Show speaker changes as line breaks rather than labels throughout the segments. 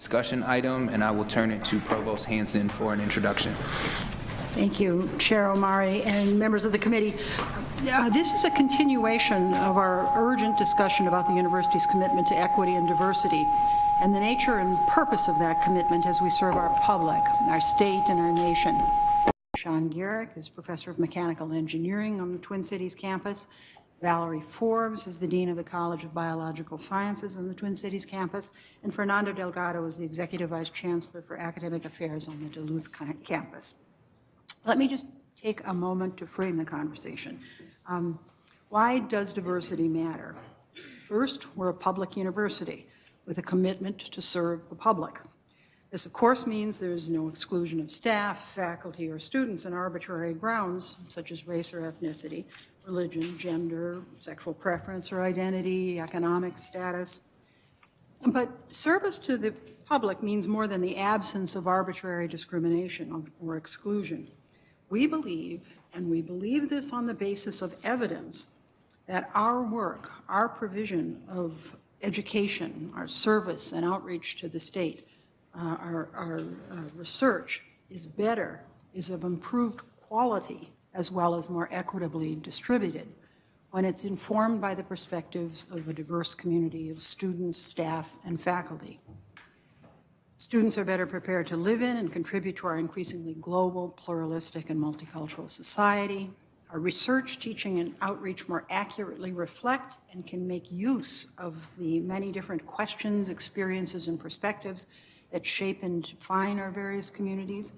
discussion item, and I will turn it to Provost Hanson for an introduction.
Thank you, Chair Omari and members of the committee. This is a continuation of our urgent discussion about the university's commitment to equity and diversity and the nature and purpose of that commitment as we serve our public, our state, and our nation. Sean Garrick is Professor of Mechanical Engineering on the Twin Cities campus. Valerie Forbes is the Dean of the College of Biological Sciences on the Twin Cities campus. And Fernando Delgado is the Executive Vice Chancellor for Academic Affairs on the Duluth campus. Let me just take a moment to frame the conversation. Why does diversity matter? First, we're a public university with a commitment to serve the public. This, of course, means there's no exclusion of staff, faculty, or students on arbitrary grounds, such as race or ethnicity, religion, gender, sexual preference or identity, economic status. But service to the public means more than the absence of arbitrary discrimination or exclusion. We believe, and we believe this on the basis of evidence, that our work, our provision of education, our service and outreach to the state, our research is better, is of improved quality, as well as more equitably distributed when it's informed by the perspectives of a diverse community of students, staff, and faculty. Students are better prepared to live in and contribute to our increasingly global, pluralistic, and multicultural society. Our research, teaching, and outreach more accurately reflect and can make use of the many different questions, experiences, and perspectives that shape and define our various communities.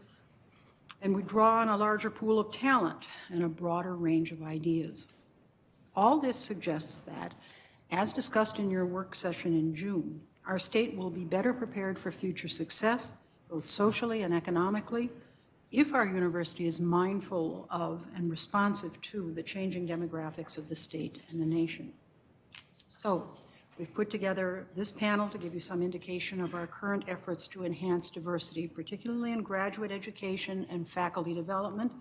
And we draw on a larger pool of talent and a broader range of ideas. All this suggests that, as discussed in your work session in June, our state will be better prepared for future success, both socially and economically, if our university is mindful of and responsive to the changing demographics of the state and the nation. So, we've put together this panel to give you some indication of our current efforts to enhance diversity, particularly in graduate education and faculty development.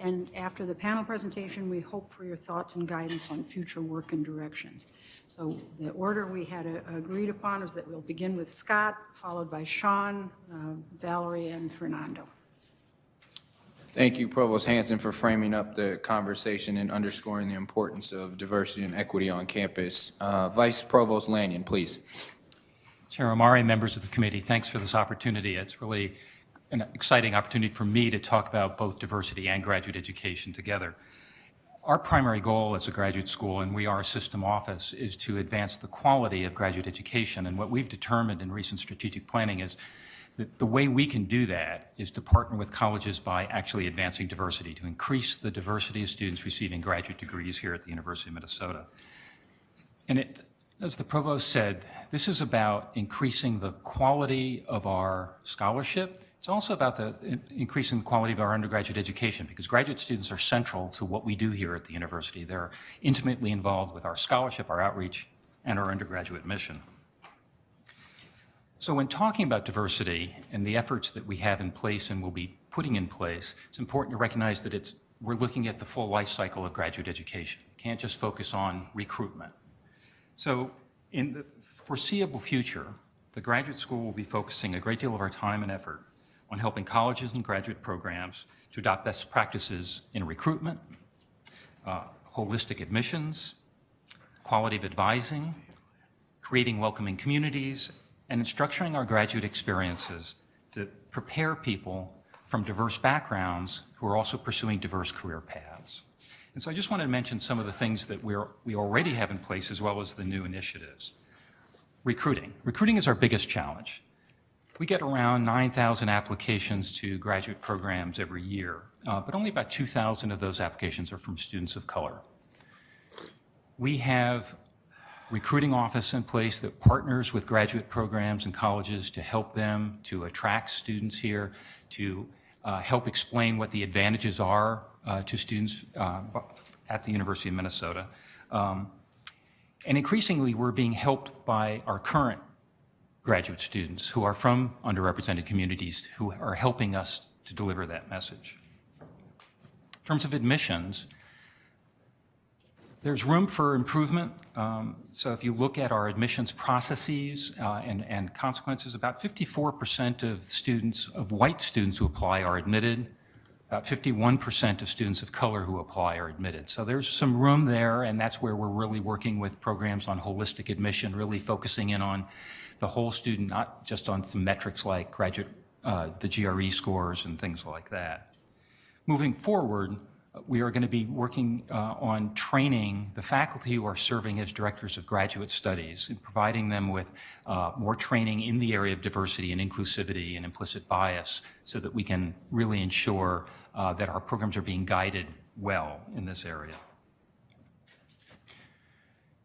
And after the panel presentation, we hope for your thoughts and guidance on future work and directions. So the order we had agreed upon is that we'll begin with Scott, followed by Sean, Valerie, and Fernando.
Thank you, Provost Hanson, for framing up the conversation and underscoring the importance of diversity and equity on campus. Vice Provost Lanyon, please.
Chair Omari, members of the committee, thanks for this opportunity. It's really an exciting opportunity for me to talk about both diversity and graduate education together. Our primary goal as a graduate school, and we are a system office, is to advance the quality of graduate education. And what we've determined in recent strategic planning is that the way we can do that is to partner with colleges by actually advancing diversity, to increase the diversity of students receiving graduate degrees here at the University of Minnesota. And as the provost said, this is about increasing the quality of our scholarship. It's also about increasing the quality of our undergraduate education, because graduate students are central to what we do here at the university. They're intimately involved with our scholarship, our outreach, and our undergraduate mission. So when talking about diversity and the efforts that we have in place and will be putting in place, it's important to recognize that we're looking at the full life cycle of graduate education. We can't just focus on recruitment. So in the foreseeable future, the graduate school will be focusing a great deal of our time and effort on helping colleges and graduate programs to adopt best practices in recruitment, holistic admissions, quality of advising, creating welcoming communities, and in structuring our graduate experiences to prepare people from diverse backgrounds who are also pursuing diverse career paths. And so I just wanted to mention some of the things that we already have in place, as well as the new initiatives. Recruiting. Recruiting is our biggest challenge. We get around 9,000 applications to graduate programs every year, but only about 2,000 of those applications are from students of color. We have recruiting office in place that partners with graduate programs and colleges to help them to attract students here, to help explain what the advantages are to students at the University of Minnesota. And increasingly, we're being helped by our current graduate students who are from underrepresented communities who are helping us to deliver that message. In terms of admissions, There's room for improvement. So if you look at our admissions processes and consequences, about 54% of students, of white students who apply are admitted. About 51% of students of color who apply are admitted. So there's some room there, and that's where we're really working with programs on holistic admission, really focusing in on the whole student, not just on some metrics like the GRE scores and things like that. Moving forward, we are going to be working on training the faculty who are serving as directors of graduate studies and providing them with more training in the area of diversity and inclusivity and implicit bias so that we can really ensure that our programs are being guided well in this area.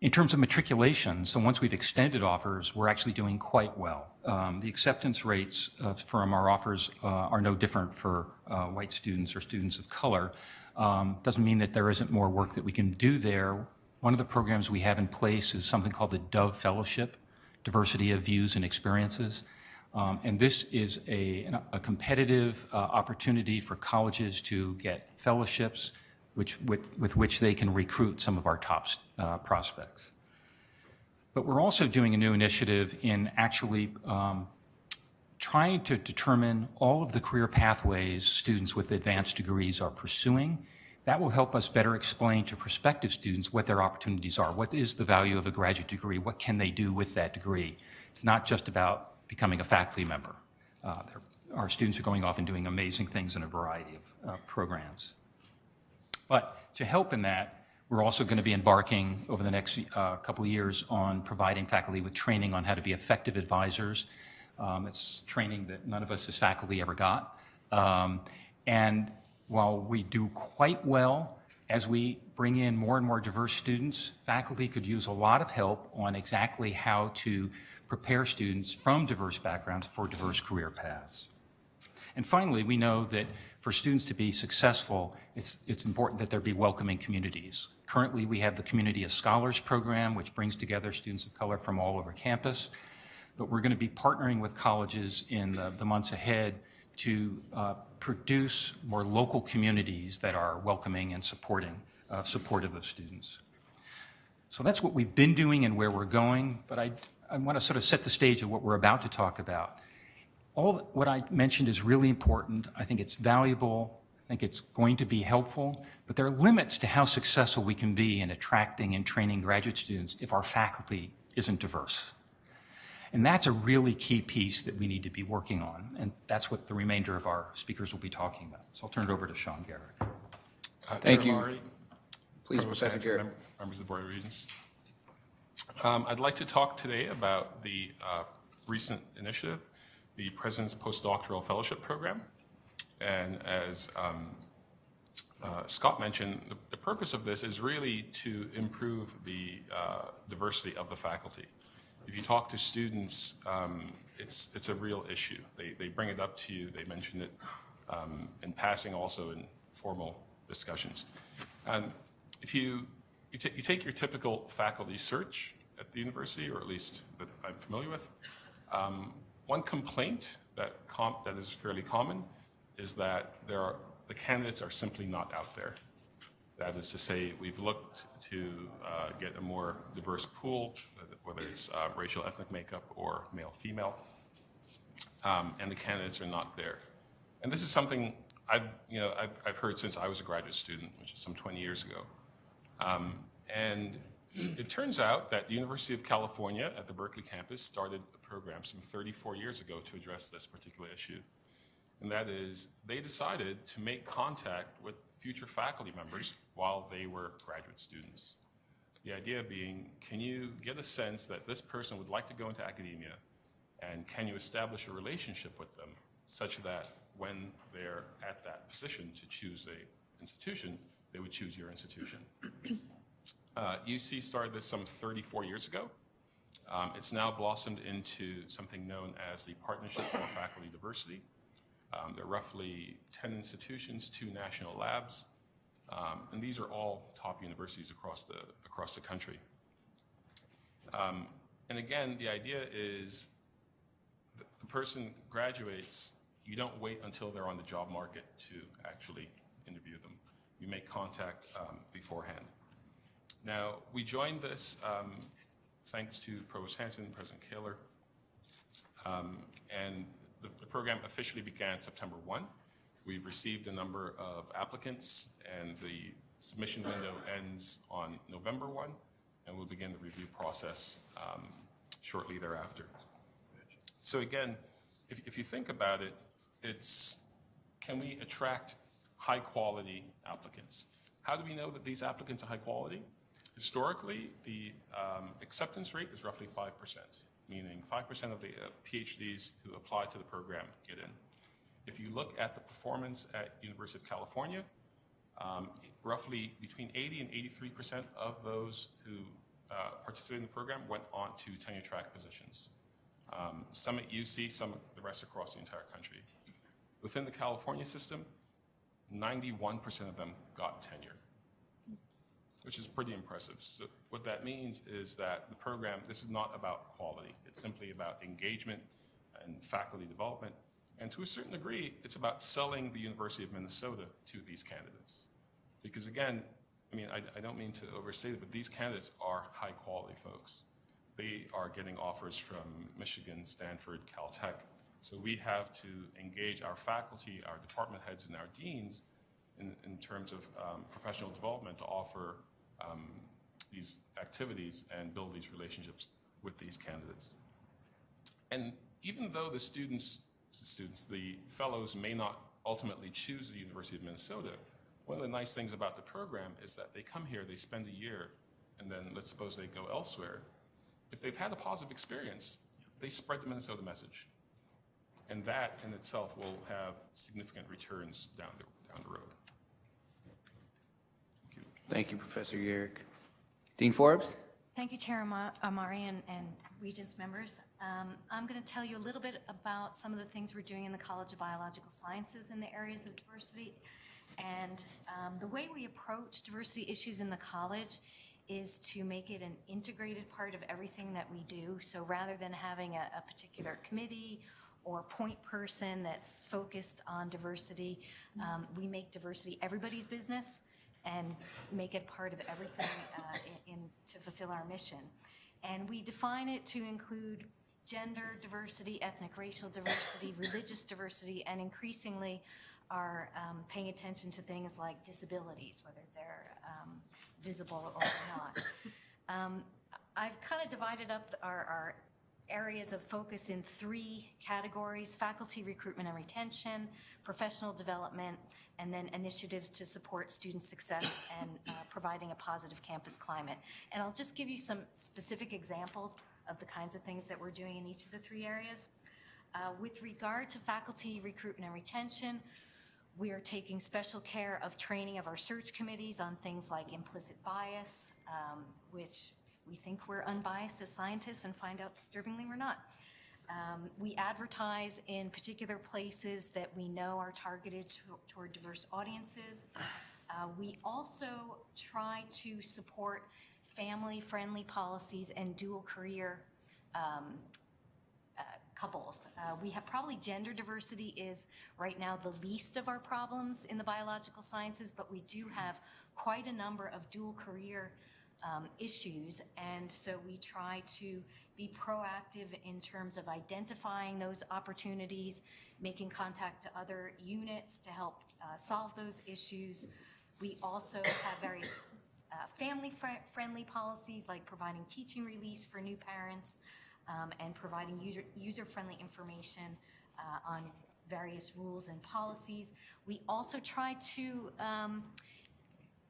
In terms of matriculation, so once we've extended offers, we're actually doing quite well. The acceptance rates from our offers are no different for white students or students of color. Doesn't mean that there isn't more work that we can do there. One of the programs we have in place is something called the Dove Fellowship, Diversity of Views and Experiences. And this is a competitive opportunity for colleges to get fellowships with which they can recruit some of our top prospects. But we're also doing a new initiative in actually trying to determine all of the career pathways students with advanced degrees are pursuing. That will help us better explain to prospective students what their opportunities are. What is the value of a graduate degree? What can they do with that degree? It's not just about becoming a faculty member. Our students are going off and doing amazing things in a variety of programs. But to help in that, we're also going to be embarking over the next couple of years on providing faculty with training on how to be effective advisors. It's training that none of us as faculty ever got. And while we do quite well, as we bring in more and more diverse students, faculty could use a lot of help on exactly how to prepare students from diverse backgrounds for diverse career paths. And finally, we know that for students to be successful, it's important that there be welcoming communities. Currently, we have the Community of Scholars program, which brings together students of color from all over campus. But we're going to be partnering with colleges in the months ahead to produce more local communities that are welcoming and supportive of students. So that's what we've been doing and where we're going, but I want to sort of set the stage of what we're about to talk about. All what I mentioned is really important. I think it's valuable. I think it's going to be helpful, but there are limits to how successful we can be in attracting and training graduate students if our faculty isn't diverse. And that's a really key piece that we need to be working on, and that's what the remainder of our speakers will be talking about. So I'll turn it over to Sean Garrick.
Thank you.
Murray,
Please,
Provost
Professor
Hanson,
Garrett.
members of the Board of Regents. I'd like to talk today about the recent initiative, the President's Postdoctoral Fellowship Program. And as Scott mentioned, the purpose of this is really to improve the diversity of the faculty. If you talk to students, it's a real issue. They bring it up to you. They mention it in passing, also in formal discussions. And if you take your typical faculty search at the university, or at least that I'm familiar with, one complaint that is fairly common is that the candidates are simply not out there. That is to say, we've looked to get a more diverse pool, whether it's racial ethnic makeup or male-female, and the candidates are not there. And this is something I've heard since I was a graduate student, which is some 20 years ago. And it turns out that the University of California at the Berkeley campus started a program some 34 years ago to address this particular issue. And that is, they decided to make contact with future faculty members while they were graduate students. The idea being, can you get a sense that this person would like to go into academia, and can you establish a relationship with them such that when they're at that position to choose an institution, they would choose your institution. UC started this some 34 years ago. It's now blossomed into something known as the Partnership for Faculty Diversity. There are roughly 10 institutions, 2 national labs, and these are all top universities across the country. And again, the idea is the person graduates, you don't wait until they're on the job market to actually interview them. You make contact beforehand. Now, we joined this thanks to Provost Hanson, President Kaler, and the program officially began September 1. We've received a number of applicants, and the submission window ends on November 1, and we'll begin the review process shortly thereafter. So again, if you think about it, it's can we attract high-quality applicants? How do we know that these applicants are high quality? Historically, the acceptance rate is roughly 5%, meaning 5% of the PhDs who apply to the program get in. If you look at the performance at University of California, roughly between 80 and 83% of those who participated in the program went on to tenure-track positions. Some at UC, some the rest across the entire country. Within the California system, 91% of them got tenure, which is pretty impressive. So what that means is that the program, this is not about quality. It's simply about engagement and faculty development. And to a certain degree, it's about selling the University of Minnesota to these candidates. Because again, I mean, I don't mean to overstate it, but these candidates are high quality folks. They are getting offers from Michigan, Stanford, Caltech. So we have to engage our faculty, our department heads, and our deans in terms of professional development to offer these activities and build these relationships with these candidates. And even though the fellows may not ultimately choose the University of Minnesota, one of the nice things about the program is that they come here, they spend a year, and then let's suppose they go elsewhere. If they've had a positive experience, they spread the Minnesota message. And that in itself will have significant returns down the road. Thank you.
Thank you, Professor Yerrick. Dean Forbes?
Thank you, Chair Amari and Regents members. I'm going to tell you a little bit about some of the things we're doing in the College of Biological Sciences in the areas of diversity. And the way we approach diversity issues in the college is to make it an integrated part of everything that we do. So rather than having a particular committee or point person that's focused on diversity, we make diversity everybody's business and make it part of everything to fulfill our mission. And we define it to include gender diversity, ethnic racial diversity, religious diversity, and increasingly are paying attention to things like disabilities, whether they're visible or not. I've kind of divided up our areas of focus in 3 categories: faculty recruitment and retention, professional development, and then initiatives to support student success and providing a positive campus climate. And I'll just give you some specific examples of the kinds of things that we're doing in each of the 3 areas. With regard to faculty recruitment and retention, we are taking special care of training of our search committees on things like implicit bias, which we think we're unbiased as scientists and find out disturbingly we're not. We advertise in particular places that we know are targeted toward diverse audiences. We also try to support family-friendly policies and dual career couples. We have probably gender diversity is right now the least of our problems in the biological sciences, but we do have quite a number of dual career issues, and so we try to be proactive in terms of identifying those opportunities, making contact to other units to help solve those issues. We also have very family-friendly policies like providing teaching release for new parents and providing user-friendly information on various rules and policies. We also try to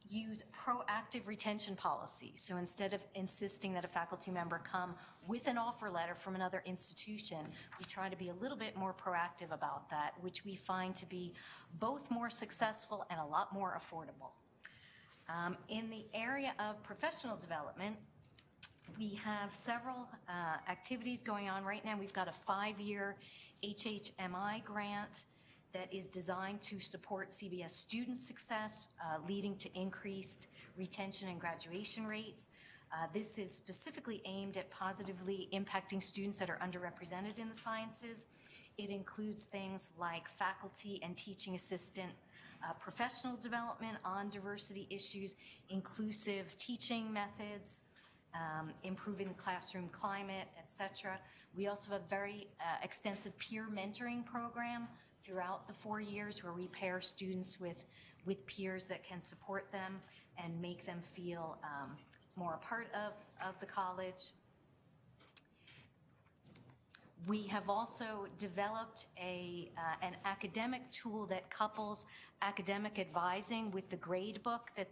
use proactive retention policies. So instead of insisting that a faculty member come with an offer letter from another institution, we try to be a little bit more proactive about that, which we find to be both more successful and a lot more affordable. In the area of professional development, we have several activities going on right now. We've got a 5-year HHMI grant that is designed to support CBS student success, leading to increased retention and graduation rates. This is specifically aimed at positively impacting students that are underrepresented in the sciences. It includes things like faculty and teaching assistant professional development on diversity issues, inclusive teaching methods, improving the classroom climate, etc. We also have a very extensive peer mentoring program throughout the 4 years where we pair students with peers that can support them and make them feel more a part of the college. We have also developed an academic tool that couples academic advising with the grade book that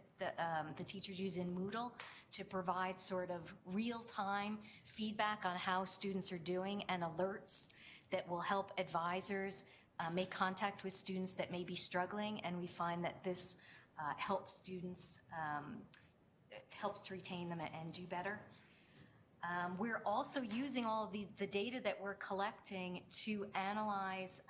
the teachers use in Moodle to provide sort of real-time feedback on how students are doing and alerts that will help advisors make contact with students that may be struggling. And we find that this helps students, it helps to retain them and do better. We're also using all of the data that we're collecting to analyze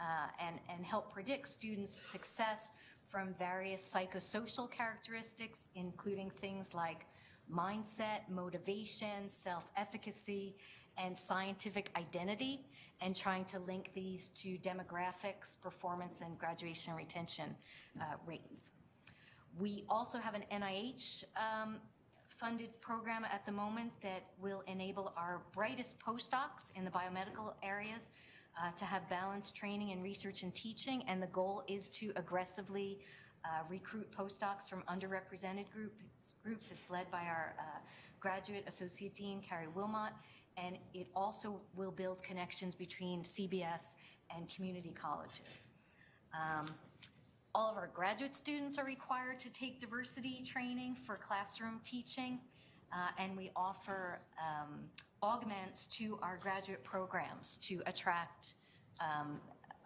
and help predict students' success from various psychosocial characteristics, including things like mindset, motivation, self-efficacy, and scientific identity, and trying to link these to demographics, performance, and graduation and retention rates. We also have an NIH funded program at the moment that will enable our brightest postdocs in the biomedical areas to have balanced training in research and teaching, and the goal is to aggressively recruit postdocs from underrepresented groups. It's led by our graduate associate dean, Carrie Wilmot, and it also will build connections between CBS and community colleges. All of our graduate students are required to take diversity training for classroom teaching, and we offer augments to our graduate programs to attract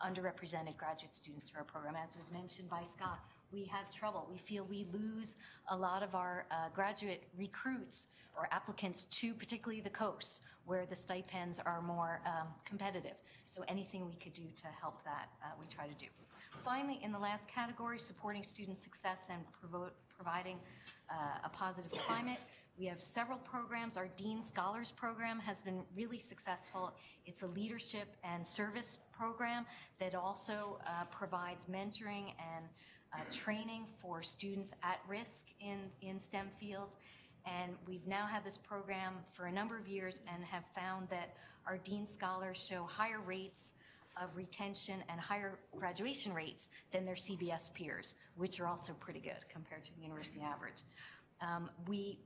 underrepresented graduate students to our program. As was mentioned by Scott, we have trouble. We feel we lose a lot of our graduate recruits or applicants to particularly the coasts where the stipends are more competitive. So anything we could do to help that, we try to do. Finally, in the last category, supporting student success and providing a positive climate, we have several programs. Our Dean Scholars Program has been really successful. It's a leadership and service program that also provides mentoring and training for students at risk in STEM fields. And we've now had this program for a number of years and have found that our Dean Scholars show higher rates of retention and higher graduation rates than their CBS peers, which are also pretty good compared to the university average. We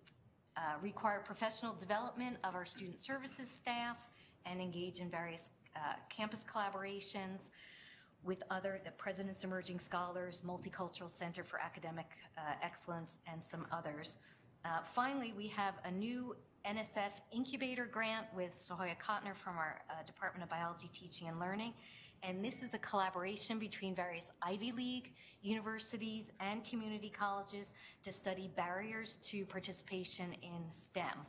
require professional development of our student services staff and engage in various campus collaborations with the President's Emerging Scholars, Multicultural Center for Academic Excellence, and some others. Finally, we have a new NSF incubator grant with Sohoya Kotner from our Department of Biology, Teaching and Learning. And this is a collaboration between various Ivy League universities and community colleges to study barriers to participation in STEM.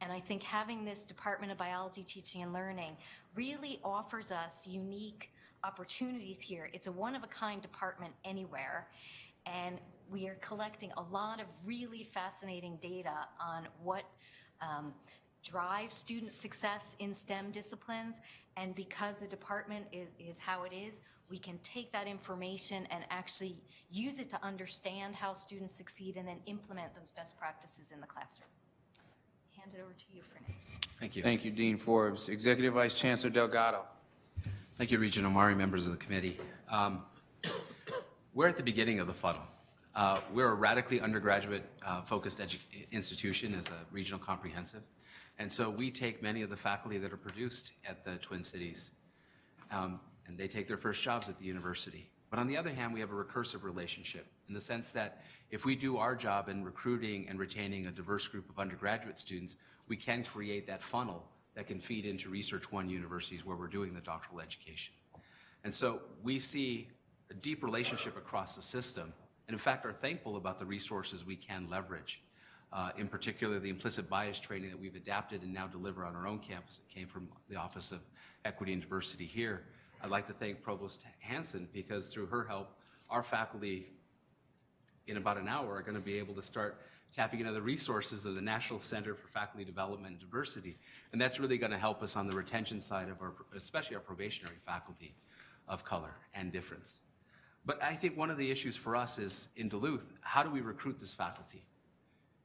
And I think having this Department of Biology, Teaching and Learning really offers us unique opportunities here. It's a one-of-a-kind department anywhere. And we are collecting a lot of really fascinating data on what drives student success in STEM disciplines. And because the department is how it is, we can take that information and actually use it to understand how students succeed and then implement those best practices in the classroom. Hand it over to you for now.
Thank you.
Thank you, Dean Forbes. Executive Vice Chancellor Delgado.
Thank you, Regent Omari, members of the committee. We're at the beginning of the funnel. We're a radically undergraduate-focused institution as a regional comprehensive. And so we take many of the faculty that are produced at the Twin Cities, and they take their first jobs at the university. But on the other hand, we have a recursive relationship in the sense that if we do our job in recruiting and retaining a diverse group of undergraduate students, we can create that funnel that can feed into Research One universities where we're doing the doctoral education. And so we see a deep relationship across the system, and in fact are thankful about the resources we can leverage. In particular, the implicit bias training that we've adapted and now deliver on our own campus that came from the Office of Equity and Diversity here. I'd like to thank Provost Hanson because through her help, our faculty in about an hour are going to be able to start tapping into the resources of the National Center for Faculty Development and Diversity. And that's really going to help us on the retention side of especially our probationary faculty of color and difference. But I think one of the issues for us is in Duluth, how do we recruit this faculty?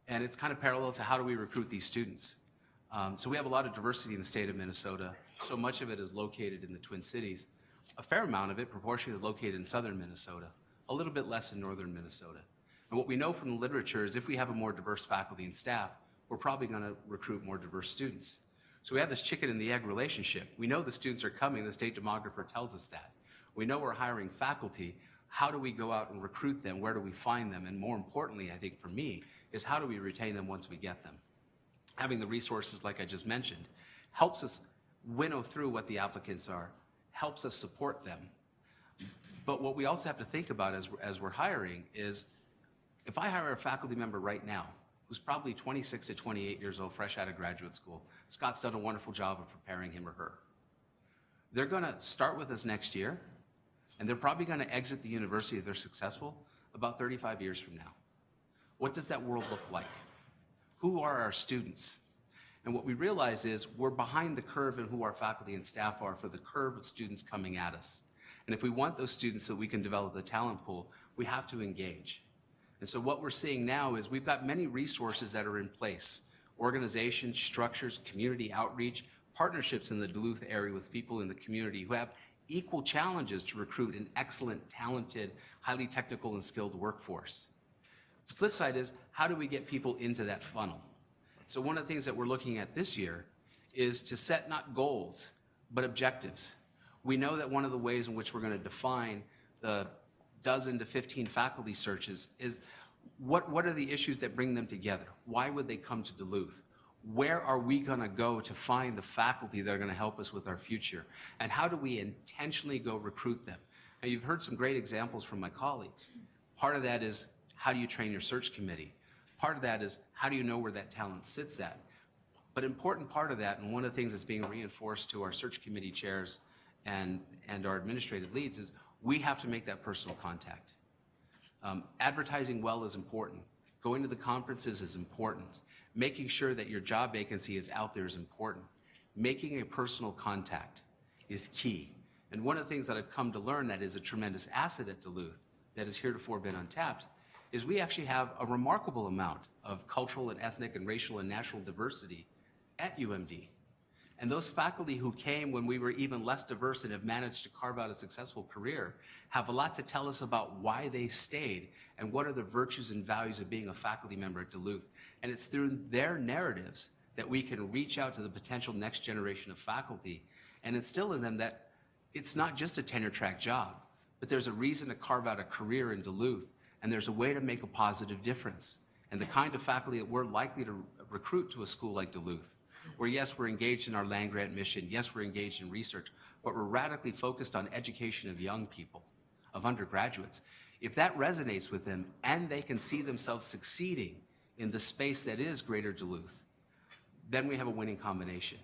And it's kind of parallel to how do we recruit these students? So we have a lot of diversity in the state of Minnesota. So much of it is located in the Twin Cities. A fair amount of it, proportionally, is located in southern Minnesota, a little bit less in northern Minnesota. And what we know from the literature is if we have a more diverse faculty and staff, we're probably going to recruit more diverse students. So we have this chicken and the egg relationship. We know the students are coming. The state demographer tells us that. We know we're hiring faculty. How do we go out and recruit them? Where do we find them? And more importantly, I think for me, is how do we retain them once we get them? Having the resources, like I just mentioned, helps us winnow through what the applicants are, helps us support them. But what we also have to think about as we're hiring is, if I hire a faculty member right now, who's probably 26 to 28 years old, fresh out of graduate school, Scott's done a wonderful job of preparing him or her. They're gonna start with us next year, and they're probably gonna exit the university, if they're successful, about 35 years from now. What does that world look like? Who are our students? And what we realize is we're behind the curve in who our faculty and staff are for the curve of students coming at us. And if we want those students so we can develop the talent pool, we have to engage. And so what we're seeing now is we've got many resources that are in place. Organizations, structures, community outreach, partnerships in the Duluth area with people in the community who have equal challenges to recruit an excellent, talented, highly technical and skilled workforce. The flip side is, how do we get people into that funnel? So one of the things that we're looking at this year is to set not goals, but objectives. We know that one of the ways in which we're going to define the dozen to 15 faculty searches is what are the issues that bring them together? Why would they come to Duluth? Where are we going to go to find the faculty that are going to help us with our future? And how do we intentionally go recruit them? Now, you've heard some great examples from my colleagues. Part of that is, how do you train your search committee? Part of that is, how do you know where that talent sits at? But important part of that, and one of the things that's being reinforced to our search committee chairs and our administrative leads, is we have to make that personal contact. Advertising well is important. Going to the conferences is important. Making sure that your job vacancy is out there is important. Making a personal contact is key. And one of the things that I've come to learn that is a tremendous asset at Duluth that has heretofore been untapped is we actually have a remarkable amount of cultural and ethnic and racial and national diversity at UMD. And those faculty who came when we were even less diverse and have managed to carve out a successful career have a lot to tell us about why they stayed and what are the virtues and values of being a faculty member at Duluth. And it's through their narratives that we can reach out to the potential next generation of faculty and instill in them that it's not just a tenure track job, but there's a reason to carve out a career in Duluth, and there's a way to make a positive difference. And the kind of faculty that we're likely to recruit to a school like Duluth, where yes, we're engaged in our land-grant mission, yes, we're engaged in research, but we're radically focused on education of young people, of undergraduates. If that resonates with them and they can see themselves succeeding in the space that is Greater Duluth, then we have a winning combination.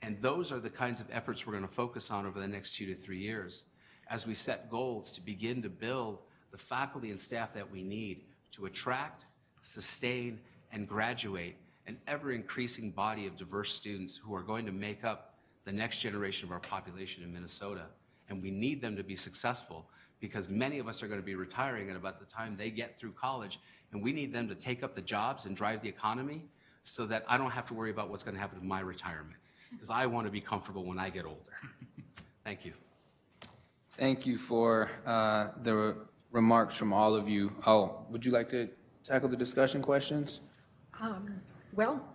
And those are the kinds of efforts we're going to focus on over the next 2 to 3 years as we set goals to begin to build the faculty and staff that we need to attract, sustain, and graduate an ever-increasing body of diverse students who are going to make up the next generation of our population in Minnesota. And we need them to be successful because many of us are going to be retiring at about the time they get through college, and we need them to take up the jobs and drive the economy so that I don't have to worry about what's going to happen to my retirement, because I want to be comfortable when I get older. Thank you.
Thank you for the remarks from all of you. Oh, would you like to tackle the discussion questions?
Well,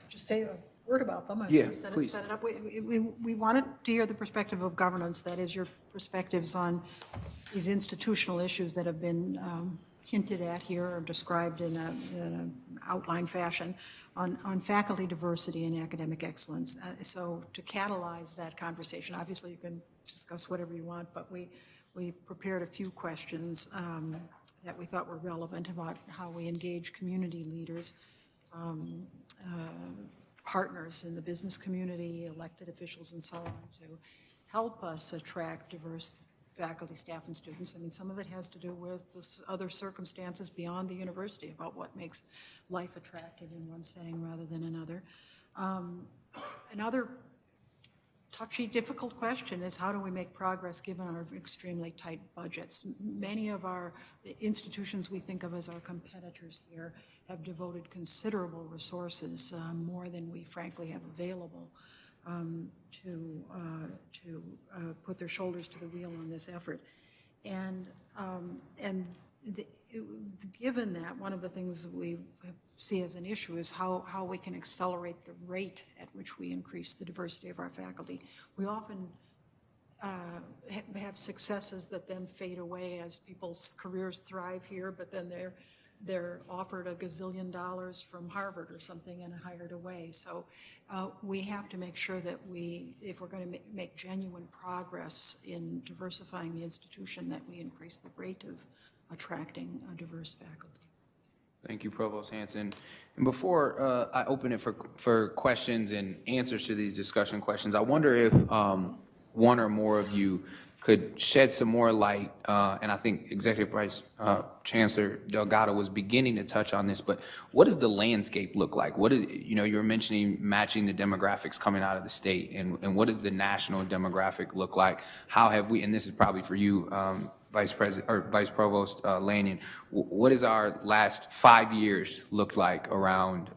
just say a word about them.
Yeah,
Set
please.
it up. We wanted to hear the perspective of governance, that is your perspectives on these institutional issues that have been hinted at here or described in an outline fashion on faculty diversity and academic excellence. So to catalyze that conversation, obviously you can discuss whatever you want, but we prepared a few questions that we thought were relevant about how we engage community leaders, partners in the business community, elected officials, and so on, to help us attract diverse faculty, staff, and students. I mean, some of it has to do with this other circumstances beyond the university about what makes life attractive in one setting rather than another. Another touchy, difficult question is how do we make progress given our extremely tight budgets? Many of the institutions we think of as our competitors here have devoted considerable resources, more than we frankly have available, to put their shoulders to the wheel on this effort. And given that, one of the things we see as an issue is how we can accelerate the rate at which we increase the diversity of our faculty. We often have successes that then fade away as people's careers thrive here, but then they're offered $1 gazillion from Harvard or something and hired away. So we have to make sure that if we're going to make genuine progress in diversifying the institution, that we increase the rate of attracting a diverse faculty.
Thank you, Provost Hanson. And before I open it for questions and answers to these discussion questions, I wonder if one or more of you could shed some more light, and I think Executive Vice Chancellor Delgado was beginning to touch on this, but what does the landscape look like? What is, you were mentioning matching the demographics coming out of the state, and what does the national demographic look like? How have we, and this is probably for you, Vice Provost Lanyon, what has our last 5 years looked like around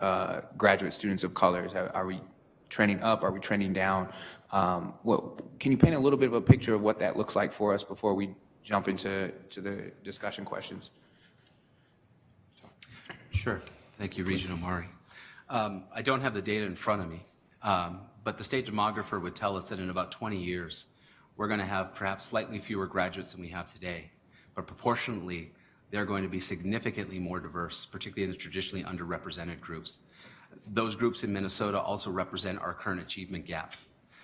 graduate students of colors? Are we trending up? Are we trending down? Can you paint a little bit of a picture of what that looks like for us before we jump into the discussion questions?
Sure. Thank you, Regent Omari. I don't have the data in front of me, but the state demographer would tell us that in about 20 years, we're going to have perhaps slightly fewer graduates than we have today, but proportionately, they're going to be significantly more diverse, particularly in the traditionally underrepresented groups. Those groups in Minnesota also represent our current achievement gap.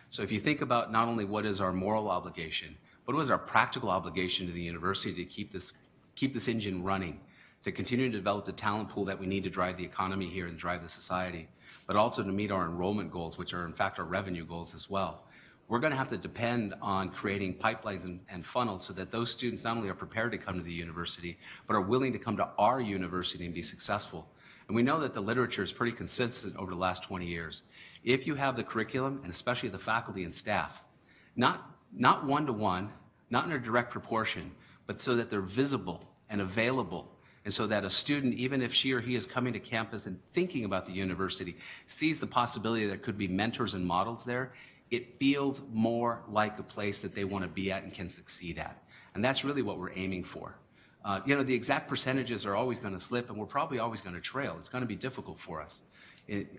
So if you think about not only what is our moral obligation, but what is our practical obligation to the university to keep this engine running, to continue to develop the talent pool that we need to drive the economy here and drive the society, but also to meet our enrollment goals, which are in fact our revenue goals as well. We're going to have to depend on creating pipelines and funnels so that those students not only are prepared to come to the university, but are willing to come to our university and be successful. And we know that the literature is pretty consistent over the last 20 years. If you have the curriculum, and especially the faculty and staff, not one-to-one, not in a direct proportion, but so that they're visible and available, and so that a student, even if she or he is coming to campus and thinking about the university, sees the possibility that there could be mentors and models there, it feels more like a place that they want to be at and can succeed at. And that's really what we're aiming for. The exact percentages are always going to slip, and we're probably always going to trail. It's going to be difficult for us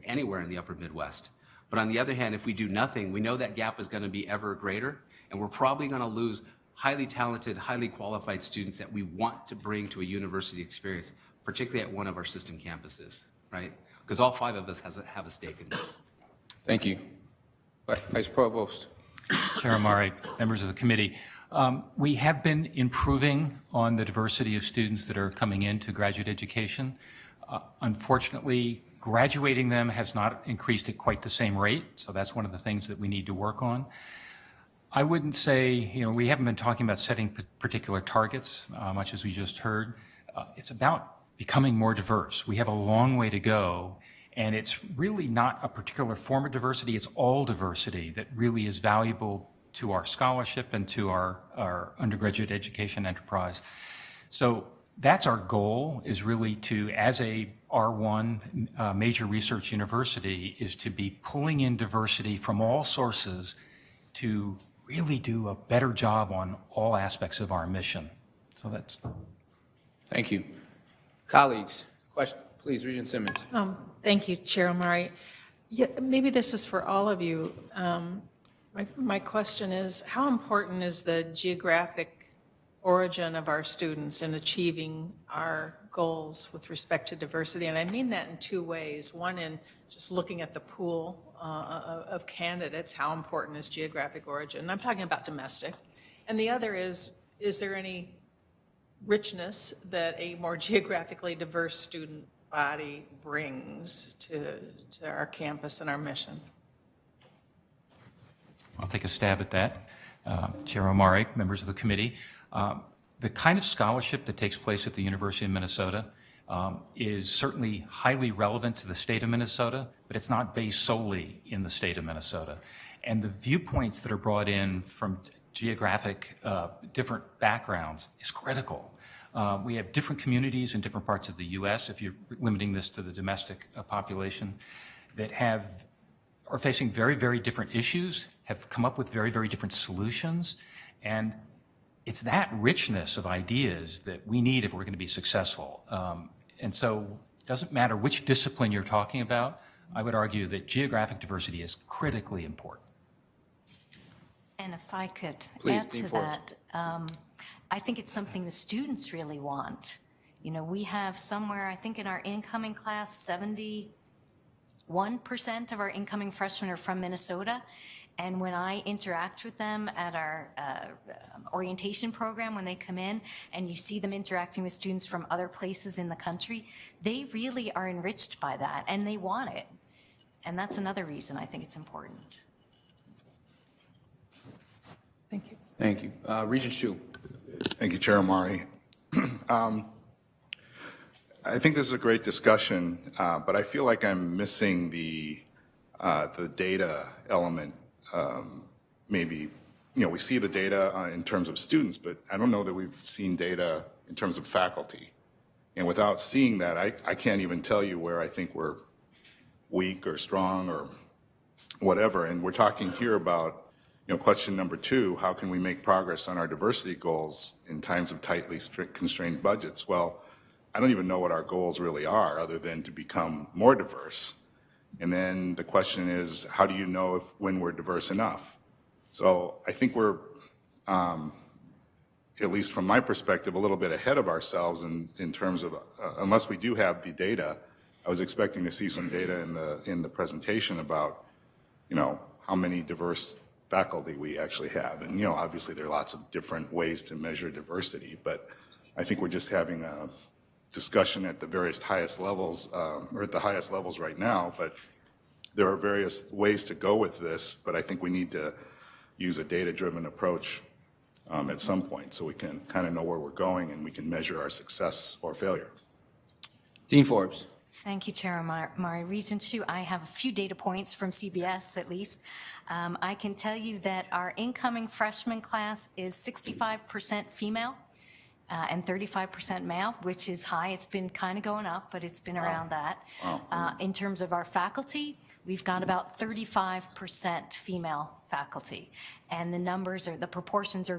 anywhere in the upper Midwest. But on the other hand, if we do nothing, we know that gap is going to be ever greater, and we're probably going to lose highly talented, highly qualified students that we want to bring to a university experience, particularly at one of our system campuses, right? Because all 5 of us have a stake in this.
Thank you. Vice Provost.
Chair Omari, members of the committee, we have been improving on the diversity of students that are coming into graduate education. Unfortunately, graduating them has not increased at quite the same rate, so that's one of the things that we need to work on. I wouldn't say, we haven't been talking about setting particular targets, much as we just heard. It's about becoming more diverse. We have a long way to go, and it's really not a particular form of diversity, it's all diversity that really is valuable to our scholarship and to our undergraduate education enterprise. So that's our goal, is really to, as a R1 major research university, is to be pulling in diversity from all sources to really do a better job on all aspects of our mission. So that's.
Thank you. Colleagues, question, please, Regent Simmons.
Thank you, Chair Omari. Yeah, maybe this is for all of you. My question is, how important is the geographic origin of our students in achieving our goals with respect to diversity? And I mean that in 2 ways. One, in just looking at the pool of candidates, how important is geographic origin? And I'm talking about domestic. And the other is there any richness that a more geographically diverse student body brings to our campus and our mission?
I'll take a stab at that. Chair Omari, members of the committee. The kind of scholarship that takes place at the University of Minnesota is certainly highly relevant to the state of Minnesota, but it's not based solely in the state of Minnesota. And the viewpoints that are brought in from geographic, different backgrounds is critical. We have different communities in different parts of the U.S., if you're limiting this to the domestic population, that are facing very, very different issues, have come up with very, very different solutions. And it's that richness of ideas that we need if we're going to be successful. And so it doesn't matter which discipline you're talking about. I would argue that geographic diversity is critically important.
And if I could
Please,
add to
Dean Forbes.
that, I think it's something the students really want. You know, we have somewhere, I think in our incoming class, 71% of our incoming freshmen are from Minnesota. And when I interact with them at our orientation program, when they come in and you see them interacting with students from other places in the country, they really are enriched by that and they want it. And that's another reason I think it's important.
Thank you.
Thank you. Regent Shu.
Thank you, Chair Omari. I think this is a great discussion, but I feel like I'm missing the data element. Maybe, we see the data in terms of students, but I don't know that we've seen data in terms of faculty. And without seeing that, I can't even tell you where I think we're weak or strong or whatever. And we're talking here about, question number 2, how can we make progress on our diversity goals in times of tightly constrained budgets? Well, I don't even know what our goals really are other than to become more diverse. And then the question is, how do you know when we're diverse enough? So I think we're, at least from my perspective, a little bit ahead of ourselves in terms of, unless we do have the data. I was expecting to see some data in the presentation about, how many diverse faculty we actually have. And, obviously there are lots of different ways to measure diversity, but I think we're just having a discussion at the highest levels, or at the highest levels right now, but there are various ways to go with this, but I think we need to use a data-driven approach at some point so we can kind of know where we're going and we can measure our success or failure.
Dean Forbes.
Thank you, Chair Omari. Regent Shu, I have a few data points from CBS at least. I can tell you that our incoming freshman class is 65% female and 35% male, which is high. It's been kind of going up, but it's been around that. In terms of our faculty, we've got about 35% female faculty. And the proportions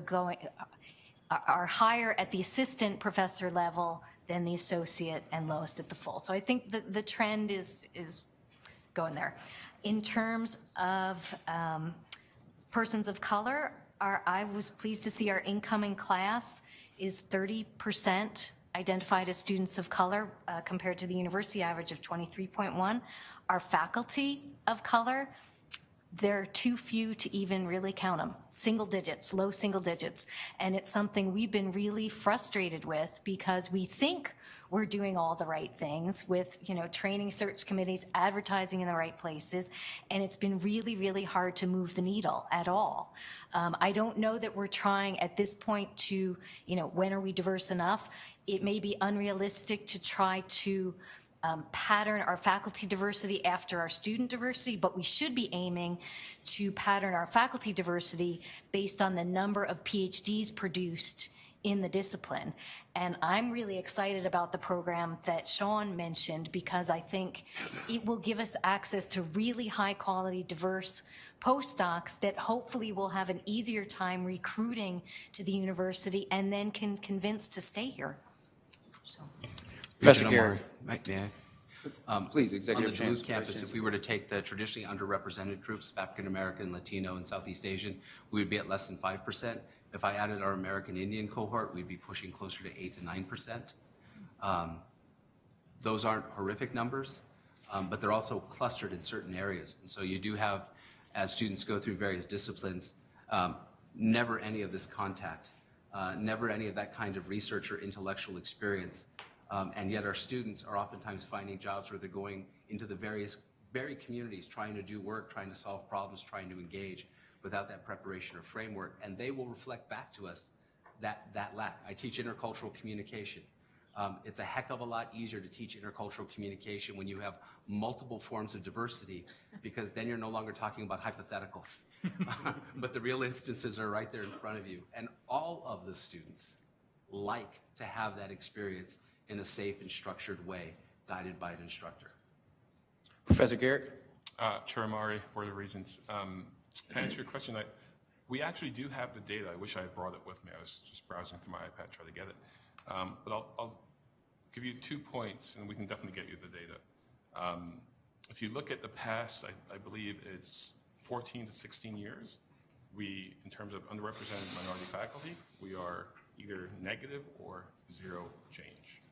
are higher at the assistant professor level than the associate and lowest at the full. So I think the trend is going there. In terms of persons of color, I was pleased to see our incoming class is 30% identified as students of color compared to the university average of 23.1. Our faculty of color, they're too few to even really count them. Single digits, low single digits. And it's something we've been really frustrated with because we think we're doing all the right things with, training search committees, advertising in the right places, and it's been really, really hard to move the needle at all. I don't know that we're trying at this point to, when are we diverse enough? It may be unrealistic to try to pattern our faculty diversity after our student diversity, but we should be aiming to pattern our faculty diversity based on the number of PhDs produced in the discipline. And I'm really excited about the program that Sean mentioned because I think it will give us access to really high quality, diverse postdocs that hopefully will have an easier time recruiting to the university and then can convince to stay here. So.
Professor
Regent
Gary.
Omari, may I?
Please, Executive
On the Duluth
Chancellor.
campus, if we were to take the traditionally underrepresented groups of African American, Latino, and Southeast Asian, we would be at less than 5%. If I added our American Indian cohort, we'd be pushing closer to 8 to 9%. Those aren't horrific numbers, but they're also clustered in certain areas. And so you do have, as students go through various disciplines, never any of this contact, never any of that kind of research or intellectual experience. And yet our students are oftentimes finding jobs where they're going into the various communities, trying to do work, trying to solve problems, trying to engage without that preparation or framework. And they will reflect back to us that lack. I teach intercultural communication. It's a heck of a lot easier to teach intercultural communication when you have multiple forms of diversity, because then you're no longer talking about hypotheticals, but the real instances are right there in front of you. And all of the students like to have that experience in a safe and structured way, guided by an instructor.
Professor Garrett?
Chair Amari, Board of Regents. To answer your question, we actually do have the data. I wish I had brought it with me. I was just browsing through my iPad trying to get it. But I'll give you 2 points, and we can definitely get you the data. If you look at the past, I believe it's 14 to 16 years, in terms of underrepresented minority faculty, we are either negative or 0 change.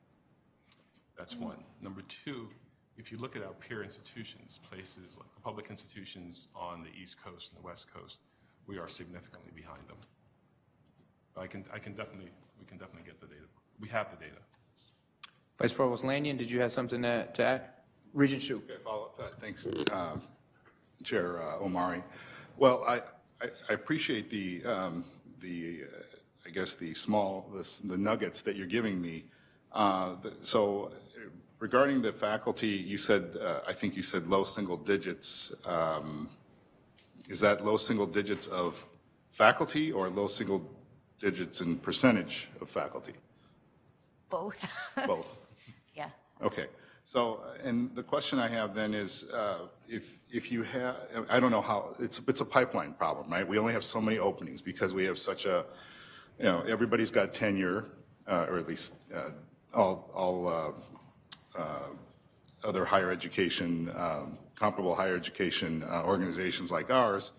That's one. Number two, if you look at our peer institutions, places like the public institutions on the East Coast and the West Coast, we are significantly behind them. We can definitely get the data. We have the data.
Vice Provost Lanyon, did you have something to add? Regent Shu.
Okay, follow up that. Thanks, Chair Omari. Well, I appreciate the I guess the nuggets that you're giving me. So regarding the faculty, you said, I think you said low single digits. Is that low single digits of faculty or low single digits in percentage of faculty?
Both.
Both.
Yeah.
Okay. So, and the question I have then is, if you have, I don't know how, it's a pipeline problem, right? We only have so many openings because we have such a, everybody's got tenure, or at least all other higher education, comparable higher education organizations like ours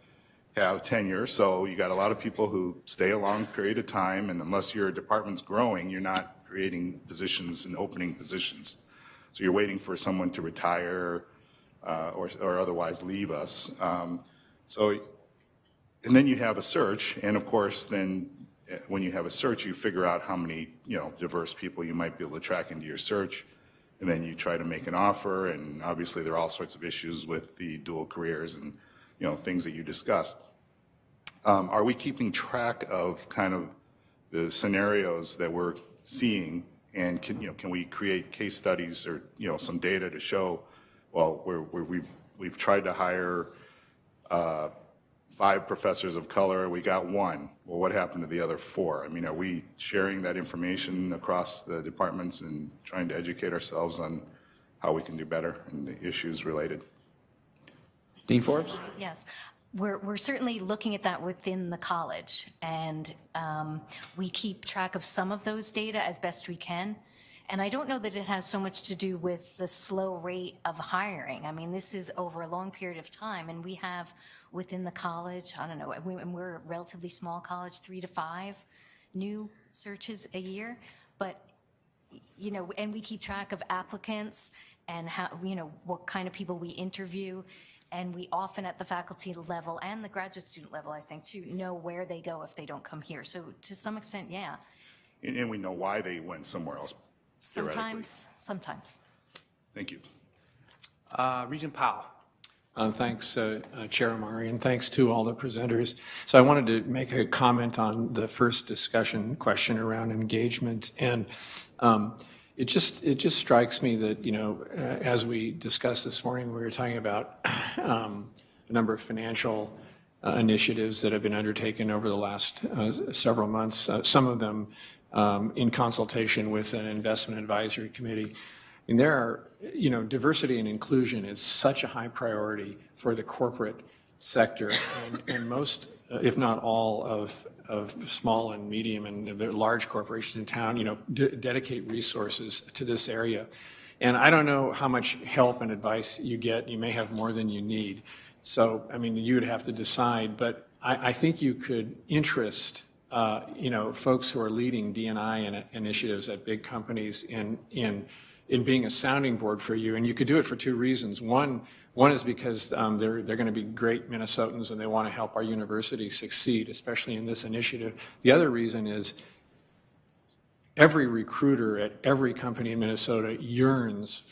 have tenure. So you got a lot of people who stay a long period of time, and unless your department's growing, you're not creating positions and opening positions. So you're waiting for someone to retire or otherwise leave us. And then you have a search, and of course, then when you have a search, you figure out how many diverse people you might be able to track into your search, and then you try to make an offer. And obviously, there are all sorts of issues with the dual careers and things that you discussed. Are we keeping track of kind of the scenarios that we're seeing? And can we create case studies or some data to show, well, we've tried to hire 5 professors of color, we got 1. Well, what happened to the other 4? I mean, are we sharing that information across the departments and trying to educate ourselves on how we can do better and the issues related?
Dean Forbes?
Yes. We're certainly looking at that within the college, and we keep track of some of those data as best we can. And I don't know that it has so much to do with the slow rate of hiring. I mean, this is over a long period of time, and we have within the college, I don't know, we're a relatively small college, 3 to 5 new searches a year. But, and we keep track of applicants and how, what kind of people we interview. And we often at the faculty level and the graduate student level, I think, too, know where they go if they don't come here. So to some extent, yeah.
And we know why they went somewhere else, theoretically.
Sometimes.
Thank you.
Regent Powell.
Thanks, Chair Omari, and thanks to all the presenters. So I wanted to make a comment on the first discussion question around engagement. And it just strikes me that, as we discussed this morning, we were talking about a number of financial initiatives that have been undertaken over the last several months, some of them in consultation with an investment advisory committee. And there are, diversity and inclusion is such a high priority for the corporate sector, and most, if not all, of small and medium and large corporations in town, dedicate resources to this area. And I don't know how much help and advice you get. You may have more than you need. So, I mean, you would have to decide. But I think you could interest, folks who are leading D&I initiatives at big companies in being a sounding board for you. And you could do it for 2 reasons. One is because they're going to be great Minnesotans and they want to help our university succeed, especially in this initiative. The other reason is every recruiter at every company in Minnesota yearns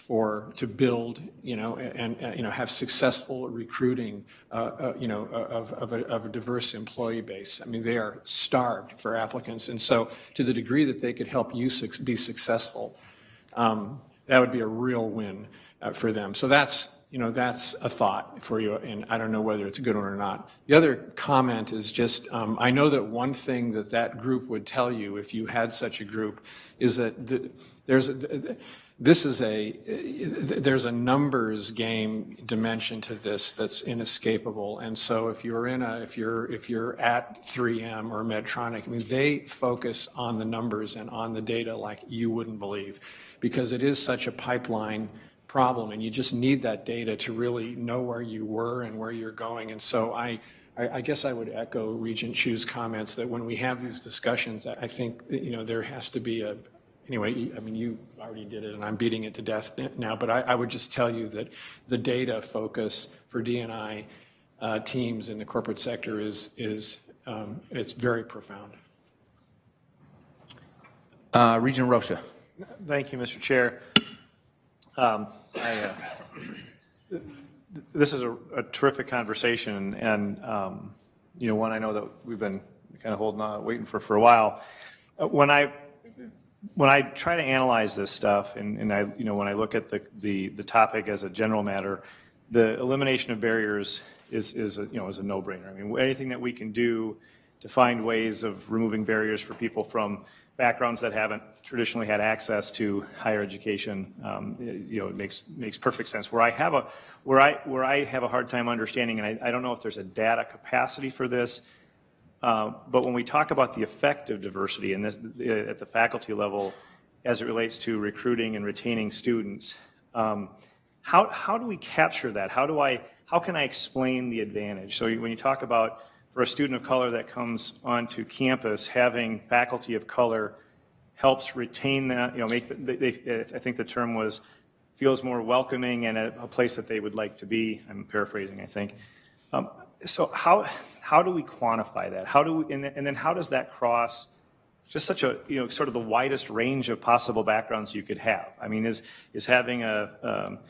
to build, and have successful recruiting, of a diverse employee base. I mean, they are starved for applicants. And so to the degree that they could help you be successful, that would be a real win for them. So that's a thought for you, and I don't know whether it's a good one or not. The other comment is just, I know that one thing that group would tell you, if you had such a group, is that there's a numbers game dimension to this that's inescapable. And so if you're at 3M or Medtronic, I mean, they focus on the numbers and on the data like you wouldn't believe, because it is such a pipeline problem, and you just need that data to really know where you were and where you're going. And so I guess I would echo Regent Chu's comments that when we have these discussions, I think there has to be anyway, I mean, you already did it and I'm beating it to death now, but I would just tell you that the data focus for D&I teams in the corporate sector is it's very profound.
Regent Rocha.
Thank you, Mr. Chair. This is a terrific conversation, and one I know that we've been kind of holding on, waiting for a while. When I try to analyze this stuff, and I when I look at the topic as a general matter, the elimination of barriers is a no-brainer. I mean, anything that we can do to find ways of removing barriers for people from backgrounds that haven't traditionally had access to higher education, it makes perfect sense. Where I have a hard time understanding, and I don't know if there's a data capacity for this, but when we talk about the effect of diversity and this at the faculty level, as it relates to recruiting and retaining students, how do we capture that? How can I explain the advantage? So when you talk about, for a student of color that comes onto campus, having faculty of color helps retain that, I think the term was, feels more welcoming and a place that they would like to be. I'm paraphrasing, I think. So how do we quantify that? And then how does that cross just such a, sort of the widest range of possible backgrounds you could have? I mean, is having a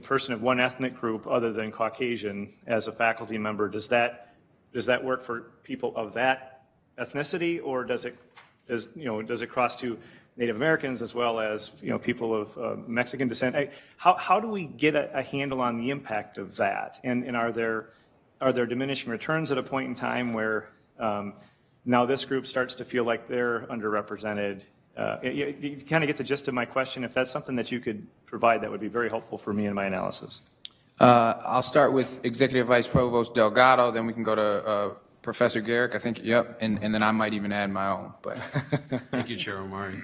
person of one ethnic group other than Caucasian as a faculty member, does that work for people of that ethnicity, or does it cross to Native Americans as well as people of Mexican descent? How do we get a handle on the impact of that? And are there diminishing returns at a point in time where now this group starts to feel like they're underrepresented? You kind of get the gist of my question. If that's something that you could provide, that would be very helpful for me in my analysis.
I'll start with Executive Vice Provost Delgado, then we can go to Professor Garrick, I think, yep, and then I might even add my own. But
Thank you, Chair Omari.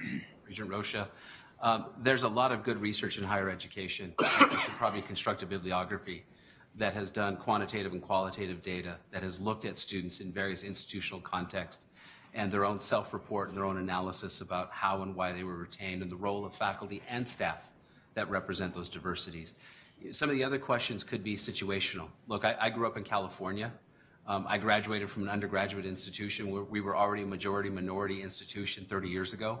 Regent Rocha. There's a lot of good research in higher education. I should probably construct a bibliography that has done quantitative and qualitative data, that has looked at students in various institutional contexts and their own self-report and their own analysis about how and why they were retained and the role of faculty and staff that represent those diversities. Some of the other questions could be situational. Look, I grew up in California. I graduated from an undergraduate institution where we were already a majority minority institution 30 years ago.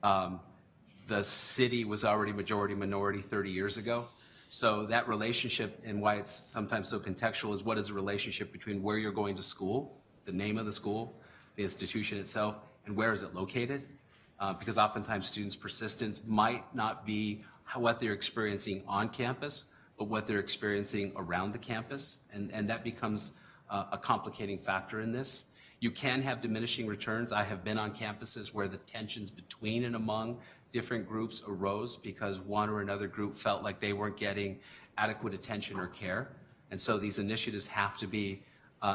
The city was already majority minority 30 years ago. So that relationship, and why it's sometimes so contextual, is what is the relationship between where you're going to school, the name of the school, the institution itself, and where is it located? Because oftentimes students' persistence might not be what they're experiencing on campus, but what they're experiencing around the campus, and that becomes a complicating factor in this. You can have diminishing returns. I have been on campuses where the tensions between and among different groups arose because one or another group felt like they weren't getting adequate attention or care, and so these initiatives have to be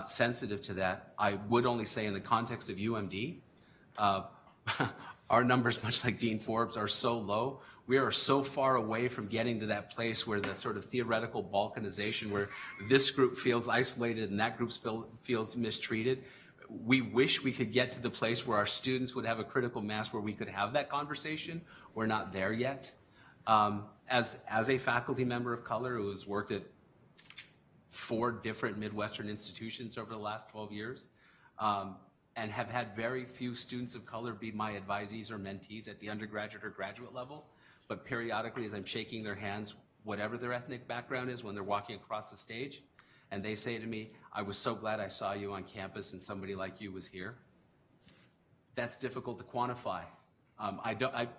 sensitive to that. I would only say in the context of UMD, our numbers, much like Dean Forbes, are so low. We are so far away from getting to that place where the sort of theoretical balkanization, where this group feels isolated and that group feels mistreated. We wish we could get to the place where our students would have a critical mass where we could have that conversation. We're not there yet. As a faculty member of color who has worked at 4 different Midwestern institutions over the last 12 years, and have had very few students of color be my advisees or mentees at the undergraduate or graduate level. But periodically, as I'm shaking their hands, whatever their ethnic background is, when they're walking across the stage, and they say to me, "I was so glad I saw you on campus and somebody like you was here," that's difficult to quantify. I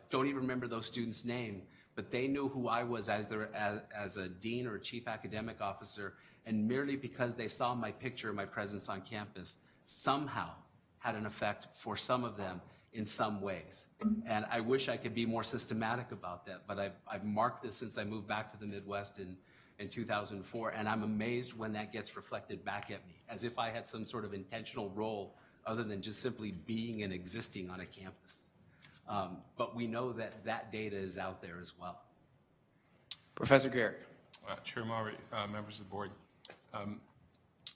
don't even remember those students' name, but they knew who I was as a dean or a chief academic officer, and merely because they saw my picture, my presence on campus, somehow had an effect for some of them in some ways. And I wish I could be more systematic about that, but I've marked this since I moved back to the Midwest in 2004, and I'm amazed when that gets reflected back at me, as if I had some sort of intentional role other than just simply being and existing on a campus. But we know that that data is out there as well.
Professor Garrett.
Chair Maury, members of the board,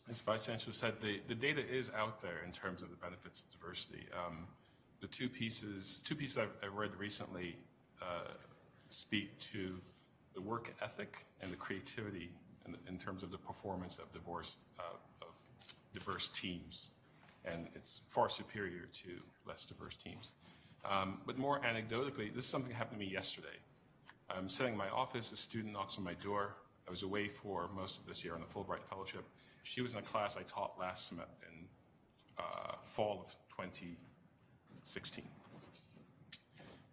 as Vice Chancellor said, the data is out there in terms of the benefits of diversity. The two pieces I've read recently speak to the work ethic and the creativity in terms of the performance of diverse teams. And it's far superior to less diverse teams. But more anecdotally, this is something that happened to me yesterday. I'm sitting in my office, a student knocks on my door. I was away for most of this year on the Fulbright Fellowship. She was in a class I taught last in fall of 2016.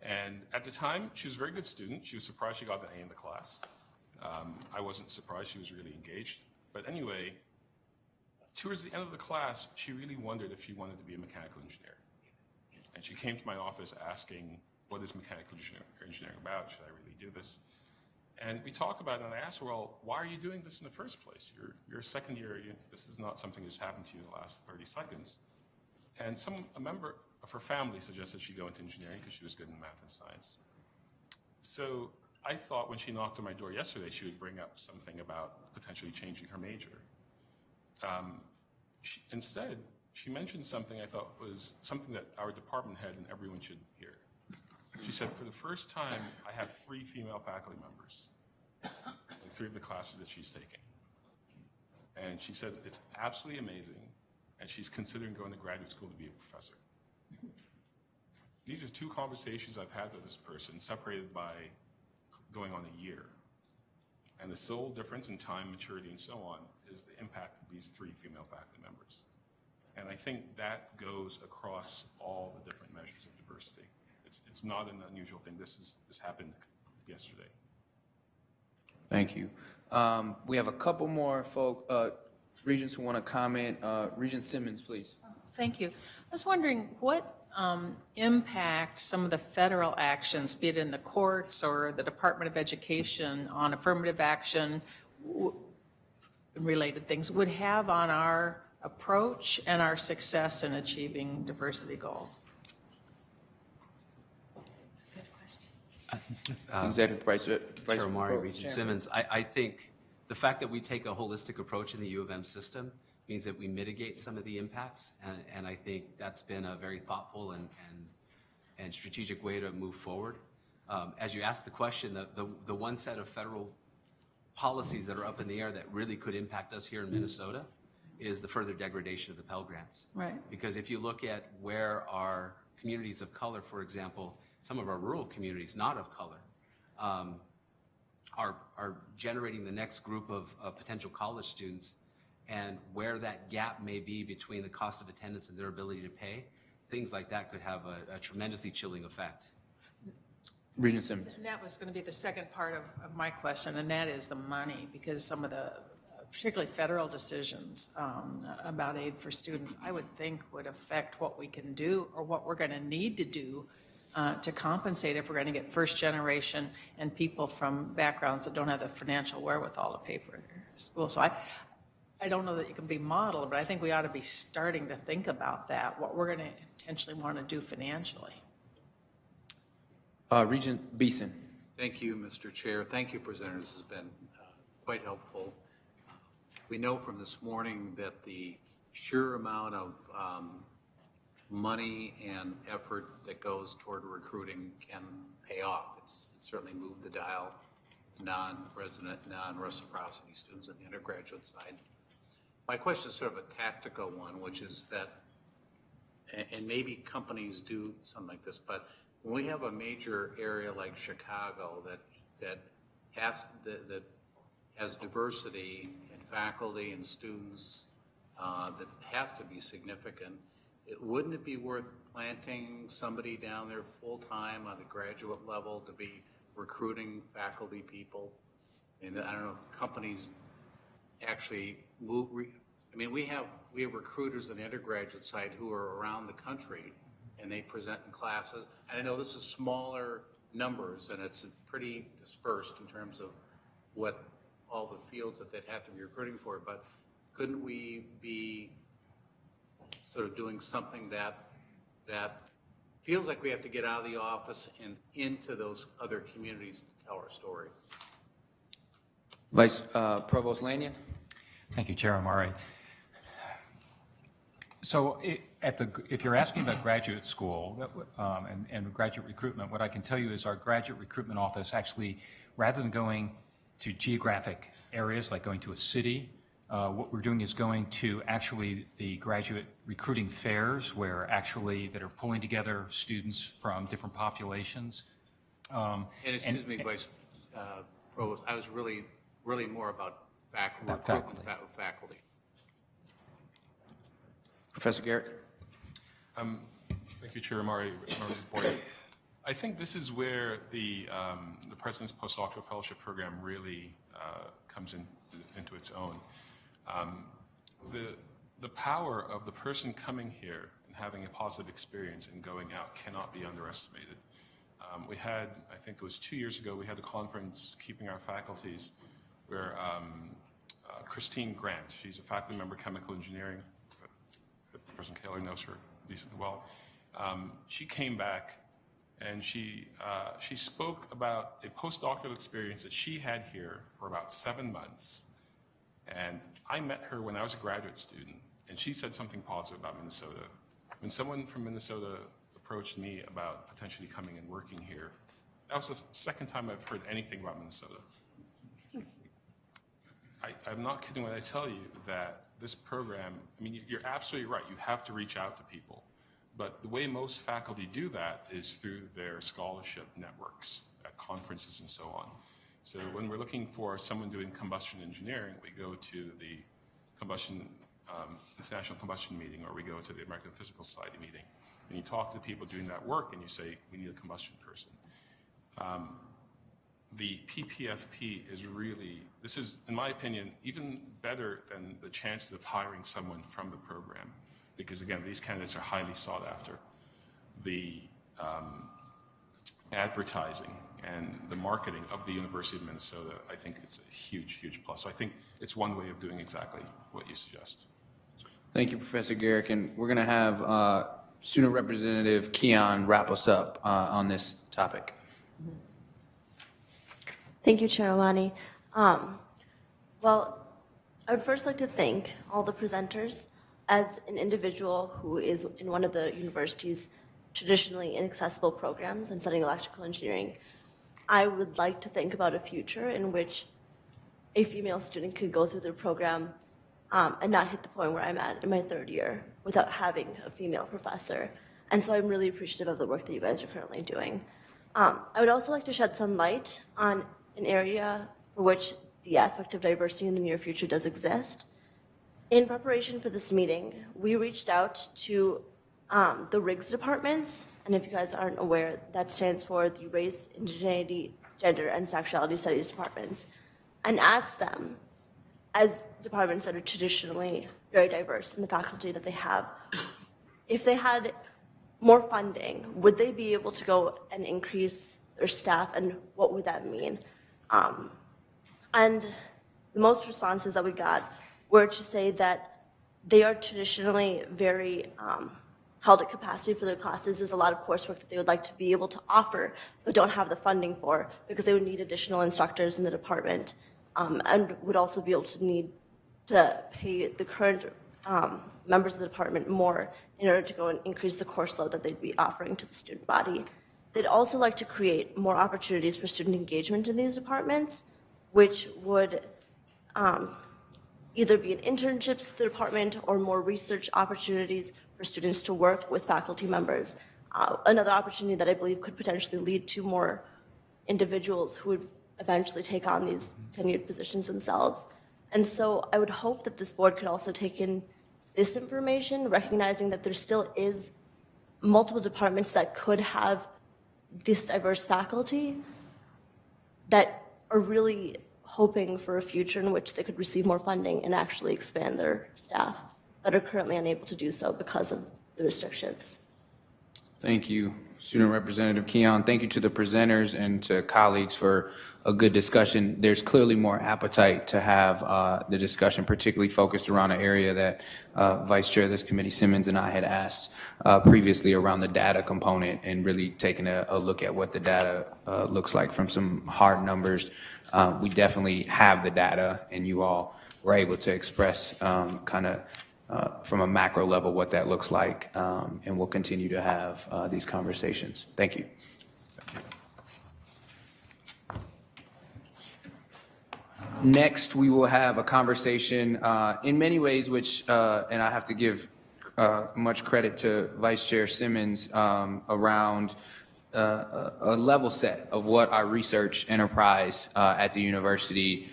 And at the time, she was a very good student. She was surprised she got an A in the class. I wasn't surprised. She was really engaged. But anyway, towards the end of the class, she really wondered if she wanted to be a mechanical engineer. And she came to my office asking, what is mechanical engineering about? Should I really do this? And we talked about it, and I asked her, well, why are you doing this in the first place? You're a second year, this is not something that's happened to you in the last 30 seconds. And a member of her family suggested she go into engineering because she was good in math and science. So I thought when she knocked on my door yesterday, she would bring up something about potentially changing her major. Instead, she mentioned something I thought was something that our department head and everyone should hear. She said, for the first time, I have 3 female faculty members in 3 of the classes that she's taking. And she said it's absolutely amazing, and she's considering going to graduate school to be a professor. These are 2 conversations I've had with this person, separated by going on a year. And the sole difference in time, maturity, and so on is the impact of these 3 female faculty members. And I think that goes across all the different measures of diversity. It's not an unusual thing. This happened yesterday.
Thank you. We have a couple more regents who want to comment. Regent Simmons, please.
Thank you. I was wondering what impact some of the federal actions, be it in the courts or the Department of Education on affirmative action and related things, would have on our approach and our success in achieving diversity goals.
Executive Vice
Chair Omari,
Pro-
Regent
Chair.
Simmons, I think the fact that we take a holistic approach in the U of M system means that we mitigate some of the impacts, and I think that's been a very thoughtful and strategic way to move forward. As you asked the question, the one set of federal policies that are up in the air that really could impact us here in Minnesota is the further degradation of the Pell Grants.
Right.
Because if you look at where our communities of color, for example, some of our rural communities not of color, are generating the next group of potential college students, and where that gap may be between the cost of attendance and their ability to pay, things like that could have a tremendously chilling effect.
Regent Simmons.
And that was going to be the second part of my question, and that is the money, because some of the, particularly federal decisions about aid for students, I would think would affect what we can do or what we're going to need to do to compensate if we're going to get first generation and people from backgrounds that don't have the financial wherewithal to pay for their school. So I don't know that you can be modeled, but I think we ought to be starting to think about that, what we're going to potentially want to do financially.
Regent Beeson.
Thank you, Mr. Chair. Thank you, presenters. This has been quite helpful. We know from this morning that the sheer amount of money and effort that goes toward recruiting can pay off. It's certainly moved the dial, non-resident, non-reciprocity students on the undergraduate side. My question is sort of a tactical one, which is that and maybe companies do something like this, but when we have a major area like Chicago that has diversity in faculty and students, that has to be significant, wouldn't it be worth planting somebody down there full-time on the graduate level to be recruiting faculty people? And I don't know if companies actually move, we have recruiters on the undergraduate side who are around the country and they present in classes. And I know this is smaller numbers and it's pretty dispersed in terms of what all the fields that they'd have to be recruiting for, but couldn't we be sort of doing something that feels like we have to get out of the office and into those other communities to tell our story?
Vice Provost Lanyon?
Thank you, Chair Omari. So if you're asking about graduate school and graduate recruitment, what I can tell you is our graduate recruitment office actually, rather than going to geographic areas like going to a city, what we're doing is going to actually the graduate recruiting fairs where actually that are pulling together students from different populations.
And excuse me, Vice Provost, I was really more about recruitment faculty.
Professor Garrett?
Thank you, Chair Omari, members of the board. I think this is where the President's Postdoctoral Fellowship Program really comes into its own. The power of the person coming here and having a positive experience and going out cannot be underestimated. We had, I think it was 2 years ago, we had a conference, Keeping Our Faculties, where Christine Grant, she's a faculty member, chemical engineering, President Kaler knows her decently well. She came back and she spoke about a postdoctoral experience that she had here for about 7 months. And I met her when I was a graduate student, and she said something positive about Minnesota. When someone from Minnesota approached me about potentially coming and working here, that was the second time I've heard anything about Minnesota. I'm not kidding when I tell you that this program, you're absolutely right, you have to reach out to people. But the way most faculty do that is through their scholarship networks at conferences and so on. So when we're looking for someone doing combustion engineering, we go to the International Combustion Meeting, or we go to the American Physical Society meeting. And you talk to people doing that work and you say, we need a combustion person. The PPFP is really, this is, in my opinion, even better than the chances of hiring someone from the program. Because again, these candidates are highly sought after. The advertising and the marketing of the University of Minnesota, I think it's a huge, huge plus. So I think it's one way of doing exactly what you suggest.
Thank you, Professor Garrick. And we're going to have Student Representative Keon wrap us up on this topic.
Thank you, Chair Omani. Well, I would first like to thank all the presenters. As an individual who is in one of the university's traditionally inaccessible programs and studying electrical engineering, I would like to think about a future in which a female student could go through the program and not hit the point where I'm at in my third year without having a female professor. And so I'm really appreciative of the work that you guys are currently doing. I would also like to shed some light on an area for which the aspect of diversity in the near future does exist. In preparation for this meeting, we reached out to the RIGS departments, and if you guys aren't aware, that stands for the Race, Indigeneity, Gender, and Sexuality Studies departments, and asked them, as departments that are traditionally very diverse in the faculty that they have, if they had more funding, would they be able to go and increase their staff, and what would that mean? And the most responses that we got were to say that they are traditionally very held at capacity for their classes. There's a lot of coursework that they would like to be able to offer, but don't have the funding for because they would need additional instructors in the department and would also be able to need to pay the current members of the department more in order to go and increase the course load that they'd be offering to the student body. They'd also like to create more opportunities for student engagement in these departments, which would either be an internships to the department or more research opportunities for students to work with faculty members. Another opportunity that I believe could potentially lead to more individuals who would eventually take on these tenured positions themselves. And so I would hope that this board could also take in this information, recognizing that there still is multiple departments that could have this diverse faculty that are really hoping for a future in which they could receive more funding and actually expand their staff, but are currently unable to do so because of the restrictions.
Thank you, Student Representative Keon. Thank you to the presenters and to colleagues for a good discussion. There's clearly more appetite to have the discussion, particularly focused around an area that Vice Chair of this committee, Simmons, and I had asked previously around the data component and really taking a look at what the data looks like from some hard numbers. We definitely have the data, and you all were able to express kind of from a macro level what that looks like, and we'll continue to have these conversations. Thank you. Next, we will have a conversation in many ways, which, and I have to give much credit to Vice Chair Simmons around a level set of what our research enterprise at the university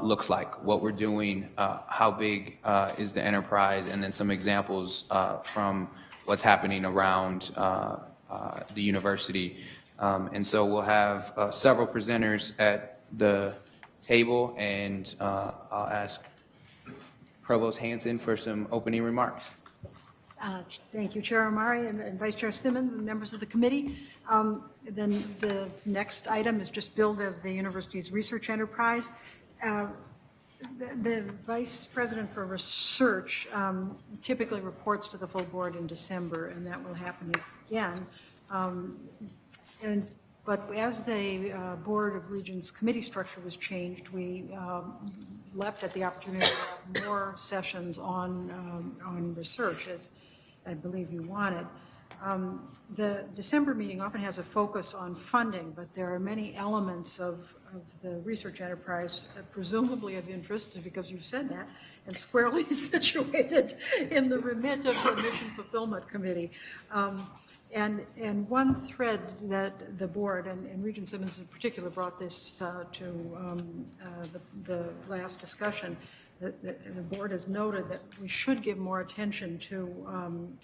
looks like, what we're doing, how big is the enterprise, and then some examples from what's happening around the university. And so we'll have several presenters at the table, and I'll ask Provost Hanson for some opening remarks.
Thank you, Chair Omari and Vice Chair Simmons and members of the committee. Then the next item is just billed as the university's research enterprise. The Vice President for Research typically reports to the full board in December, and that will happen again. But as the Board of Regents committee structure was changed, we leapt at the opportunity to have more sessions on research, as I believe you wanted. The December meeting often has a focus on funding, but there are many elements of the research enterprise, presumably of interest, because you've said that, and squarely situated in the remit of the Mission Fulfillment Committee. And one thread that the board, and Regent Simmons in particular, brought this to the last discussion, the board has noted that we should give more attention to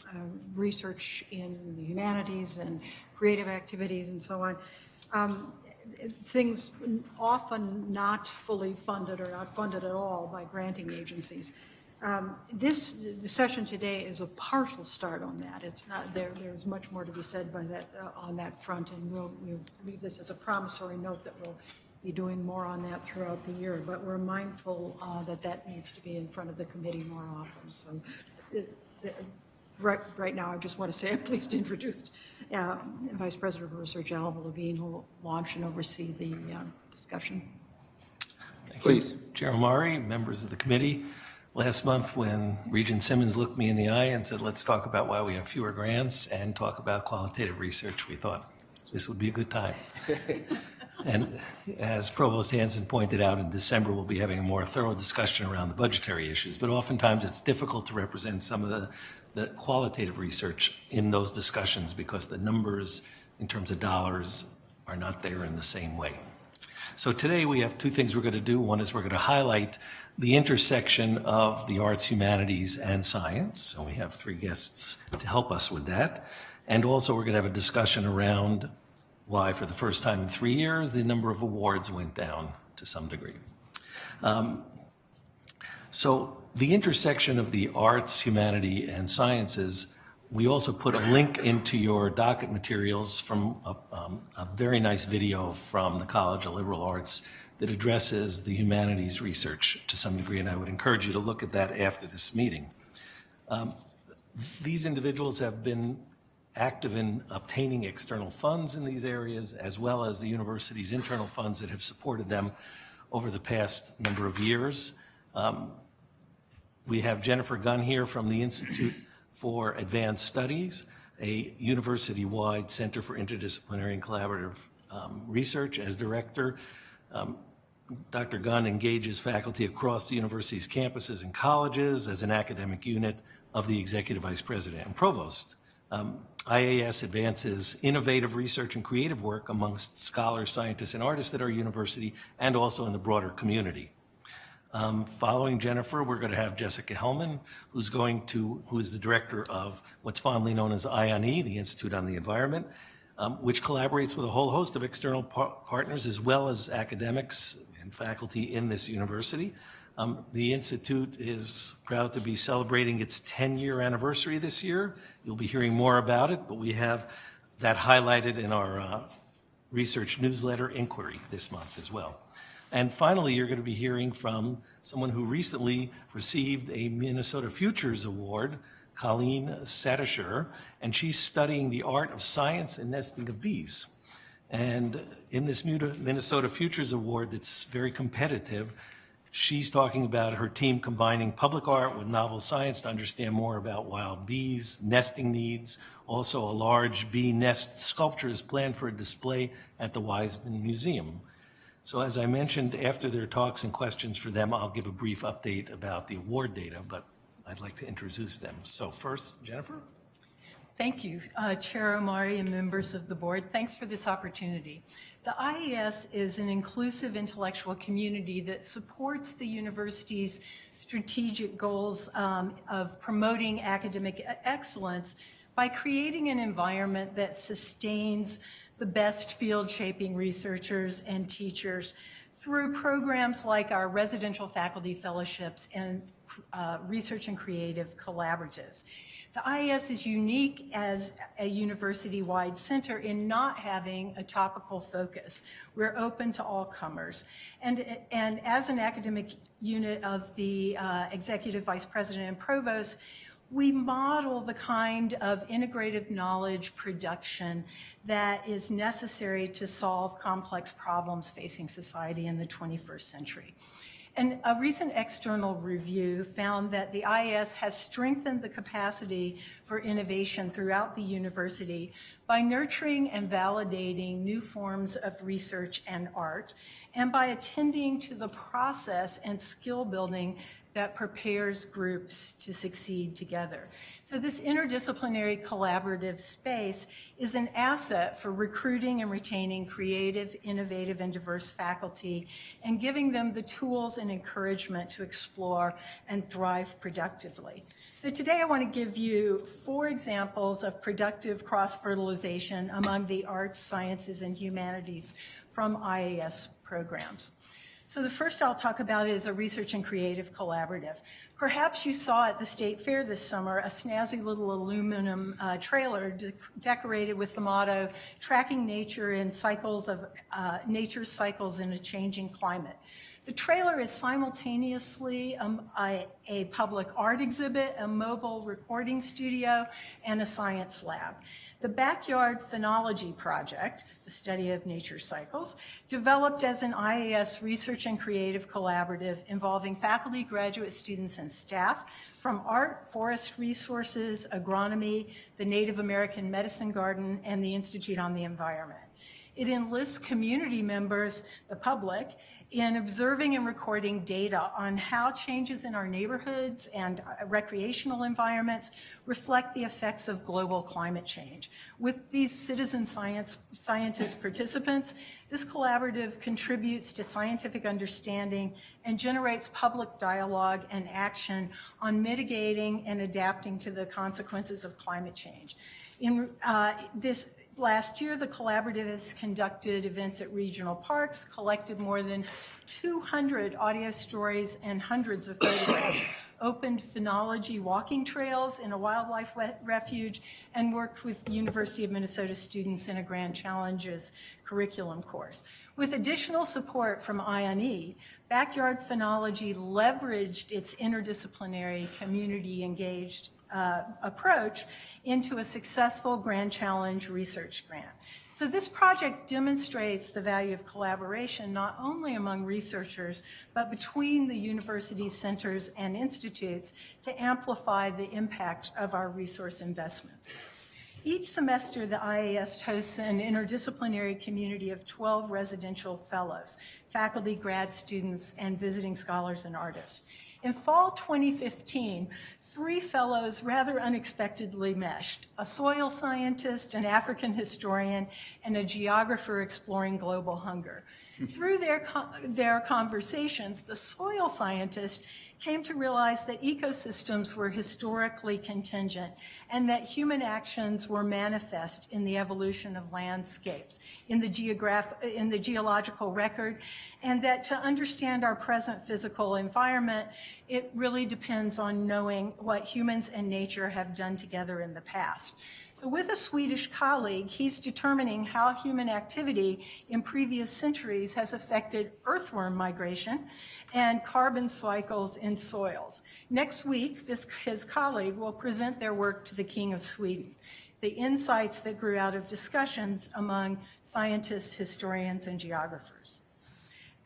research in the humanities and creative activities and so on. Things often not fully funded or not funded at all by granting agencies. The session today is a partial start on that. It's not there. There's much more to be said by that on that front, and we'll leave this as a promissory note that we'll be doing more on that throughout the year. But we're mindful that needs to be in front of the committee more often. So, right now, I just want to say I'm pleased to introduce Vice President of Research Alva Levine, who will launch and oversee the discussion.
Please,
Chair Omari, members of the committee. Last month, when Regent Simmons looked me in the eye and said, let's talk about why we have fewer grants and talk about qualitative research, we thought this would be a good time. And as Provost Hanson pointed out, in December, we'll be having a more thorough discussion around the budgetary issues. But oftentimes, it's difficult to represent some of the qualitative research in those discussions because the numbers in terms of dollars are not there in the same way. So today, we have two things we're going to do. One is we're going to highlight the intersection of the arts, humanities, and science. So we have three guests to help us with that. And also we're going to have a discussion around why, for the first time in 3 years, the number of awards went down to some degree. So the intersection of the arts, humanity, and sciences, we also put a link into your docket materials from a very nice video from the College of Liberal Arts that addresses the humanities research to some degree, and I would encourage you to look at that after this meeting. These individuals have been active in obtaining external funds in these areas, as well as the university's internal funds that have supported them over the past number of years. We have Jennifer Gunn here from the Institute for Advanced Studies, a university-wide Center for Interdisciplinary and Collaborative Research as director. Dr. Gunn engages faculty across the university's campuses and colleges as an academic unit of the executive vice president and provost. IAS advances innovative research and creative work amongst scholars, scientists, and artists at our university and also in the broader community. Following Jennifer, we're going to have Jessica Hellman, who is the director of what's fondly known as IONE, the Institute on the Environment, which collaborates with a whole host of external partners as well as academics and faculty in this university. The Institute is proud to be celebrating its 10-year anniversary this year. You'll be hearing more about it, but we have that highlighted in our research newsletter Inquiry this month as well. And finally, you're going to be hearing from someone who recently received a Minnesota Futures Award, Colleen Satisher, and she's studying the art of science and nesting of bees. And in this Minnesota Futures Award that's very competitive, she's talking about her team combining public art with novel science to understand more about wild bees, nesting needs. Also, a large bee nest sculpture is planned for a display at the Wiseman Museum. So as I mentioned, after their talks and questions for them, I'll give a brief update about the award data, but I'd like to introduce them. So first, Jennifer?
Thank you, Chair Omari and members of the board. Thanks for this opportunity. The IAS is an inclusive intellectual community that supports the university's strategic goals of promoting academic excellence by creating an environment that sustains the best field-shaping researchers and teachers through programs like our residential faculty fellowships and research and creative collaboratives. The IAS is unique as a university-wide center in not having a topical focus. We're open to all comers. And as an academic unit of the executive vice president and provost, we model the kind of integrative knowledge production that is necessary to solve complex problems facing society in the 21st century. And a recent external review found that the IAS has strengthened the capacity for innovation throughout the university by nurturing and validating new forms of research and art, and by attending to the process and skill building that prepares groups to succeed together. So this interdisciplinary collaborative space is an asset for recruiting and retaining creative, innovative, and diverse faculty, and giving them the tools and encouragement to explore and thrive productively. So today I want to give you 4 examples of productive cross-fertilization among the arts, sciences, and humanities from IAS programs. So the first I'll talk about is a research and creative collaborative. Perhaps you saw at the State Fair this summer a snazzy little aluminum trailer decorated with the motto, "Tracking nature in cycles of nature's cycles in a changing climate." The trailer is simultaneously a public art exhibit, a mobile recording studio, and a science lab. The Backyard Phenology Project, the study of nature cycles, developed as an IAS research and creative collaborative involving faculty, graduate students, and staff from art, forest resources, agronomy, the Native American Medicine Garden, and the Institute on the Environment. It enlists community members, the public, in observing and recording data on how changes in our neighborhoods and recreational environments reflect the effects of global climate change. With these citizen scientist participants, this collaborative contributes to scientific understanding and generates public dialogue and action on mitigating and adapting to the consequences of climate change. Last year, the collaborative has conducted events at regional parks, collected more than 200 audio stories and hundreds of photographs, opened phenology walking trails in a wildlife refuge, and worked with University of Minnesota students in a Grand Challenges curriculum course. With additional support from IONE, Backyard Phenology leveraged its interdisciplinary, community-engaged approach into a successful Grand Challenge research grant. So this project demonstrates the value of collaboration not only among researchers, but between the university centers and institutes to amplify the impact of our resource investments. Each semester, the IAS hosts an interdisciplinary community of 12 residential fellows, faculty, grad students, and visiting scholars and artists. In fall 2015, 3 fellows rather unexpectedly meshed: a soil scientist, an African historian, and a geographer exploring global hunger. Through their conversations, the soil scientist came to realize that ecosystems were historically contingent and that human actions were manifest in the evolution of landscapes, in the geological record, and that to understand our present physical environment, it really depends on knowing what humans and nature have done together in the past. So with a Swedish colleague, he's determining how human activity in previous centuries has affected earthworm migration and carbon cycles in soils. Next week, his colleague will present their work to the King of Sweden, the insights that grew out of discussions among scientists, historians, and geographers.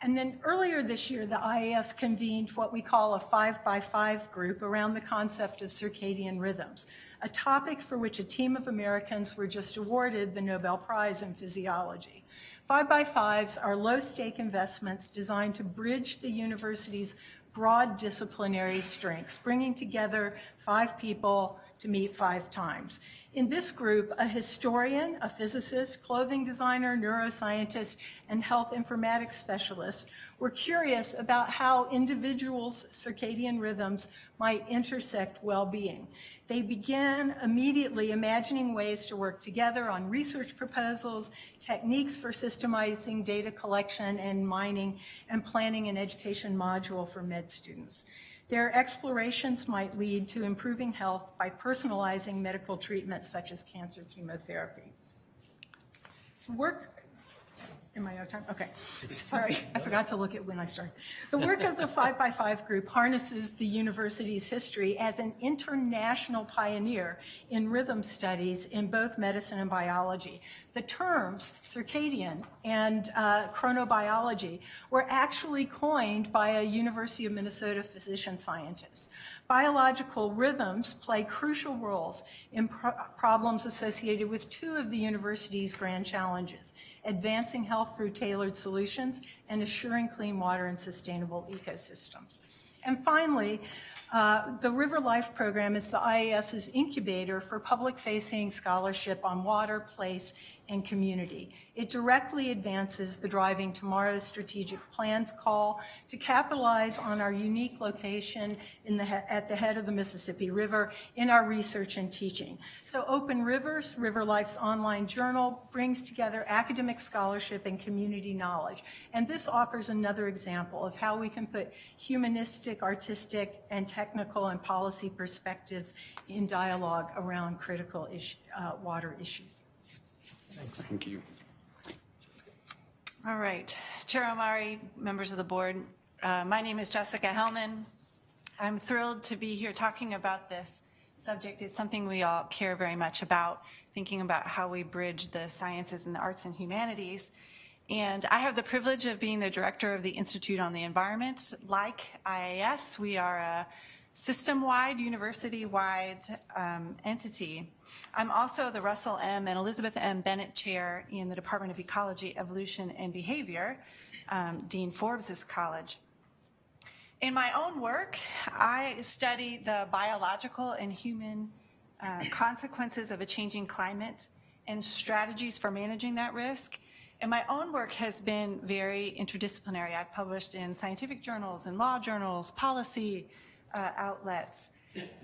And then earlier this year, the IAS convened what we call a 5x5 group around the concept of circadian rhythms, a topic for which a team of Americans were just awarded the Nobel Prize in Physiology. 5x5s are low-stake investments designed to bridge the university's broad disciplinary strengths, bringing together 5 people to meet 5 times. In this group, a historian, a physicist, clothing designer, neuroscientist, and health informatics specialist were curious about how individuals' circadian rhythms might intersect well-being. They began immediately imagining ways to work together on research proposals, techniques for systemizing data collection and mining, and planning an education module for med students. Their explorations might lead to improving health by personalizing medical treatments such as cancer chemotherapy. Am I out of time? Okay, sorry, I forgot to look at when I started. The work of the 5x5 group harnesses the university's history as an international pioneer in rhythm studies in both medicine and biology. The terms circadian and chronobiology were actually coined by a University of Minnesota physician scientist. Biological rhythms play crucial roles in problems associated with 2 of the university's grand challenges: advancing health through tailored solutions and assuring clean water and sustainable ecosystems. And finally, the River Life program is the IAS's incubator for public-facing scholarship on water, place, and community. It directly advances the Driving Tomorrow's strategic plans call to capitalize on our unique location at the head of the Mississippi River in our research and teaching. So Open Rivers, River Life's online journal, brings together academic scholarship and community knowledge. And this offers another example of how we can put humanistic, artistic, and technical and policy perspectives in dialogue around critical water issues.
Thank you.
All right. Chair Omari, members of the board, my name is Jessica Hellman. I'm thrilled to be here talking about this subject. It's something we all care very much about, thinking about how we bridge the sciences and the arts and humanities. And I have the privilege of being the director of the Institute on the Environment. Like IAS, we are a system-wide, university-wide entity. I'm also the Russell M. and Elizabeth M. Bennett Chair in the Department of Ecology, Evolution, and Behavior, Dean Forbes' college. In my own work, I study the biological and human consequences of a changing climate and strategies for managing that risk. And my own work has been very interdisciplinary. I've published in scientific journals and law journals, policy outlets.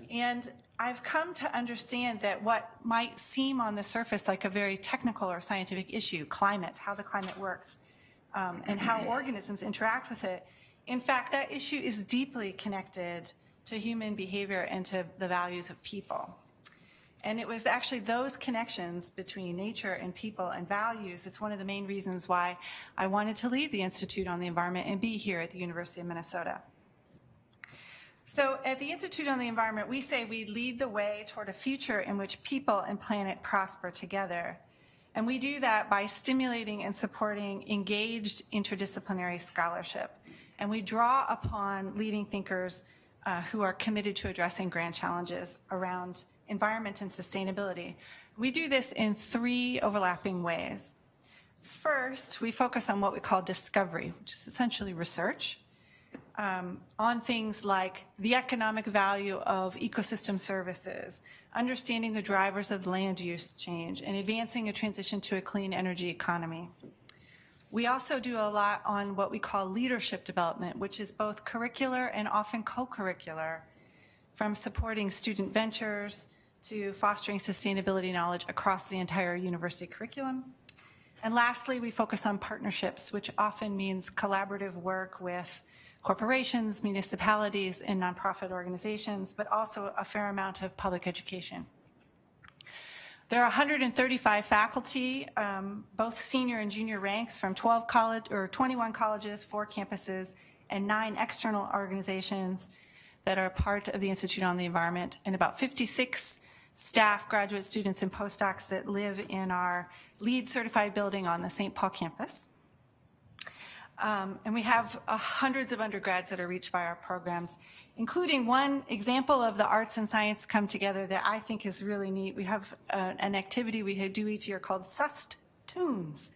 And I've come to understand that what might seem on the surface like a very technical or scientific issue, climate, how the climate works, and how organisms interact with it, in fact, that issue is deeply connected to human behavior and to the values of people. And it was actually those connections between nature and people and values, it's one of the main reasons why I wanted to lead the Institute on the Environment and be here at the University of Minnesota. So at the Institute on the Environment, we say we lead the way toward a future in which people and planet prosper together. And we do that by stimulating and supporting engaged interdisciplinary scholarship. And we draw upon leading thinkers who are committed to addressing grand challenges around environment and sustainability. We do this in 3 overlapping ways. First, we focus on what we call discovery, which is essentially research, on things like the economic value of ecosystem services, understanding the drivers of land use change, and advancing a transition to a clean energy economy. We also do a lot on what we call leadership development, which is both curricular and often co-curricular, from supporting student ventures to fostering sustainability knowledge across the entire university curriculum. And lastly, we focus on partnerships, which often means collaborative work with corporations, municipalities, and nonprofit organizations, but also a fair amount of public education. There are 135 faculty, both senior and junior ranks from 21 colleges, 4 campuses, and 9 external organizations that are part of the Institute on the Environment, and about 56 staff, graduate students, and postdocs that live in our LEED certified building on the St. Paul campus. And we have hundreds of undergrads that are reached by our programs, including one example of the arts and science come together that I think is really neat. We have an activity we do each year called Sust Tunes,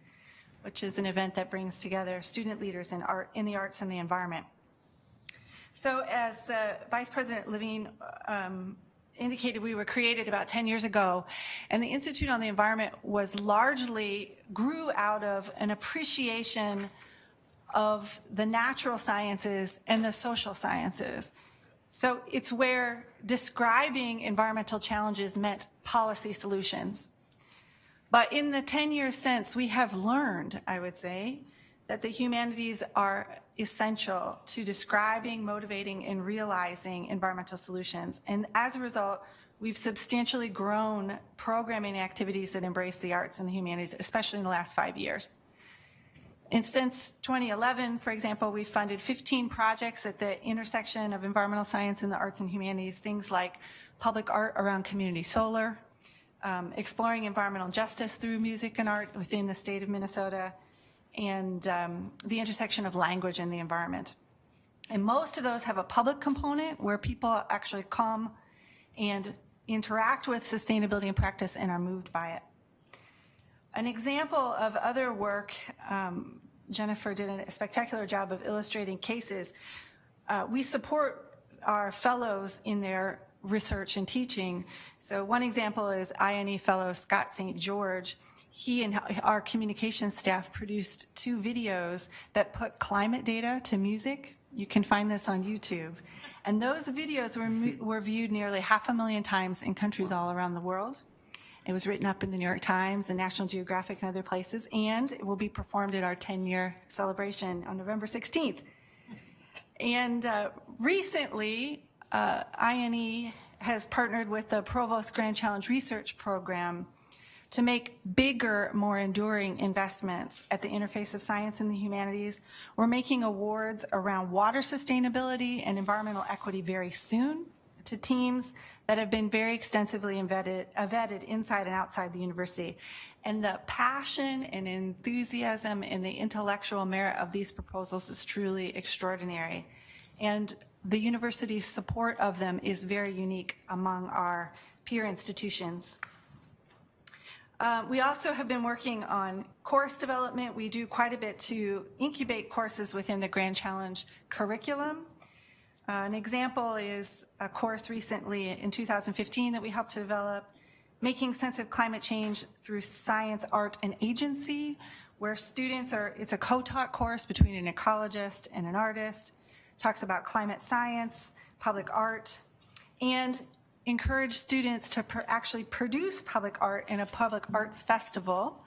which is an event that brings together student leaders in the arts and the environment. So as Vice President Levine indicated, we were created about 10 years ago, and the Institute on the Environment grew out of an appreciation of the natural sciences and the social sciences. So it's where describing environmental challenges meant policy solutions. But in the 10 years since, we have learned, I would say, that the humanities are essential to describing, motivating, and realizing environmental solutions. And as a result, we've substantially grown programming activities that embrace the arts and the humanities, especially in the last 5 years. And since 2011, for example, we funded 15 projects at the intersection of environmental science and the arts and humanities, things like public art around community solar, exploring environmental justice through music and art within the state of Minnesota, and the intersection of language and the environment. And most of those have a public component where people actually come and interact with sustainability and practice and are moved by it. An example of other work, Jennifer did a spectacular job of illustrating cases. We support our fellows in their research and teaching. So one example is INE fellow Scott St. George. He and our communications staff produced 2 videos that put climate data to music. You can find this on YouTube. And those videos were viewed nearly 500,000 times in countries all around the world. It was written up in the New York Times and National Geographic and other places, and it will be performed at our 10-year celebration on November 16th. And recently, INE has partnered with the Provost Grand Challenge Research Program to make bigger, more enduring investments at the interface of science and the humanities. We're making awards around water sustainability and environmental equity very soon to teams that have been very extensively vetted inside and outside the university. And the passion and enthusiasm and the intellectual merit of these proposals is truly extraordinary. And the university's support of them is very unique among our peer institutions. We also have been working on course development. We do quite a bit to incubate courses within the Grand Challenge curriculum. An example is a course recently in 2015 that we helped to develop, Making Sense of Climate Change Through Science, Art, and Agency, where students it's a co-taught course between an ecologist and an artist, talks about climate science, public art, and encourage students to actually produce public art in a public arts festival,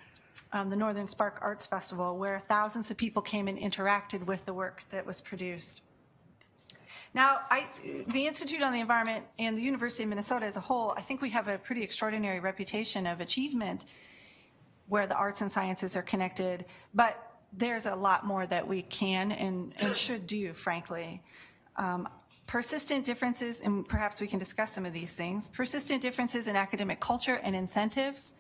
the Northern Spark Arts Festival, where thousands of people came and interacted with the work that was produced. Now, the Institute on the Environment and the University of Minnesota as a whole, I think we have a pretty extraordinary reputation of achievement where the arts and sciences are connected, but there's a lot more that we can and should do, frankly. Persistent differences, and perhaps we can discuss some of these things, persistent differences in academic culture and incentives,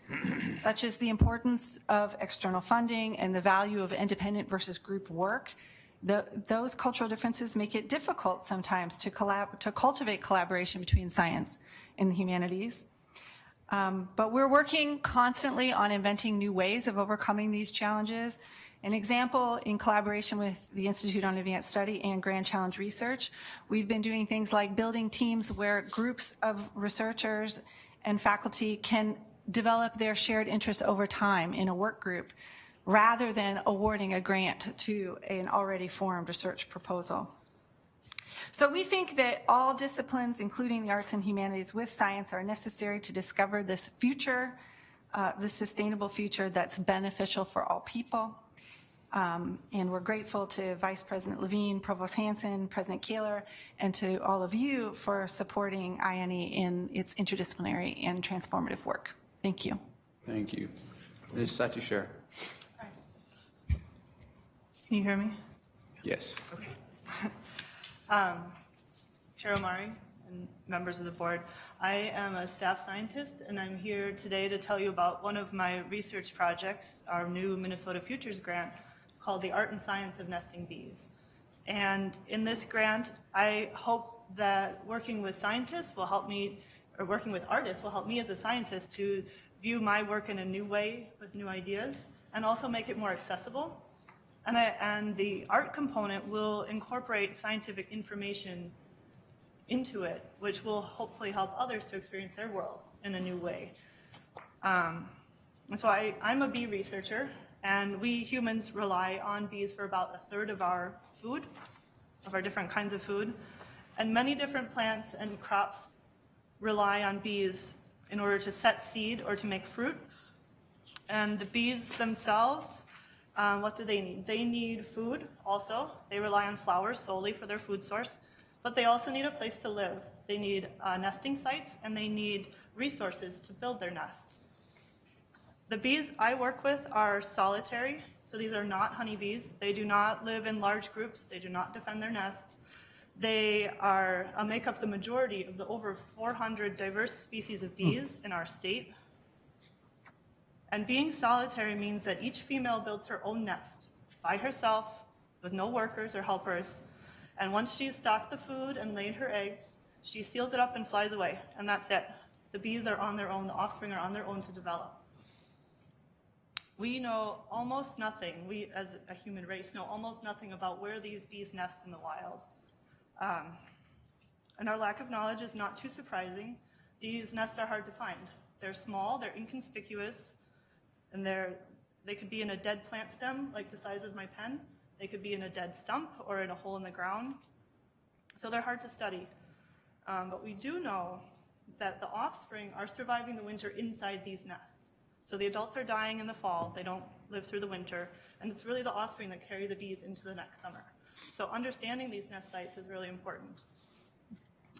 such as the importance of external funding and the value of independent versus group work. Those cultural differences make it difficult sometimes to cultivate collaboration between science and the humanities. But we're working constantly on inventing new ways of overcoming these challenges. An example, in collaboration with the Institute on Advanced Study and Grand Challenge Research, we've been doing things like building teams where groups of researchers and faculty can develop their shared interests over time in a work group, rather than awarding a grant to an already formed research proposal. So we think that all disciplines, including the arts and humanities with science, are necessary to discover this future, this sustainable future that's beneficial for all people. And we're grateful to Vice President Levine, Provost Hanson, President Kaler, and to all of you for supporting INE in its interdisciplinary and transformative work. Thank you.
Thank you. Ms. Satishar.
Can you hear me?
Yes.
Okay. Chair Omari and members of the board, I am a staff scientist, and I'm here today to tell you about one of my research projects, our new Minnesota Futures grant, called the Art and Science of Nesting Bees. And in this grant, I hope that working with scientists will help me, or working with artists will help me as a scientist to view my work in a new way with new ideas, and also make it more accessible. And the art component will incorporate scientific information into it, which will hopefully help others to experience their world in a new way. And so I'm a bee researcher, and we humans rely on bees for about a third of our food, of our different kinds of food. And many different plants and crops rely on bees in order to set seed or to make fruit. And the bees themselves, what do they need? They need food also. They rely on flowers solely for their food source, but they also need a place to live. They need nesting sites, and they need resources to build their nests. The bees I work with are solitary, so these are not honeybees. They do not live in large groups. They do not defend their nests. They make up the majority of the over 400 diverse species of bees in our state. And being solitary means that each female builds her own nest by herself with no workers or helpers. And once she's stocked the food and laid her eggs, she seals it up and flies away, and that's it. The bees are on their own, the offspring are on their own to develop. We know almost nothing, we as a human race know almost nothing about where these bees nest in the wild. And our lack of knowledge is not too surprising. These nests are hard to find. They're small, they're inconspicuous, and they could be in a dead plant stem, like the size of my pen. They could be in a dead stump or in a hole in the ground. So they're hard to study. But we do know that the offspring are surviving the winter inside these nests. So the adults are dying in the fall, they don't live through the winter, and it's really the offspring that carry the bees into the next summer. So understanding these nest sites is really important.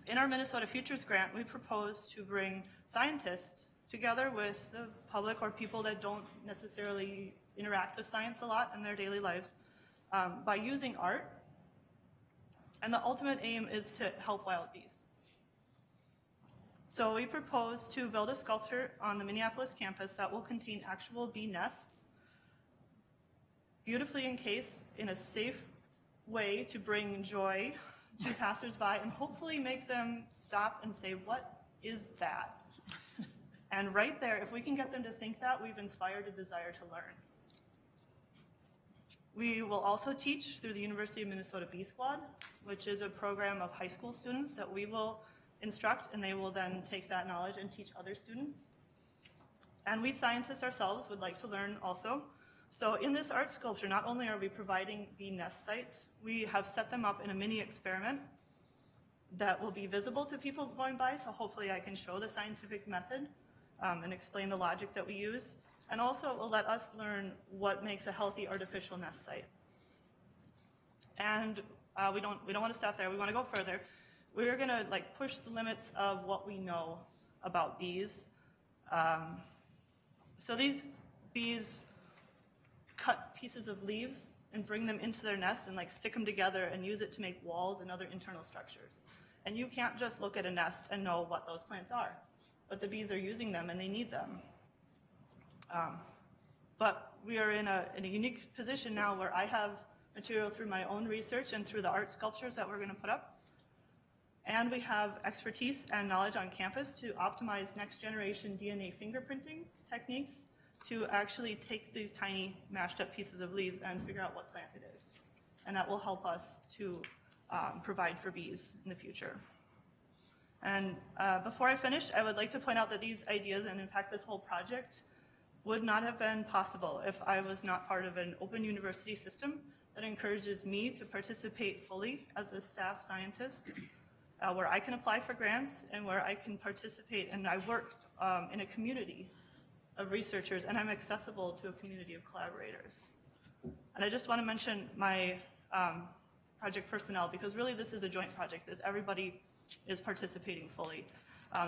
In our Minnesota Futures grant, we propose to bring scientists together with the public or people that don't necessarily interact with science a lot in their daily lives by using art. And the ultimate aim is to help wild bees. So we propose to build a sculpture on the Minneapolis campus that will contain actual bee nests, beautifully encased in a safe way to bring joy to passersby and hopefully make them stop and say, "What is that?" And right there, if we can get them to think that, we've inspired a desire to learn. We will also teach through the University of Minnesota Bee Squad, which is a program of high school students that we will instruct, and they will then take that knowledge and teach other students. And we scientists ourselves would like to learn also. So in this art sculpture, not only are we providing bee nest sites, we have set them up in a mini experiment that will be visible to people going by, so hopefully I can show the scientific method and explain the logic that we use. And also it will let us learn what makes a healthy artificial nest site. And we don't want to stop there, we want to go further. We're going to push the limits of what we know about bees. So these bees cut pieces of leaves and bring them into their nests and stick them together and use it to make walls and other internal structures. And you can't just look at a nest and know what those plants are, but the bees are using them and they need them. But we are in a unique position now where I have material through my own research and through the art sculptures that we're going to put up And we have expertise and knowledge on campus to optimize next-generation DNA fingerprinting techniques to actually take these tiny mashed up pieces of leaves and figure out what plant it is. And that will help us to provide for bees in the future. And before I finish, I would like to point out that these ideas, and in fact this whole project, would not have been possible if I was not part of an open university system that encourages me to participate fully as a staff scientist, where I can apply for grants and where I can participate, and I work in a community of researchers, and I'm accessible to a community of collaborators. And I just want to mention my project personnel, because really this is a joint project, as everybody is participating fully.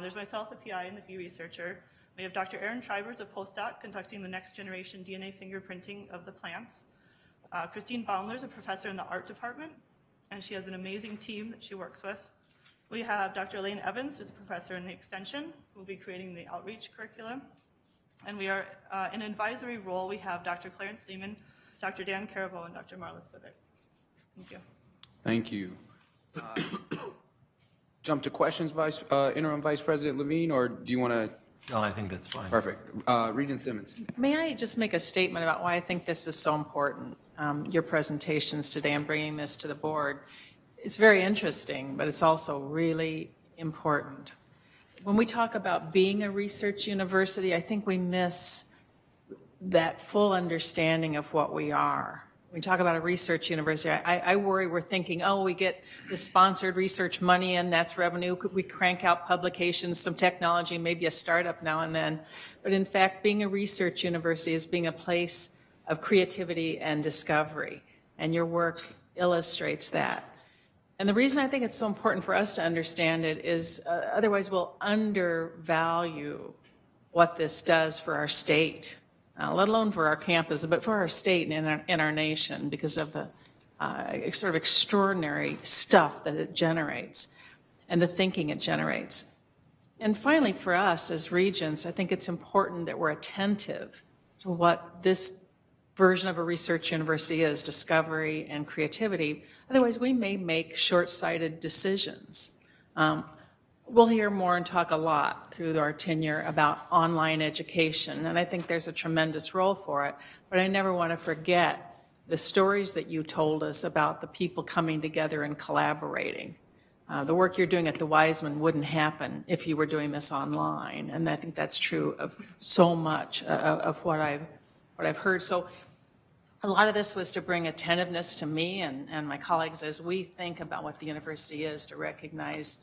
There's myself, a PI, and the bee researcher. We have Dr. Erin Trivers, a postdoc, conducting the next generation DNA fingerprinting of the plants. Christine Baumler is a professor in the art department, and she has an amazing team that she works with. We have Dr. Elaine Evans, who's a professor in the extension, who will be creating the outreach curriculum. And we are in an advisory role. We have Dr. Clarence Lehman, Dr. Dan Carabo, and Dr. Marla Spivak. Thank you.
Thank you. Jump to questions, Interim Vice President Levine, or do you want to?
No, I think that's fine.
Perfect. Regent Simmons.
May I just make a statement about why I think this is so important, your presentations today and bringing this to the board. It's very interesting, but it's also really important. When we talk about being a research university, I think we miss that full understanding of what we are. When we talk about a research university, I worry we're thinking, oh, we get the sponsored research money and that's revenue. We crank out publications, some technology, maybe a startup now and then. But in fact, being a research university is being a place of creativity and discovery. And your work illustrates that. And the reason I think it's so important for us to understand it is otherwise we'll undervalue what this does for our state, let alone for our campus, but for our state and in our nation because of the sort of extraordinary stuff that it generates and the thinking it generates. And finally, for us as Regents, I think it's important that we're attentive to what this version of a research university is, discovery and creativity. Otherwise, we may make short-sighted decisions. We'll hear more and talk a lot through our tenure about online education, and I think there's a tremendous role for it, but I never want to forget the stories that you told us about the people coming together and collaborating. The work you're doing at the Wiseman wouldn't happen if you were doing this online, and I think that's true of so much of what I've heard. So a lot of this was to bring attentiveness to me and my colleagues as we think about what the university is, to recognize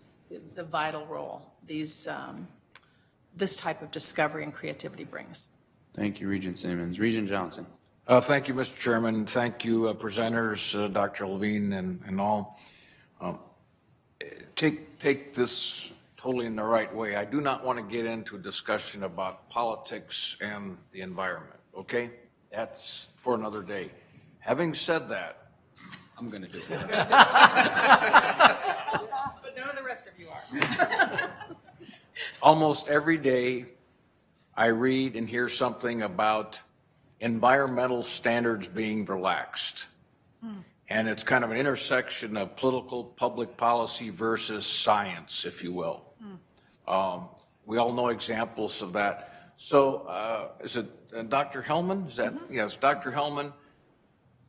the vital role this type of discovery and creativity brings.
Thank you, Regent Simmons. Regent Johnson.
Thank you, Mr. Chairman. Thank you, presenters, Dr. Levine and all. Take this totally in the right way. I do not want to get into a discussion about politics and the environment, okay? That's for another day. Having said that,
I'm going to do it.
But none of the rest of you are.
almost every day I read and hear something about environmental standards being relaxed. And it's kind of an intersection of political public policy versus science, if you will. We all know examples of that. So is it Dr. Hellman? Is that, yes, Dr. Hellman,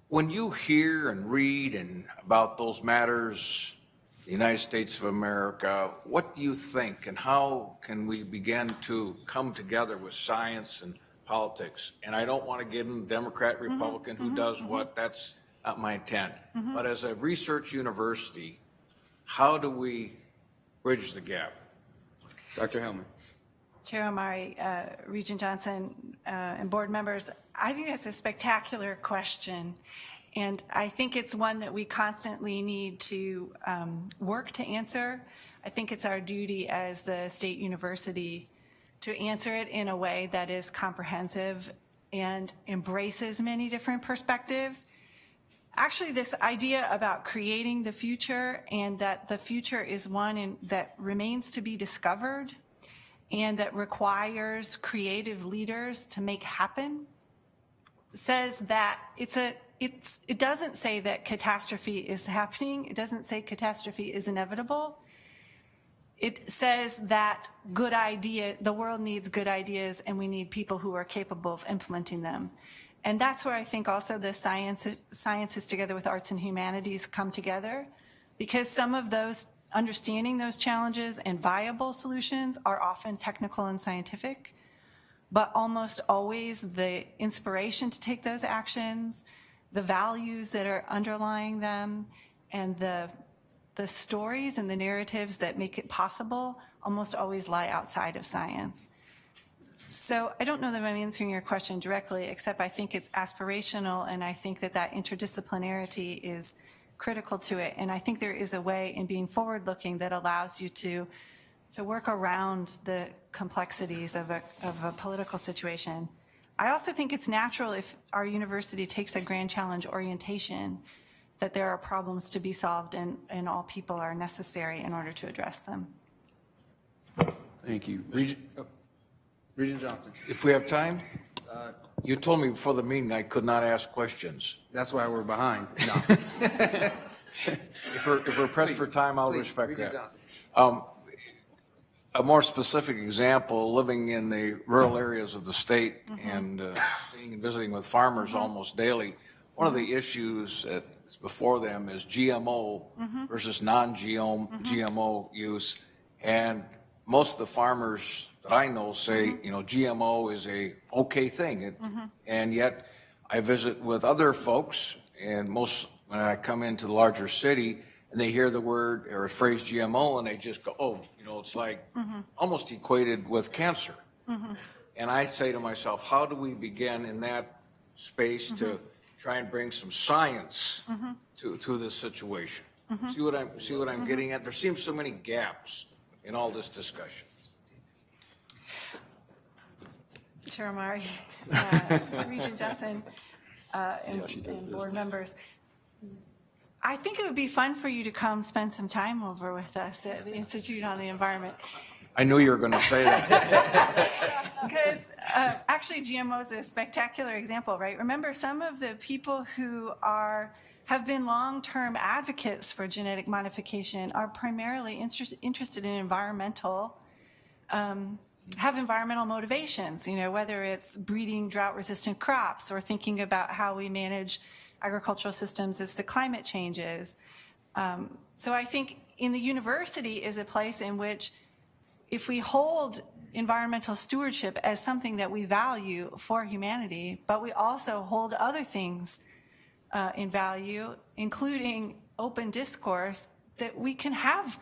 when you hear and read about those matters, the United States of America, what do you think and how can we begin to come together with science and politics? And I don't want to get in Democrat, Republican, who does what, that's not my intent. But as a research university, how do we bridge the gap?
Dr. Hellman.
Chair Omari, Regent Johnson, and board members, I think that's a spectacular question. And I think it's one that we constantly need to work to answer. I think it's our duty as the state university to answer it in a way that is comprehensive and embraces many different perspectives. Actually, this idea about creating the future and that the future is one that remains to be discovered and that requires creative leaders to make happen says that it doesn't say that catastrophe is happening. It doesn't say catastrophe is inevitable. it says that the world needs good ideas, and we need people who are capable of implementing them. And that's where I think also the sciences together with arts and humanities come together, because some of those, understanding those challenges and viable solutions are often technical and scientific, but almost always the inspiration to take those actions, the values that are underlying them, and the stories and the narratives that make it possible almost always lie outside of science. So I don't know that I'm answering your question directly, except I think it's aspirational, and I think that that interdisciplinarity is critical to it. And I think there is a way in being forward-looking that allows you to work around the complexities of a political situation. I also think it's natural, if our university takes a grand challenge orientation, that there are problems to be solved, and all people are necessary in order to address them.
Thank you. Regent Johnson.
If we have time, you told me before the meeting I could not ask questions.
That's why we're behind. No.
If we're pressed for time, I'll respect
Regent
that.
Johnson.
A more specific example, living in the rural areas of the state and seeing and visiting with farmers almost daily, one of the issues that's before them is GMO versus non-GMO use. And most of the farmers that I know say, GMO is a okay thing. And yet I visit with other folks, and when I come into the larger city and they hear the word or phrase GMO and they just go, oh, it's like almost equated with cancer. And I say to myself, how do we begin in that space to try and bring some science to this situation? See what I'm getting at? There seems so many gaps in all this discussion.
Chair Omari, Regent Johnson, and board members. I think it would be fun for you to come spend some time over with us at the Institute on the Environment.
I knew you were going to say that.
Because actually GMO is a spectacular example, right? Remember, some of the people who have been long-term advocates for genetic modification are primarily interested in environmental, have environmental motivations, whether it's breeding drought-resistant crops or thinking about how we manage agricultural systems as the climate changes. So I think in the university is a place in which, if we hold environmental stewardship as something that we value for humanity, but we also hold other things in value, including open discourse, that we can have,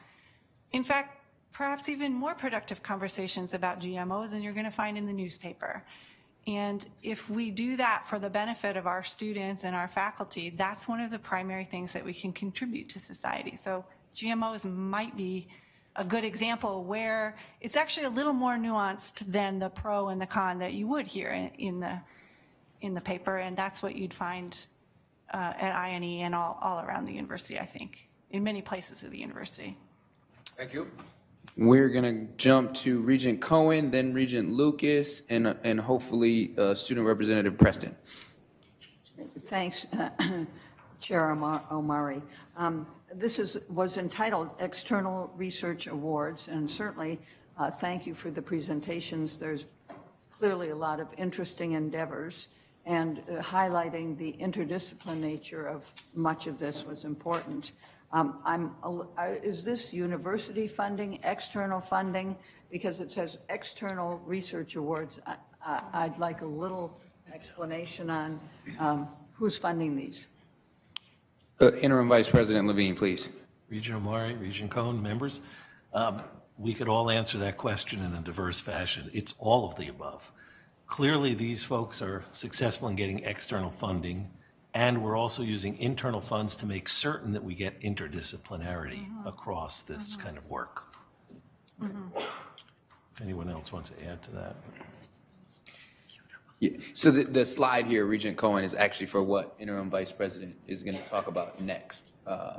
in fact, perhaps even more productive conversations about GMOs than you're going to find in the newspaper. And if we do that for the benefit of our students and our faculty, that's one of the primary things that we can contribute to society. So GMOs might be a good example where it's actually a little more nuanced than the pro and the con that you would hear in the paper, and that's what you'd find at INE and all around the university, I think, in many places of the university.
Thank you.
We're going to jump to Regent Cohen, then Regent Lucas, and hopefully Student Representative Preston.
Thanks, Chair Omari. This was entitled External Research Awards, and certainly thank you for the presentations. There's clearly a lot of interesting endeavors, and highlighting the interdisciplinary nature of much of this was important. Is this university funding, external funding? Because it says External Research Awards. I'd like a little explanation on who's funding these.
Interim Vice President Levine, please.
Regent Omari, Regent Cohen, members, we could all answer that question in a diverse fashion. It's all of the above. Clearly, these folks are successful in getting external funding, and we're also using internal funds to make certain that we get interdisciplinarity across this kind of work. If anyone else wants to add to that.
Yeah. So the slide here, Regent Cohen, is actually for what Interim Vice President is going to talk about next.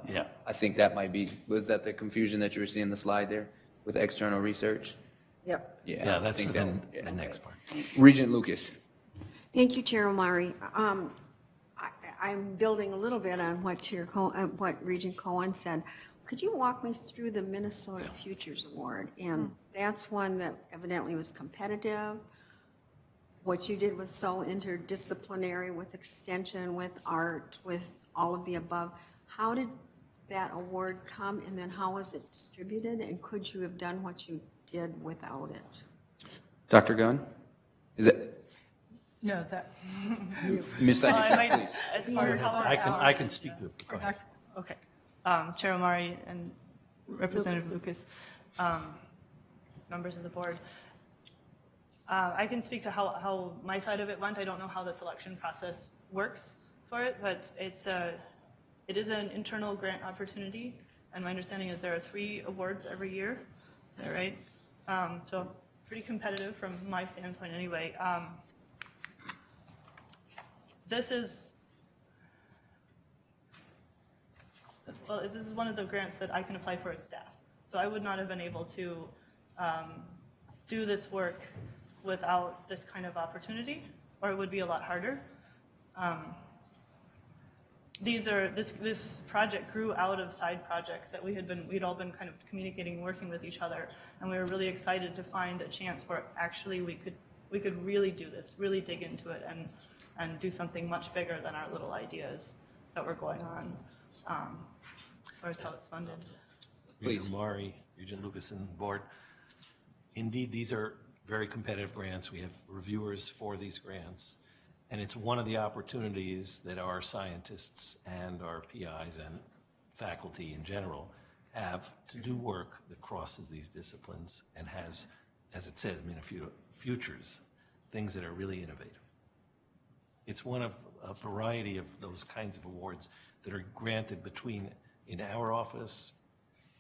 Yeah.
I think that might be, was that the confusion that you were seeing the slide there with external research?
Yep.
Yeah, that's for the next part.
Regent Lucas.
Thank you, Chair Omari. I'm building a little bit on what Regent Cohen said. Could you walk me through the Minnesota Futures Award? And that's one that evidently was competitive. What you did was so interdisciplinary with extension, with art, with all of the above. How did that award come, and then how was it distributed? And could you have done what you did without it?
Dr. Gunn? Is it,
No, that.
Ms.
Well,
Legislator,
I might-
please?
as far as
I can speak to it. Go ahead.
Okay. Chair Omari and Representative Lucas, members of the board. I can speak to how my side of it went. I don't know how the selection process works for it, but it is an internal grant opportunity, and my understanding is there are 3 awards every year. Is that right? So pretty competitive from my standpoint anyway. This is one of the grants that I can apply for as staff. So I would not have been able to do this work without this kind of opportunity, or it would be a lot harder. This project grew out of side projects that we'd all been kind of communicating, working with each other, and we were really excited to find a chance where actually we could really do this, really dig into it, and do something much bigger than our little ideas that were going on as far as how it's funded.
Regent Mari, Regent Lucas, and the board. Indeed, these are very competitive grants. We have reviewers for these grants. And it's one of the opportunities that our scientists and our PIs and faculty in general have to do work that crosses these disciplines and has, as it says, futures, things that are really innovative. It's one of a variety of those kinds of awards that are granted in our office,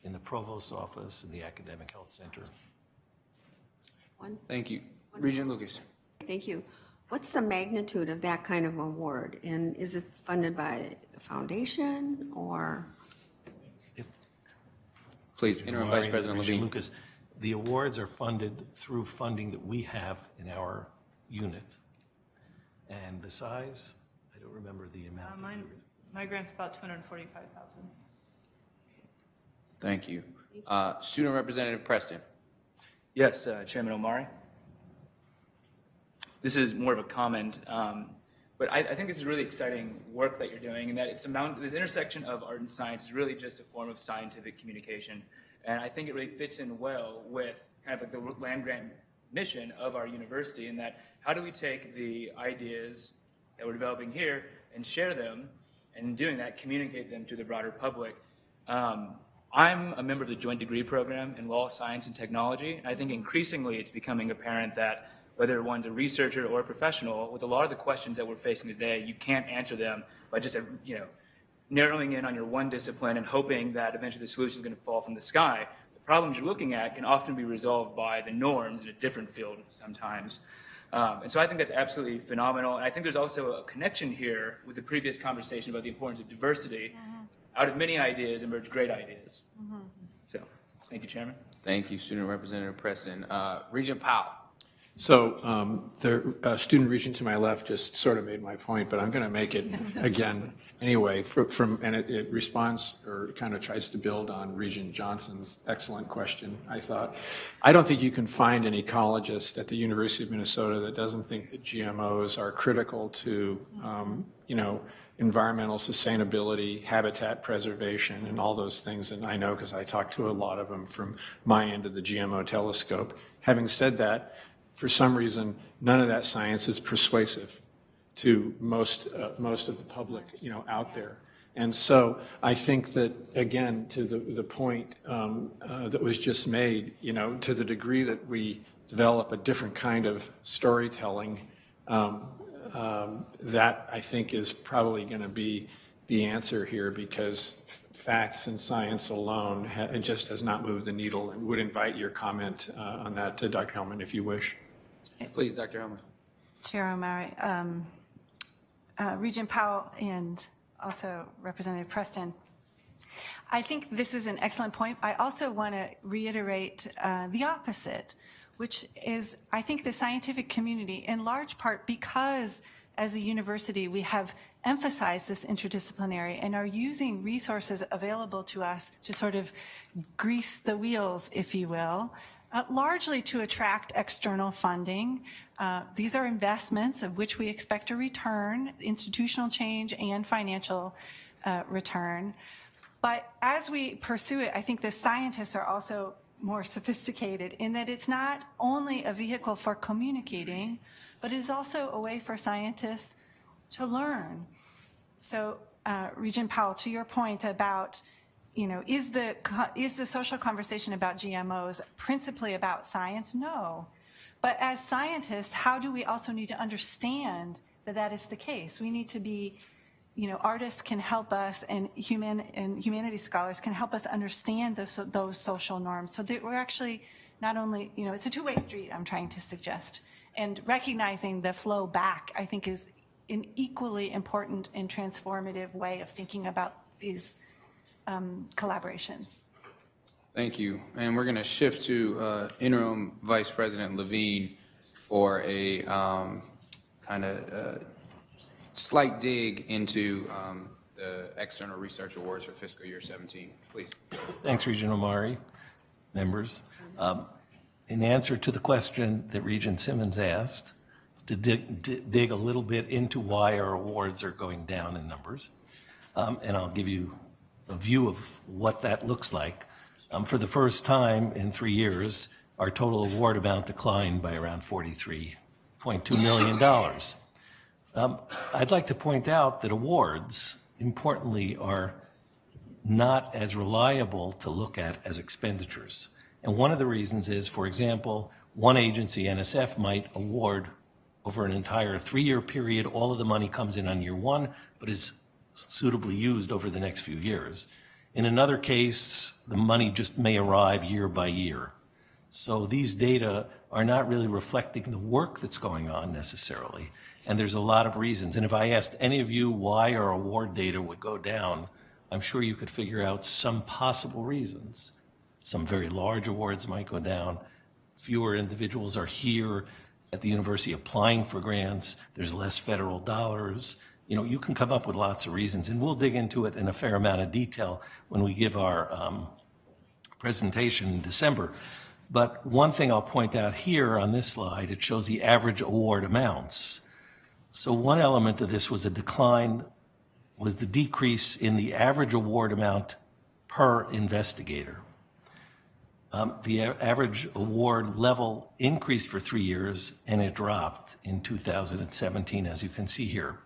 in the provost's office, in the academic health center.
Thank you. Regent Lucas.
Thank you. What's the magnitude of that kind of award? And is it funded by the foundation or?
Please, Interim Vice President
Regent
Levine.
Lucas, the awards are funded through funding that we have in our unit. And the size, I don't remember the amount.
My grant's about $245,000.
Thank you. Student Representative Preston.
Yes, Chairman Omari. This is more of a comment, but I think this is really exciting work that you're doing, and that this intersection of art and science is really just a form of scientific communication, and I think it really fits in well with kind of like the land grant mission of our university, in that how do we take the ideas that we're developing here and share them, and in doing that, communicate them to the broader public. I'm a member of the Joint Degree Program in Law, Science, and Technology, and I think increasingly it's becoming apparent that whether one's a researcher or a professional, with a lot of the questions that we're facing today, you can't answer them by just narrowing in on your one discipline and hoping that eventually the solution is going to fall from the sky. The problems you're looking at can often be resolved by the norms in a different field sometimes. And so I think that's absolutely phenomenal. And I think there's also a connection here with the previous conversation about the importance of diversity. Out of many ideas emerge great ideas. So, thank you, Chairman.
Thank you, Student Representative Preston. Regent Powell.
So the student regent to my left just sort of made my point, but I'm going to make it again anyway. And it responds or kind of tries to build on Regent Johnson's excellent question, I thought. I don't think you can find any ecologist at the University of Minnesota that doesn't think that GMOs are critical to, environmental sustainability, habitat preservation, and all those things. And I know because I talked to a lot of them from my end of the GMO telescope. Having said that, for some reason, none of that science is persuasive to most of the public, out there. And so I think that, again, to the point that was just made, to the degree that we develop a different kind of storytelling, that I think is probably going to be the answer here, because facts and science alone it just has not moved the needle, and would invite your comment on that to Dr. Hellman if you wish.
Please, Dr. Hellman.
Chair O'Malley, Regent Powell, and also Representative Preston. I think this is an excellent point. I also want to reiterate the opposite, which is, I think, the scientific community, in large part because as a university we have emphasize this interdisciplinary and are using resources available to us to sort of grease the wheels, if you will, largely to attract external funding. These are investments of which we expect a return, institutional change and financial return. But as we pursue it, I think the scientists are also more sophisticated in that it's not only a vehicle for communicating, but it is also a way for scientists to learn. So, Regent Powell, to your point about, is the social conversation about GMOs principally about science? No. But as scientists, how do we also need to understand that that is the case? We need to be, artists can help us, and humanities scholars can help us understand those social norms. So that we're actually not only, it's a two-way street, I'm trying to suggest. And recognizing the flow back, I think, is an equally important and transformative way of thinking about these collaborations.
Thank you. And we're going to shift to Interim Vice President Levine for a kind of slight dig into the External Research Awards for fiscal year 17. Please.
Thanks, Regent Omari, members. In answer to the question that Regent Simmons asked, to dig a little bit into why our awards are going down in numbers, and I'll give you a view of what that looks like. For the first time in 3 years, our total award amount declined by around $43.2 million. I'd like to point out that awards, importantly, are not as reliable to look at as expenditures. And one of the reasons is, for example, one agency, NSF, might award over an entire 3-year period. All of the money comes in on year one, but is suitably used over the next few years. In another case, the money just may arrive year by year. So these data are not really reflecting the work that's going on necessarily. And there's a lot of reasons. And if I asked any of you why our award data would go down, I'm sure you could figure out some possible reasons. Some very large awards might go down. Fewer individuals are here at the university applying for grants. There's less federal dollars. You can come up with lots of reasons, and we'll dig into it in a fair amount of detail when we give our presentation in December. But one thing I'll point out here on this slide, it shows the average award amounts. So one element of this was was the decrease in the average award amount per investigator. The average award level increased for 3 years, and it dropped in 2017, as you can see here.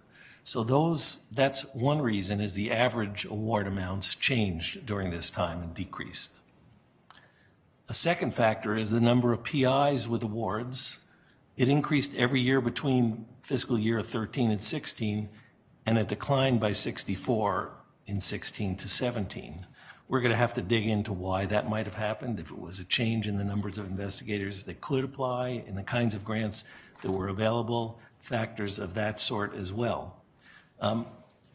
So that's one reason, is the average award amounts changed during this time and decreased. A second factor is the number of PIs with awards. It increased every year between fiscal year 13 and 16, and it declined by 64 in 16 to 17. We're going to have to dig into why that might have happened, if it was a change in the numbers of investigators that could apply and the kinds of grants that were available, factors of that sort as well.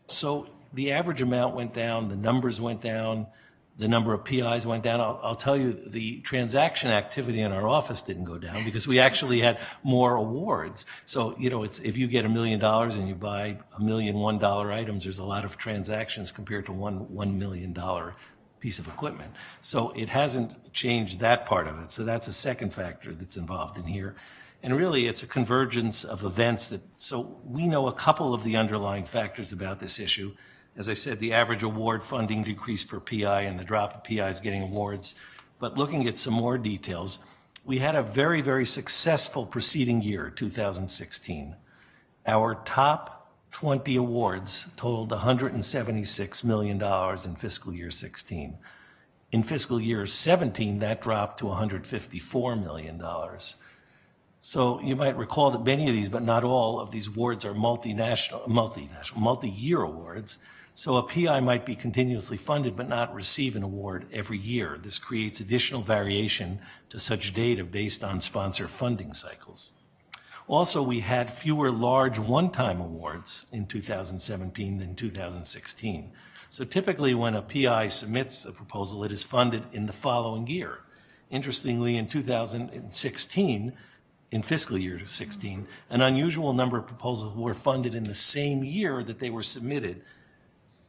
So the average amount went down, the numbers went down, the number of PIs went down. I'll tell you, the transaction activity in our office didn't go down because we actually had more awards. So, if you get $1 million and you buy $1 million $1 items, there's a lot of transactions compared to $1 million piece of equipment. So it hasn't changed that part of it. So that's a second factor that's involved in here. And really, it's a convergence of events so we know a couple of the underlying factors about this issue. As I said, the average award funding decreased per PI and the drop of PIs getting awards. But looking at some more details, we had a very, very successful preceding year, 2016. Our top 20 awards totaled $176 million in fiscal year 16. In fiscal year 17, that dropped to $154 million. So you might recall that many of these, but not all of these awards are multi-year awards. So a PI might be continuously funded but not receive an award every year. This creates additional variation to such data based on sponsor funding cycles. Also, we had fewer large one-time awards in 2017 than 2016. So typically when a PI submits a proposal, it is funded in the following year. Interestingly, in 2016, in fiscal year 16. An unusual number of proposals were funded in the same year that they were submitted,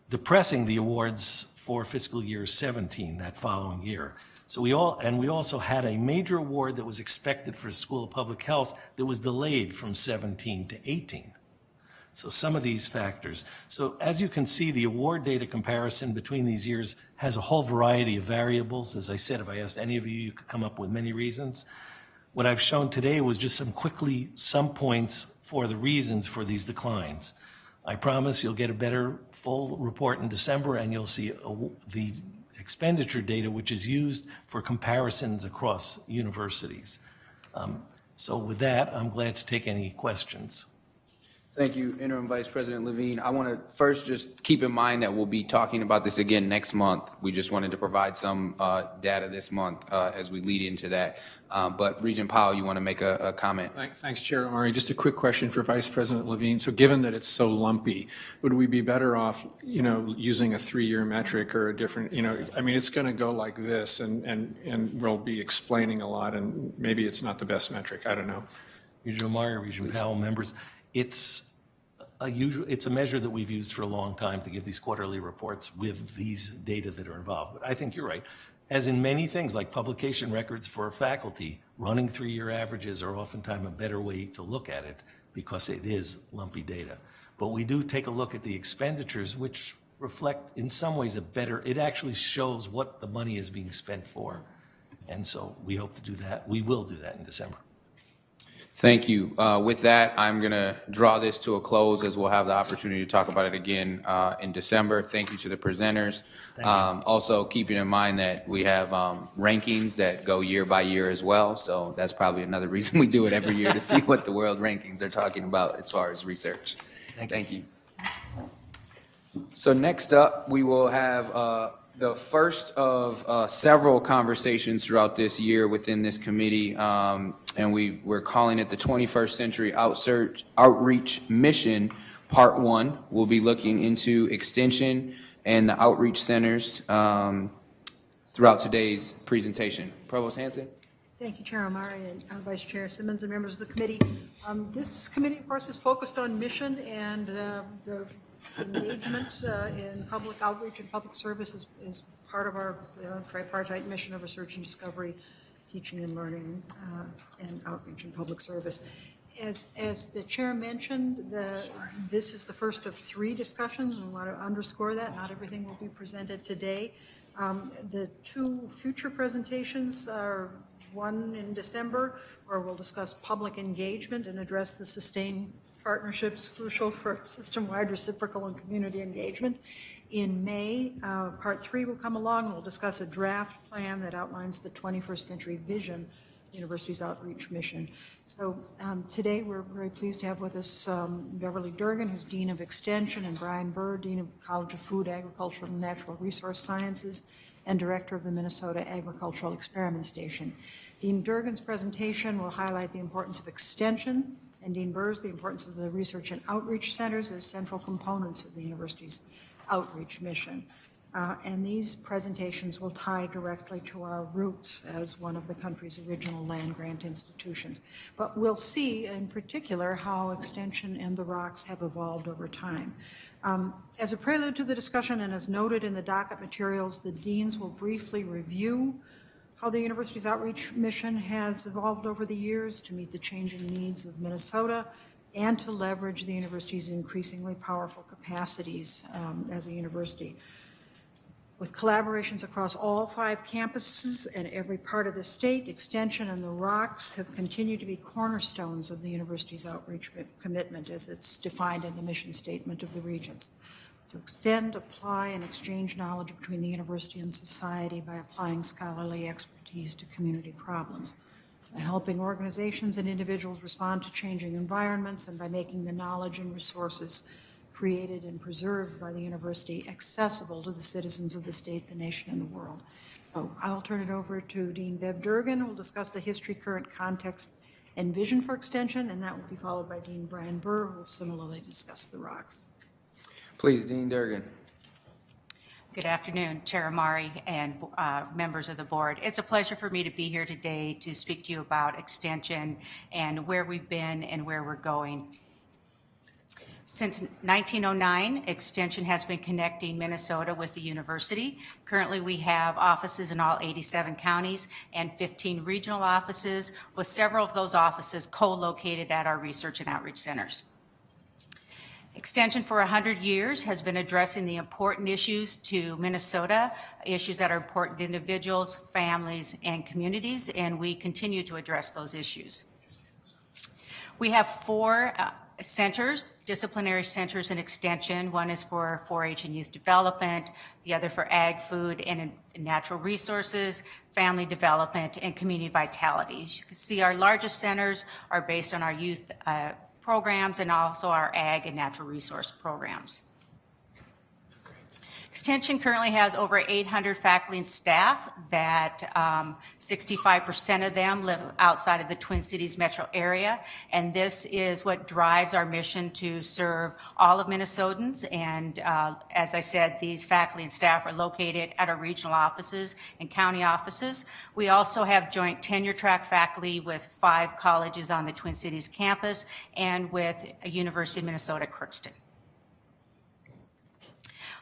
depressing the awards for fiscal year 17, that following year. So we also had a major award that was expected for School of Public Health that was delayed from 17 to 18. So some of these factors. So as you can see, the award data comparison between these years has a whole variety of variables. As I said, if I asked any of you, you could come up with many reasons. What I've shown today was just some points for the reasons for these declines. I promise you'll get a better full report in December, and you'll see the expenditure data, which is used for comparisons across universities. So with that, I'm glad to take any questions.
Thank you, Interim Vice President Levine. I want to first just keep in mind that we'll be talking about this again next month. We just wanted to provide some data this month as we lead into that. But Regent Powell, you want to make a comment?
Thanks, Chair Omari. Just a quick question for Vice President Levine. So given that it's so lumpy, would we be better off, using a 3-year metric or a different, I mean, it's going to go like this and we'll be explaining a lot and maybe it's not the best metric. I don't know.
Regent Omari, Regent Powell, members. It's a measure that we've used for a long time to give these quarterly reports with these data that are involved. But I think you're right. As in many things like publication records for faculty, running 3-year averages are oftentimes a better way to look at it because it is lumpy data. But we do take a look at the expenditures, which reflect in some ways it actually shows what the money is being spent for. And so we hope to do that. We will do that in December.
Thank you. With that, I'm going to draw this to a close as we'll have the opportunity to talk about it again in December. Thank you to the presenters. Also, keeping in mind that we have rankings that go year by year as well. So that's probably another reason we do it every year to see what the world rankings are talking about as far as research. Thank you. So next up, we will have the first of several conversations throughout this year within this committee, and we're calling it the 21st Century Outreach Mission, Part 1. We'll be looking into extension and the outreach centers throughout today's presentation. Provost Hanson.
Thank you, Chair Omari and Vice Chair Simmons and members of the committee. This committee, of course, is focused on mission and the engagement in public outreach and public service is part of our tripartite mission of research and discovery, teaching and learning, and outreach and public service. As the chair mentioned, this is the first of 3 discussions, and I want to underscore that. Not everything will be presented today. The 2 future presentations are one in December, where we'll discuss public engagement and address the sustained partnerships crucial for system-wide reciprocal and community engagement. In May, Part 3 will come along and we'll discuss a draft plan that outlines the 21st century vision, university's outreach mission. So today we're very pleased to have with us Beverly Durgan, who's Dean of Extension, and Brian Burr, Dean of the College of Food, Agricultural, and Natural Resource Sciences, and Director of the Minnesota Agricultural Experiment Station. Dean Durgan's presentation will highlight the importance of extension, and Dean Burr's the importance of the research and outreach centers as central components of the university's outreach mission. And these presentations will tie directly to our roots as one of the country's original land-grant institutions. But we'll see in particular how extension and the ROCs have evolved over time. As a prelude to the discussion and as noted in the docket materials, the deans will briefly review how the university's outreach mission has evolved over the years to meet the changing needs of Minnesota and to leverage the university's increasingly powerful capacities as a university. With collaborations across all 5 campuses and every part of the state, Extension and the ROCs have continued to be cornerstones of the university's outreach commitment as it's defined in the mission statement of the Regents. To extend, apply, and exchange knowledge between the university and society by applying scholarly expertise to community problems, by helping organizations and individuals respond to changing environments, and by making the knowledge and resources created and preserved by the university accessible to the citizens of the state, the nation, and the world. So I'll turn it over to Dean Bev Durgan, who will discuss the history, current context, and vision for Extension, and that will be followed by Dean Brian Burr, who will similarly discuss the ROCs.
Please, Dean Durgan.
Good afternoon, Chair Amari and members of the board. It's a pleasure for me to be here today to speak to you about Extension and where we've been and where we're going. Since 1909, Extension has been connecting Minnesota with the university. Currently, we have offices in all 87 counties and 15 regional offices, with several of those offices co-located at our research and outreach centers. Extension for 100 years has been addressing the important issues to Minnesota, issues that are important to individuals, families, and communities, and we continue to address those issues. We have 4 centers, disciplinary centers in Extension. One is for 4-H and youth development, the other for ag, food, and natural resources, family development, and community vitality. As you can see, our largest centers are based on our youth programs and also our ag and natural resource programs. Extension currently has over 800 faculty and staff that 65% of them live outside of the Twin Cities metro area, and this is what drives our mission to serve all of Minnesotans. And as I said, these faculty and staff are located at our regional offices and county offices. We also have joint tenure track faculty with 5 colleges on the Twin Cities campus and with a University of Minnesota Crookston.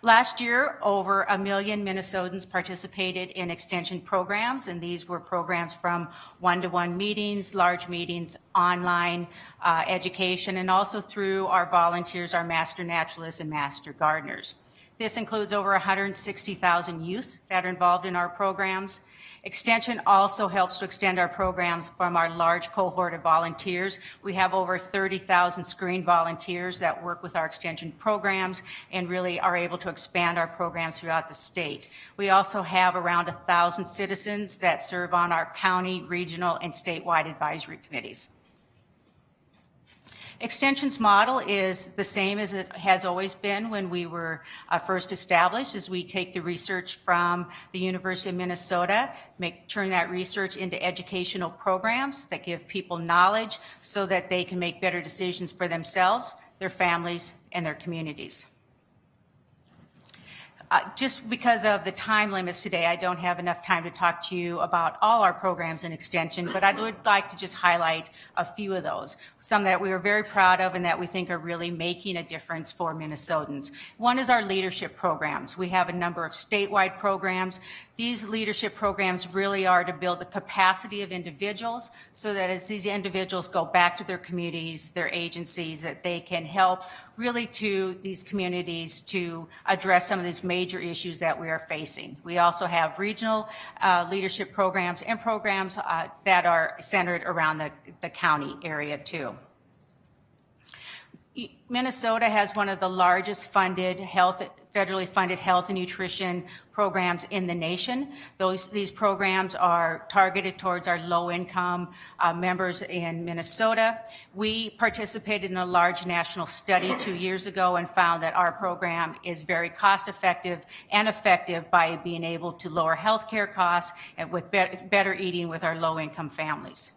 Last year, over 1 million Minnesotans participated in Extension programs, and these were programs from one-to-one meetings, large meetings, online education, and also through our volunteers, our master naturalists and master gardeners. This includes over 160,000 youth that are involved in our programs. Extension also helps to extend our programs from our large cohort of volunteers. We have over 30,000 screened volunteers that work with our Extension programs and really are able to expand our programs throughout the state. We also have around 1,000 citizens that serve on our county, regional, and statewide advisory committees. Extension's model is the same as it has always been when we were first established, as we take the research from the University of Minnesota, turn that research into educational programs that give people knowledge so that they can make better decisions for themselves, their families, and their communities. Just because of the time limits today, I don't have enough time to talk to you about all our programs in Extension, but I would like to just highlight a few of those, some that we are very proud of and that we think are really making a difference for Minnesotans. One is our leadership programs. We have a number of statewide programs. These leadership programs really are to build the capacity of individuals so that as these individuals go back to their communities, their agencies, that they can help really to these communities to address some of these major issues that we are facing. We also have regional leadership programs and programs that are centered around the county area too. Minnesota has one of the largest federally funded health and nutrition programs in the nation. These programs are targeted towards our low-income members in Minnesota. We participated in a large national study 2 years ago and found that our program is very cost-effective and effective by being able to lower healthcare costs and with better eating with our low-income families.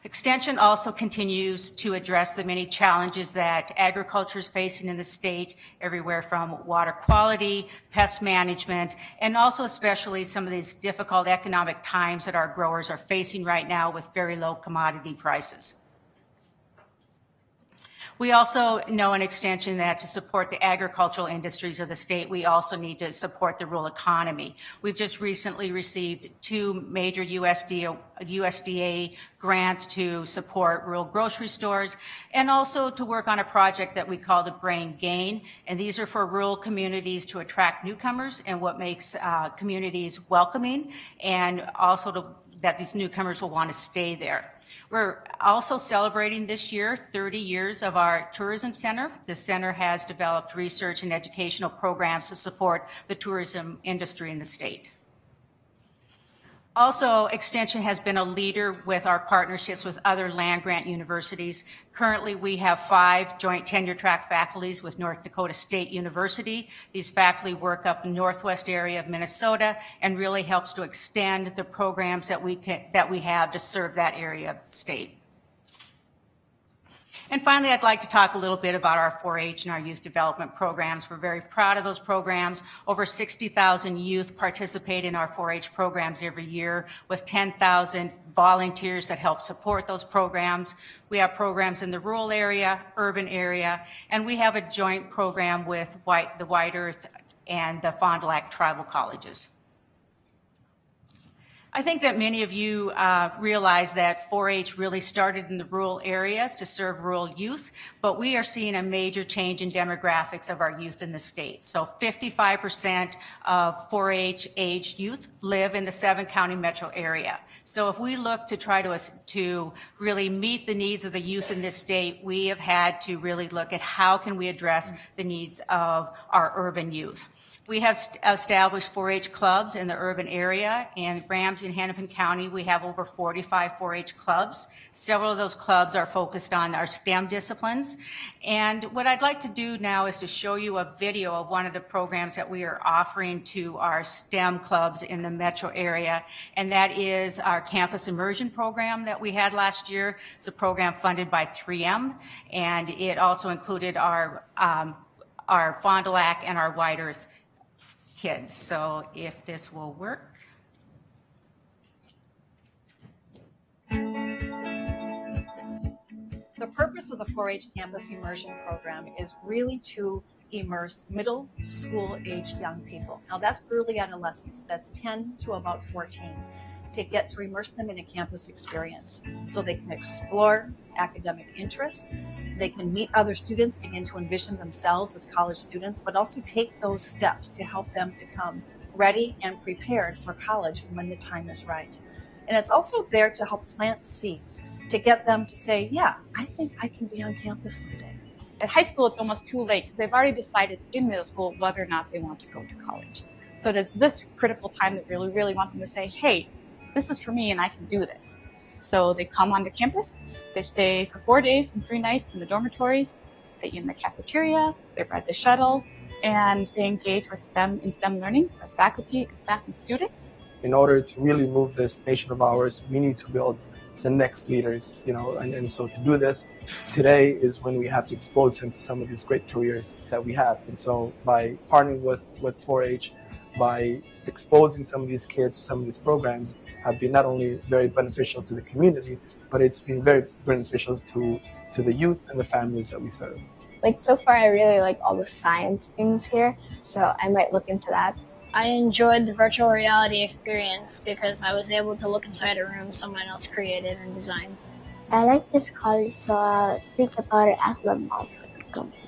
Extension also continues to address the many challenges that agriculture is facing in the state, everywhere from water quality, pest management, and also especially some of these difficult economic times that our growers are facing right now with very low commodity prices. We also know in Extension that to support the agricultural industries of the state, we also need to support the rural economy. We've just recently received 2 major USDA grants to support rural grocery stores and also to work on a project that we call the Brain Gain. And these are for rural communities to attract newcomers and what makes communities welcoming, and also that these newcomers will want to stay there. We're also celebrating this year 30 years of our tourism center. The center has developed research and educational programs to support the tourism industry in the state. Also, Extension has been a leader with our partnerships with other land-grant universities. Currently, we have 5 joint tenure-track faculties with North Dakota State University. These faculty work up in the northwest area of Minnesota and really helps to extend the programs that we have to serve that area of the state. And finally, I'd like to talk a little bit about our 4-H and our youth development programs. We're very proud of those programs. Over 60,000 youth participate in our 4-H programs every year, with 10,000 volunteers that help support those programs. We have programs in the rural area, urban area, and we have a joint program with the White Earth and the Fond du Lac tribal colleges. I think that many of you realize that 4-H really started in the rural areas to serve rural youth, but we are seeing a major change in demographics of our youth in the state. So 55% of 4-H aged youth live in the 7-county metro area. So if we look to try to really meet the needs of the youth in this state, we have had to really look at how can we address the needs of our urban youth. We have established 4-H clubs in the urban area. In Ramsey and Hennepin County, we have over 45 4-H clubs. Several of those clubs are focused on our STEM disciplines. And what I'd like to do now is to show you a video of one of the programs that we are offering to our STEM clubs in the metro area, and that is our campus immersion program that we had last year. It's a program funded by 3M, and it also included our Fond du Lac and our White Earth kids. So if this will work.
The purpose of the 4-H Campus Immersion Program is really to immerse middle school aged young people. Now that's early adolescence, that's 10 to about 14, to get to immerse them in a campus experience so they can explore academic interest, they can meet other students, begin to envision themselves as college students, but also take those steps to help them to come ready and prepared for college when the time is right. And it's also there to help plant seeds, to get them to say, yeah, I think I can be on campus someday.
At high school, it's almost too late because they've already decided in middle school whether or not they want to go to college. So there's this critical time that we really want them to say, hey, this is for me and I can do this. So they come onto campus, they stay for 4 days and 3 nights in the dormitories, they eat in the cafeteria, they ride the shuttle, and they engage with STEM learning as faculty, staff, and students.
In order to really move this nation of ours, we need to build the next leaders, and so to do this, today is when we have to expose them to some of these great careers that we have. And so by partnering with 4-H, by exposing some of these kids to some of these programs, have been not only very beneficial to the community, but it's been very beneficial to the youth and the families that we serve.
Like so far, I really like all the science things here, so I might look into that. I enjoyed the virtual reality experience because I was able to look inside a room someone else created and designed.
I like this college, so I think about it as my mom could come here.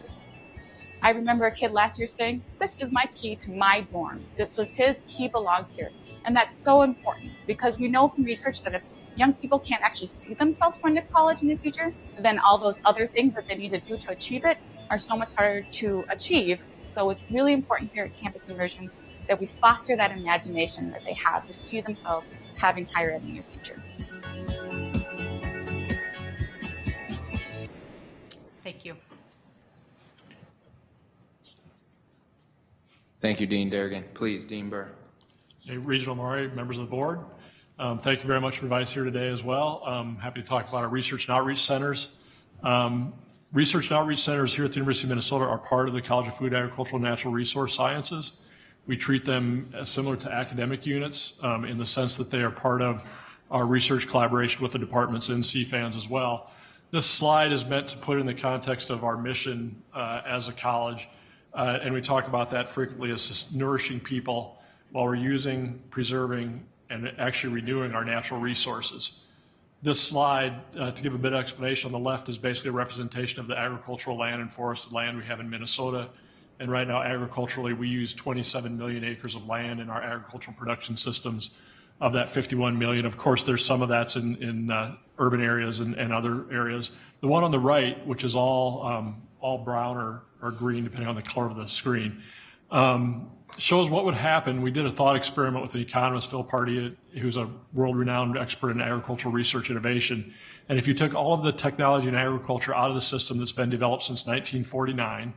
I remember a kid last year saying, this is my key to my dorm. This was his, he belonged here. And that's so important because we know from research that if young people can't actually see themselves going to college in the future, then all those other things that they need to do to achieve it are so much harder to achieve. So it's really important here at Campus Immersion that we foster that imagination that they have to see themselves having higher ed in the future.
Thank you.
Thank you, Dean Durgan. Please, Dean Burr.
Hey, Regional Maury, members of the board. Thank you very much for advice here today as well. Happy to talk about our research and outreach centers. Research and outreach centers here at the University of Minnesota are part of the College of Food, Agricultural, and Natural Resource Sciences. We treat them as similar to academic units in the sense that they are part of our research collaboration with the departments and CFANs as well. This slide is meant to put in the context of our mission as a college, and we talk about that frequently as just nourishing people while we're using, preserving, and actually renewing our natural resources. This slide, to give a bit of explanation, on the left is basically a representation of the agricultural land and forested land we have in Minnesota. And right now, agriculturally, we use 27 million acres of land in our agricultural production systems. Of that 51 million, of course, there's some of that's in urban areas and other areas. The one on the right, which is all brown or green, depending on the color of the screen, shows what would happen. We did a thought experiment with the economist Phil Pardee, who's a world-renowned expert in agricultural research innovation. And if you took all of the technology in agriculture out of the system that's been developed since 1949,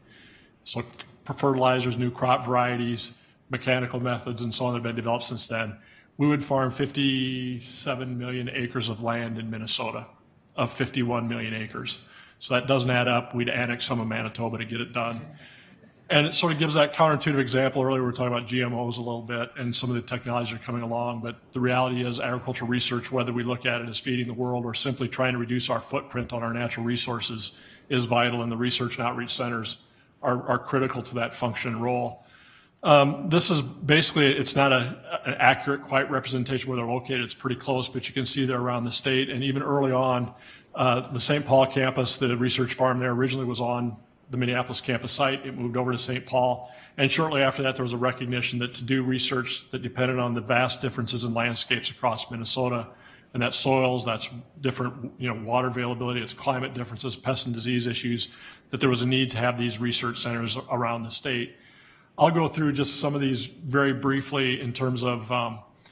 so fertilizers, new crop varieties, mechanical methods, and so on that have been developed since then, we would farm 57 million acres of land in Minnesota of 51 million acres. So that doesn't add up. We'd annex some of Manitoba to get it done. And it sort of gives that counterintuitive example. Earlier, we were talking about GMOs a little bit and some of the technologies are coming along. But the reality is agricultural research, whether we look at it as feeding the world or simply trying to reduce our footprint on our natural resources, is vital. And the research and outreach centers are critical to that function and role. This is basically, it's not an accurate, quite representation where they're located. It's pretty close, but you can see they're around the state. And even early on, the St. Paul campus, the research farm there originally was on the Minneapolis campus site. It moved over to St. Paul. And shortly after that, there was a recognition that to do research that depended on the vast differences in landscapes across Minnesota, and that's soils, that's different, water availability, it's climate differences, pest and disease issues, that there was a need to have these research centers around the state. I'll go through just some of these very briefly in terms of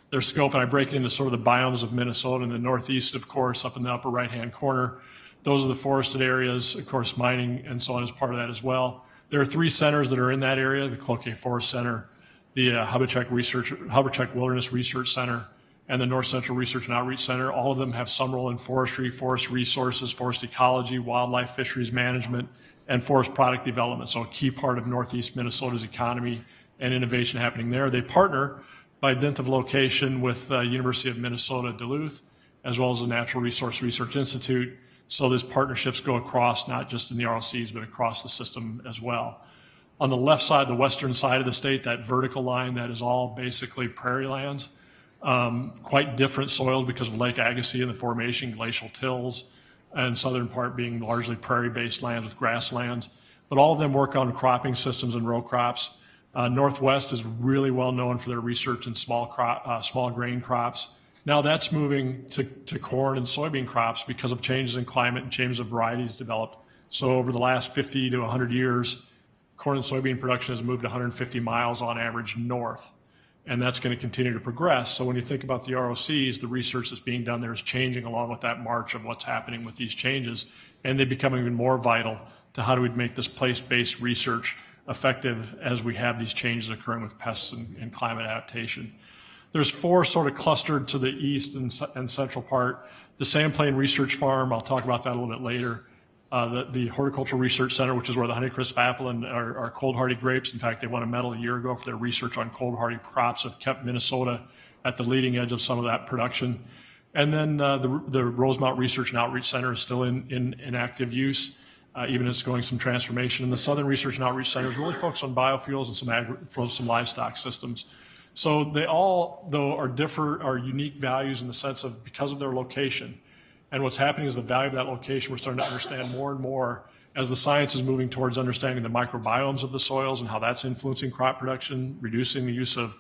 their scope, and I break it into sort of the biomes of Minnesota. In the northeast, of course, up in the upper right-hand corner, those are the forested areas, of course, mining and so on is part of that as well. There are 3 centers that are in that area: the Cloquet Forest Center, the Hubbardcheck Wilderness Research Center, and the North Central Research and Outreach Center. All of them have some role in forestry, forest resources, forest ecology, wildlife, fisheries management, and forest product development. So a key part of Northeast Minnesota's economy and innovation happening there. They partner by dint of location with University of Minnesota Duluth, as well as the Natural Resource Research Institute. So these partnerships go across, not just in the RLCs, but across the system as well. On the left side, the western side of the state, that vertical line, that is all basically prairie lands. Quite different soils because of Lake Agassiz and the formation, glacial tills, and southern part being largely prairie-based lands with grasslands. But all of them work on cropping systems and row crops. Northwest is really well known for their research in small grain crops. Now that's moving to corn and soybean crops because of changes in climate and changes of varieties developed. So over the last 50 to 100 years, corn and soybean production has moved 150 miles on average north. And that's going to continue to progress. So when you think about the ROCs, the research that's being done there is changing along with that march of what's happening with these changes. And they become even more vital to how do we make this place-based research effective as we have these changes occurring with pests and climate adaptation. There's 4 sort of clustered to the east and central part. The Sandplain Research Farm, I'll talk about that a little bit later. The Horticultural Research Center, which is where the Honeycrisp apple and our cold hardy grapes, in fact, they won a medal a year ago for their research on cold hardy crops, have kept Minnesota at the leading edge of some of that production. And then the Rosemount Research and Outreach Center is still in active use, even as it's going some transformation. And the Southern Research and Outreach Center is really focused on biofuels and some livestock systems. So they all, though, are unique values in the sense of because of their location. And what's happening is the value of that location, we're starting to understand more and more as the science is moving towards understanding the microbiomes of the soils and how that's influencing crop production, reducing the use of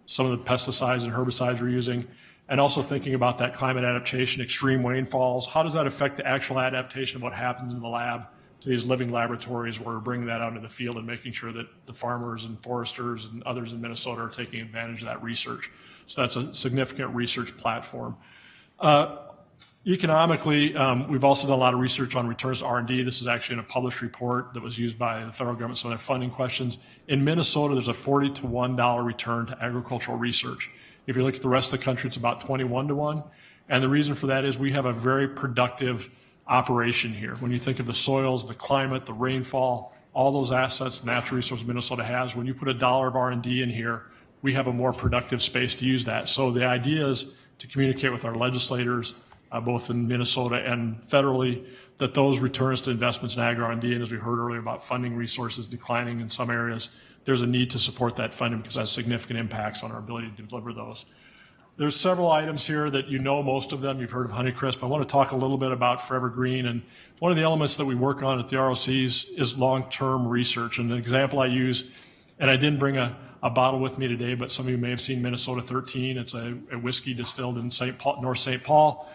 some of the pesticides and herbicides we're using, and also thinking about that climate adaptation, extreme rainfalls. How does that affect the actual adaptation of what happens in the lab to these living laboratories where we're bringing that out into the field and making sure that the farmers and foresters and others in Minnesota are taking advantage of that research. So that's a significant research platform. Economically, we've also done a lot of research on returns to R&D. This is actually in a published report that was used by the federal government, so their funding questions. In Minnesota, there's a $40 to $1 return to agricultural research. If you look at the rest of the country, it's about 21 to 1. And the reason for that is we have a very productive operation here. When you think of the soils, the climate, the rainfall, all those assets, the natural resources Minnesota has, when you put $1 of R&D in here, we have a more productive space to use that. So the idea is to communicate with our legislators, both in Minnesota and federally, that those returns to investments in ag R&D, and as we heard earlier about funding resources declining in some areas, there's a need to support that funding because it has significant impacts on our ability to deliver those. There's several items here that you know most of them. You've heard of Honeycrisp. I want to talk a little bit about Forever Green. And one of the elements that we work on at the ROCs is long-term research. And an example I use, and I didn't bring a bottle with me today, but some of you may have seen Minnesota 13. It's a whiskey distilled in North St. Paul.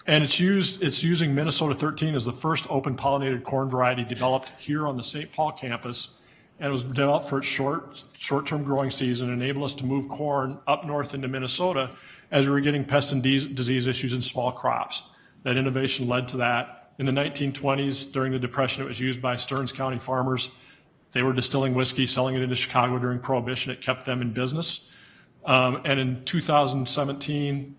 And it's using Minnesota 13 as the first open pollinated corn variety developed here on the St. Paul campus. And it was developed for its short-term growing season and enabled us to move corn up north into Minnesota as we were getting pest and disease issues in small crops. That innovation led to that. In the 1920s, during the Depression, it was used by Stearns County farmers. They were distilling whiskey, selling it into Chicago during Prohibition. It kept them in business. And in 2017,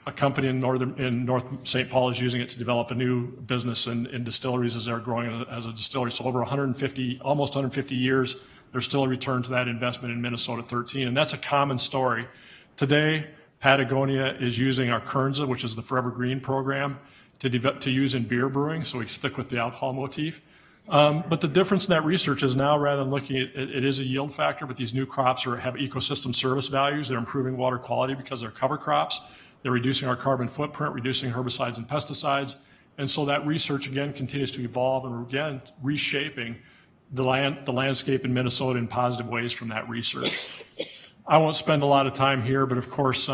a company in North St. Paul is using it to develop a new business in distilleries as they're growing as a distillery. So over 150, almost 150 years, there's still a return to that investment in Minnesota 13. And that's a common story. Today, Patagonia is using our Kernza, which is the Forever Green program, to use in beer brewing. So we stick with the alcohol motif. But the difference in that research is now, rather than looking at it is a yield factor, but these new crops have ecosystem service values. They're improving water quality because they're cover crops. They're reducing our carbon footprint, reducing herbicides and pesticides. And so that research, again, continues to evolve, and we're, again, reshaping the landscape in Minnesota in positive ways from that research. I won't spend a lot of time here, but of course,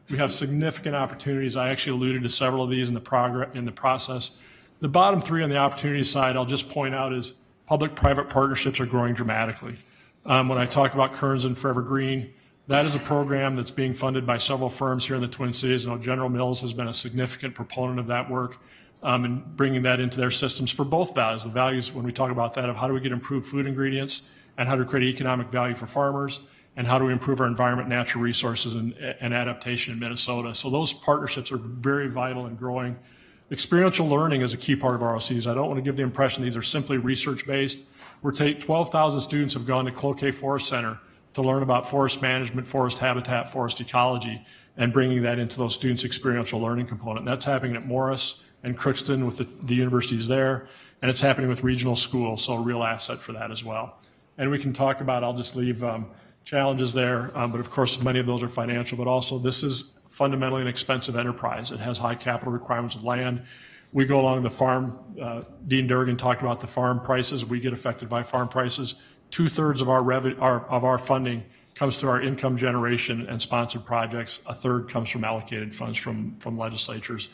we have significant opportunities. I actually alluded to several of these in the process. The bottom three on the opportunity side, I'll just point out, is public-private partnerships are growing dramatically. When I talk about Kearns and Forever Green, that is a program that's being funded by several firms here in the Twin Cities. I know General Mills has been a significant proponent of that work and bringing that into their systems for both values. The values, when we talk about that, of how do we get improved food ingredients and how to create economic value for farmers, and how do we improve our environment, natural resources, and adaptation in Minnesota. So those partnerships are very vital and growing. Experiential learning is a key part of ROCs. I don't want to give the impression these are simply research-based. 12,000 students have gone to Cloquet Forest Center to learn about forest management, forest habitat, forest ecology, and bringing that into those students' experiential learning component. And that's happening at Morris and Crookston with the universities there, and it's happening with regional schools, so a real asset for that as well. And we can talk about, I'll just leave challenges there, but of course many of those are financial, but also this is fundamentally an expensive enterprise. It has high capital requirements of land. We go along the farm, Dean Durgan talked about the farm prices. We get affected by farm prices. 2/3 of our funding comes through our income generation and sponsored projects. 1/3 comes from allocated funds from legislatures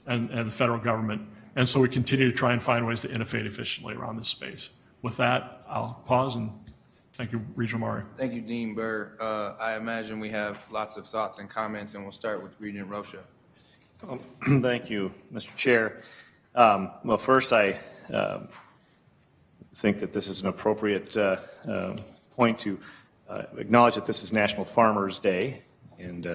and the federal government. And so we continue to try and find ways to innovate efficiently around this space. With that, I'll pause and thank you, Regent Murray.
Thank you, Dean Burr. I imagine we have lots of thoughts and comments, and we'll start with Regent Rocha.
Thank you, Mr. Chair. Well, first, I think that this is an appropriate point to acknowledge that this is National Farmers Day, and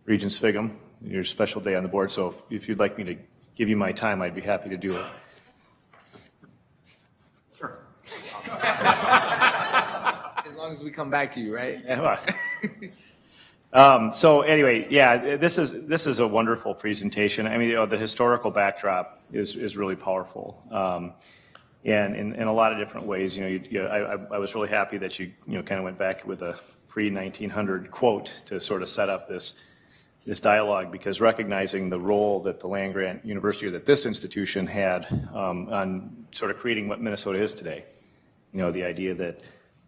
Regents Figum, your special day on the board. So if you'd like me to give you my time, I'd be happy to do it.
Sure. As long as we come back to you, right?
Yeah. So anyway, yeah, this is a wonderful presentation. I mean, the historical backdrop is really powerful, and in a lot of different ways. I was really happy that you kind of went back with a pre-1900 quote to sort of set up this dialogue, because recognizing the role that the land-grant university, or that this institution had on sort of creating what Minnesota is today. The idea that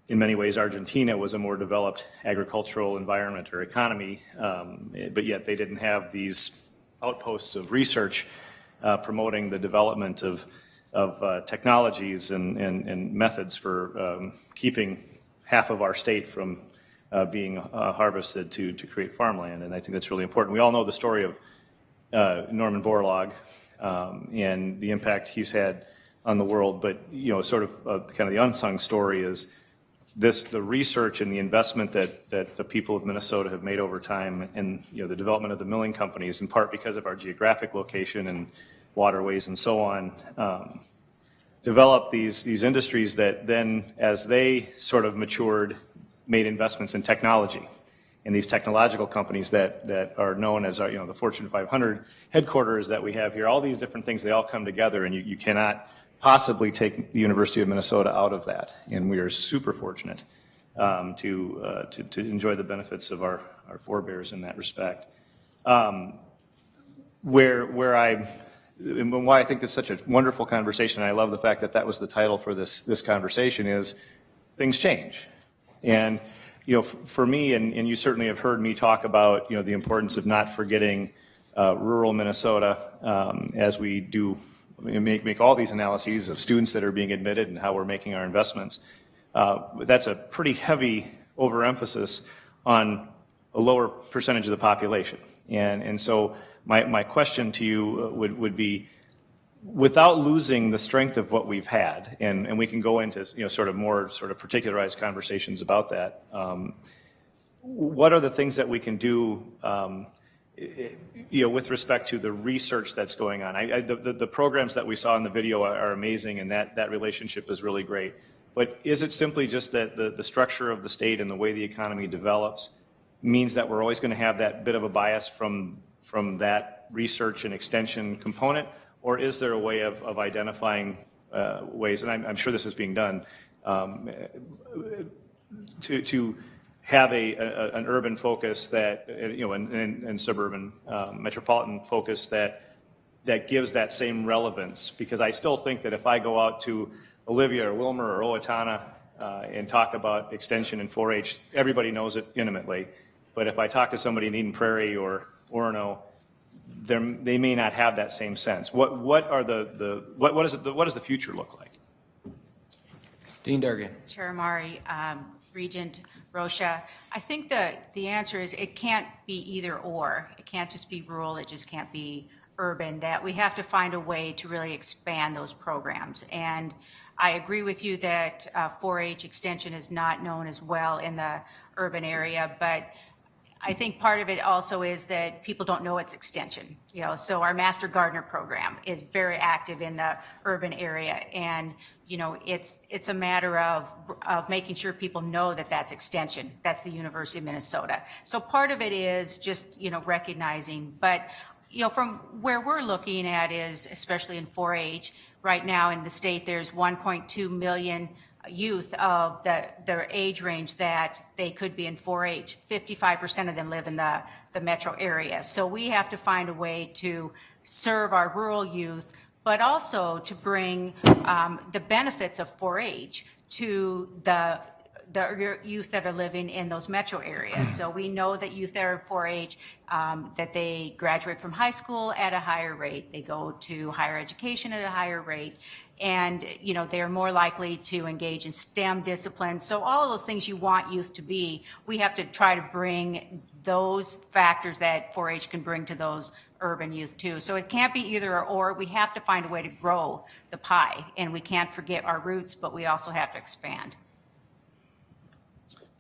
in many ways Argentina was a more developed agricultural environment or economy, but yet they didn't have these outposts of research promoting the development of technologies and methods for keeping half of our state from being harvested to create farmland. And I think that's really important. We all know the story of Norman Borlaug and the impact he's had on the world, but sort of kind of the unsung story is the research and the investment that the people of Minnesota have made over time, and the development of the milling companies, in part because of our geographic location and waterways and so on, developed these industries that then, as they sort of matured, made investments in technology. And these technological companies that are known as our, the Fortune 500 headquarters that we have here, all these different things, they all come together, and you cannot possibly take the University of Minnesota out of that. And we are super fortunate to enjoy the benefits of our forebears in that respect. Why I think this is such a wonderful conversation, and I love the fact that was the title for this conversation, is things change. And for me, and you certainly have heard me talk about the importance of not forgetting rural Minnesota as we do make all these analyses of students that are being admitted and how we're making our investments. That's a pretty heavy overemphasis on a lower percentage of the population. And so my question to you would be, without losing the strength of what we've had, and we can go into sort of more sort of particularized conversations about that, what are the things that we can do with respect to the research that's going on. The programs that we saw in the video are amazing, and that relationship is really great. But is it simply just that the structure of the state and the way the economy develops means that we're always going to have that bit of a bias from that research and extension component? Or is there a way of identifying ways, and I'm sure this is being done, to have an urban focus that, and suburban metropolitan focus that gives that same relevance? Because I still think that if I go out to Olivia or Wilmer or Owatonna and talk about extension and 4-H, everybody knows it intimately. But if I talk to somebody in Eden Prairie or Orono, they may not have that same sense. What does the future look like?
Dean Durgan.
Chair Amari, Regent Rocha, I think the answer is it can't be either or. It can't just be rural, it just can't be urban, that we have to find a way to really expand those programs. And I agree with you that 4-H extension is not known as well in the urban area, but I think part of it also is that people don't know it's extension. So our Master Gardener program is very active in the urban area, and it's a matter of making sure people know that that's extension. That's the University of Minnesota. So part of it is just recognizing, but from where we're looking at is, especially in 4-H, right now in the state, there's 1.2 million youth of their age range that they could be in 4-H. 55% of them live in the metro area. So we have to find a way to serve our rural youth, but also to bring the benefits of 4-H to the youth that are living in those metro areas. So we know that youth that are 4-H, that they graduate from high school at a higher rate, they go to higher education at a higher rate, and they're more likely to engage in STEM disciplines. So all of those things you want youth to be, we have to try to bring those factors that 4-H can bring to those urban youth too. So it can't be either or. We have to find a way to grow the pie, and we can't forget our roots, but we also have to expand.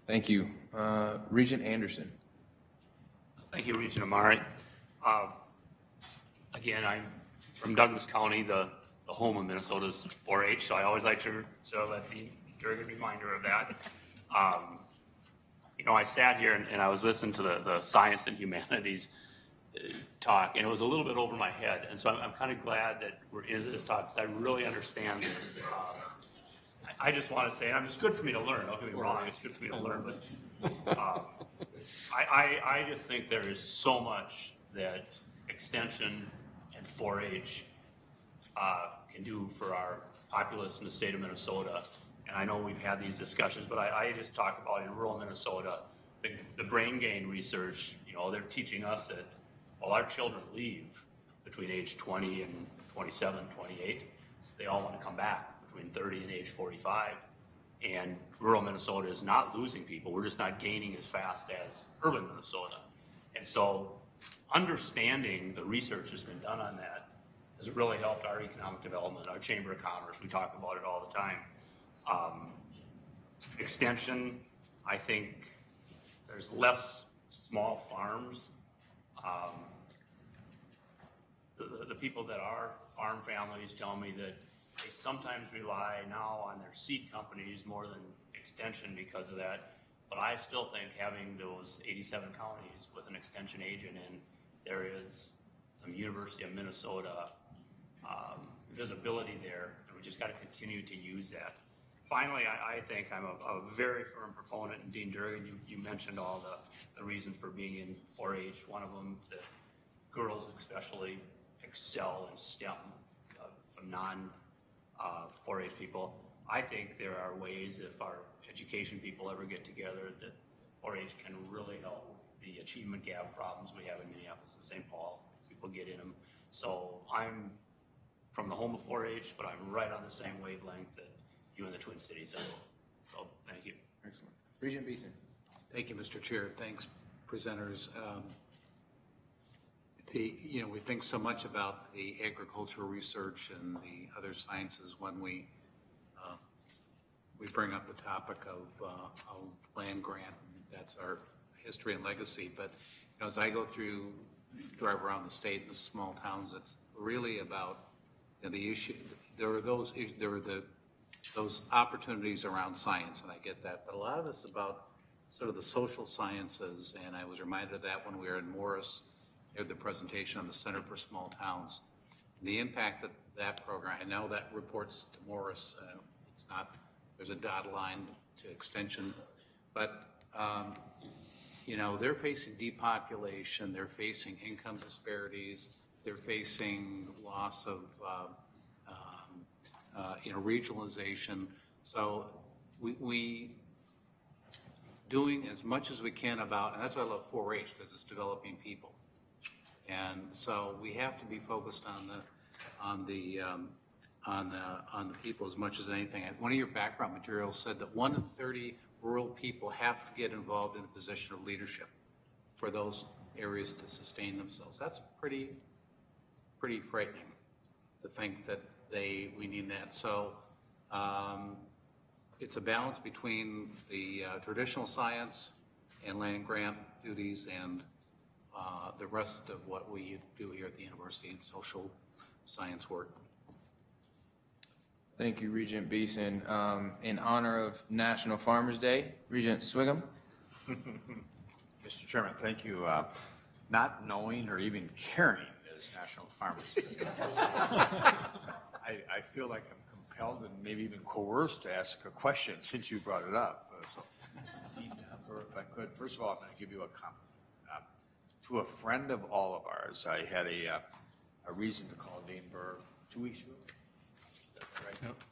Thank you. Regent Anderson.
Thank you, Regent Amari. Again, I'm from Douglas County, the home of Minnesota's 4-H, so I always like to let the Durgan reminder of that. I sat here and I was listening to the science and humanities talk, and it was a little bit over my head, and so I'm kind of glad that we're into this talk because I really understand this. I just want to say, it's good for me to learn, don't get me wrong, it's good for me to learn, but I just think there is so much that extension and 4-H can do for our populace in the state of Minnesota. And I know we've had these discussions, but I just talk about in rural Minnesota, the brain gain research, they're teaching us that while our children leave between age 20 and 27, 28, they all want to come back between 30 and age 45. And rural Minnesota is not losing people. We're just not gaining as fast as urban Minnesota. And so understanding the research that's been done on that has really helped our economic development, our Chamber of Commerce. We talk about it all the time. Extension, I think there's less small farms. The people that are farm families tell me that they sometimes rely now on their seed companies more than extension because of that. But I still think having those 87 counties with an extension agent in, there is some University of Minnesota visibility there, and we just got to continue to use that. Finally, I think I'm a very firm proponent, and Dean Durgan, you mentioned all the reasons for being in 4-H. One of them, that girls especially excel in STEM, from non-4-H people. I think there are ways, if our education people ever get together, that 4-H can really help the achievement gap problems we have in Minneapolis and St. Paul. People get in them. So I'm from the home of 4-H, but I'm right on the same wavelength that you in the Twin Cities are. So thank you.
Excellent. Regent Beeson.
Thank you, Mr. Chair. Thanks, presenters. We think so much about the agricultural research and the other sciences when we bring up the topic of land grant. That's our history and legacy. But as I go through drive around the state in the small towns, it's really about the issue. There are those opportunities around science, and I get that. But a lot of this is about sort of the social sciences, and I was reminded of that when we were in Morris, had the presentation on the Center for Small Towns. The impact that that program, I know that reports to Morris, it's not, there's a dotted line to extension, but they're facing depopulation, they're facing income disparities, they're facing loss of regionalization. So we doing as much as we can about, and that's why I love 4-H, because it's developing people. And so we have to be focused on the people as much as anything. One of your background materials said that 1 in 30 rural people have to get involved in a position of leadership for those areas to sustain themselves. That's pretty frightening to think that we need that. So it's a balance between the traditional science and land grant duties and the rest of what we do here at the university in social science work.
Thank you, Regent Beeson. In honor of National Farmers Day, Regent Swigum.
Mr. Chairman, thank you. Not knowing or even caring is National Farmers Day. I feel like I'm compelled and maybe even coerced to ask a question since you brought it up. If I could, first of all, I'm going to give you a compliment. To a friend of all of ours, I had a reason to call Dean Burr 2 weeks ago. Is that right? Yep.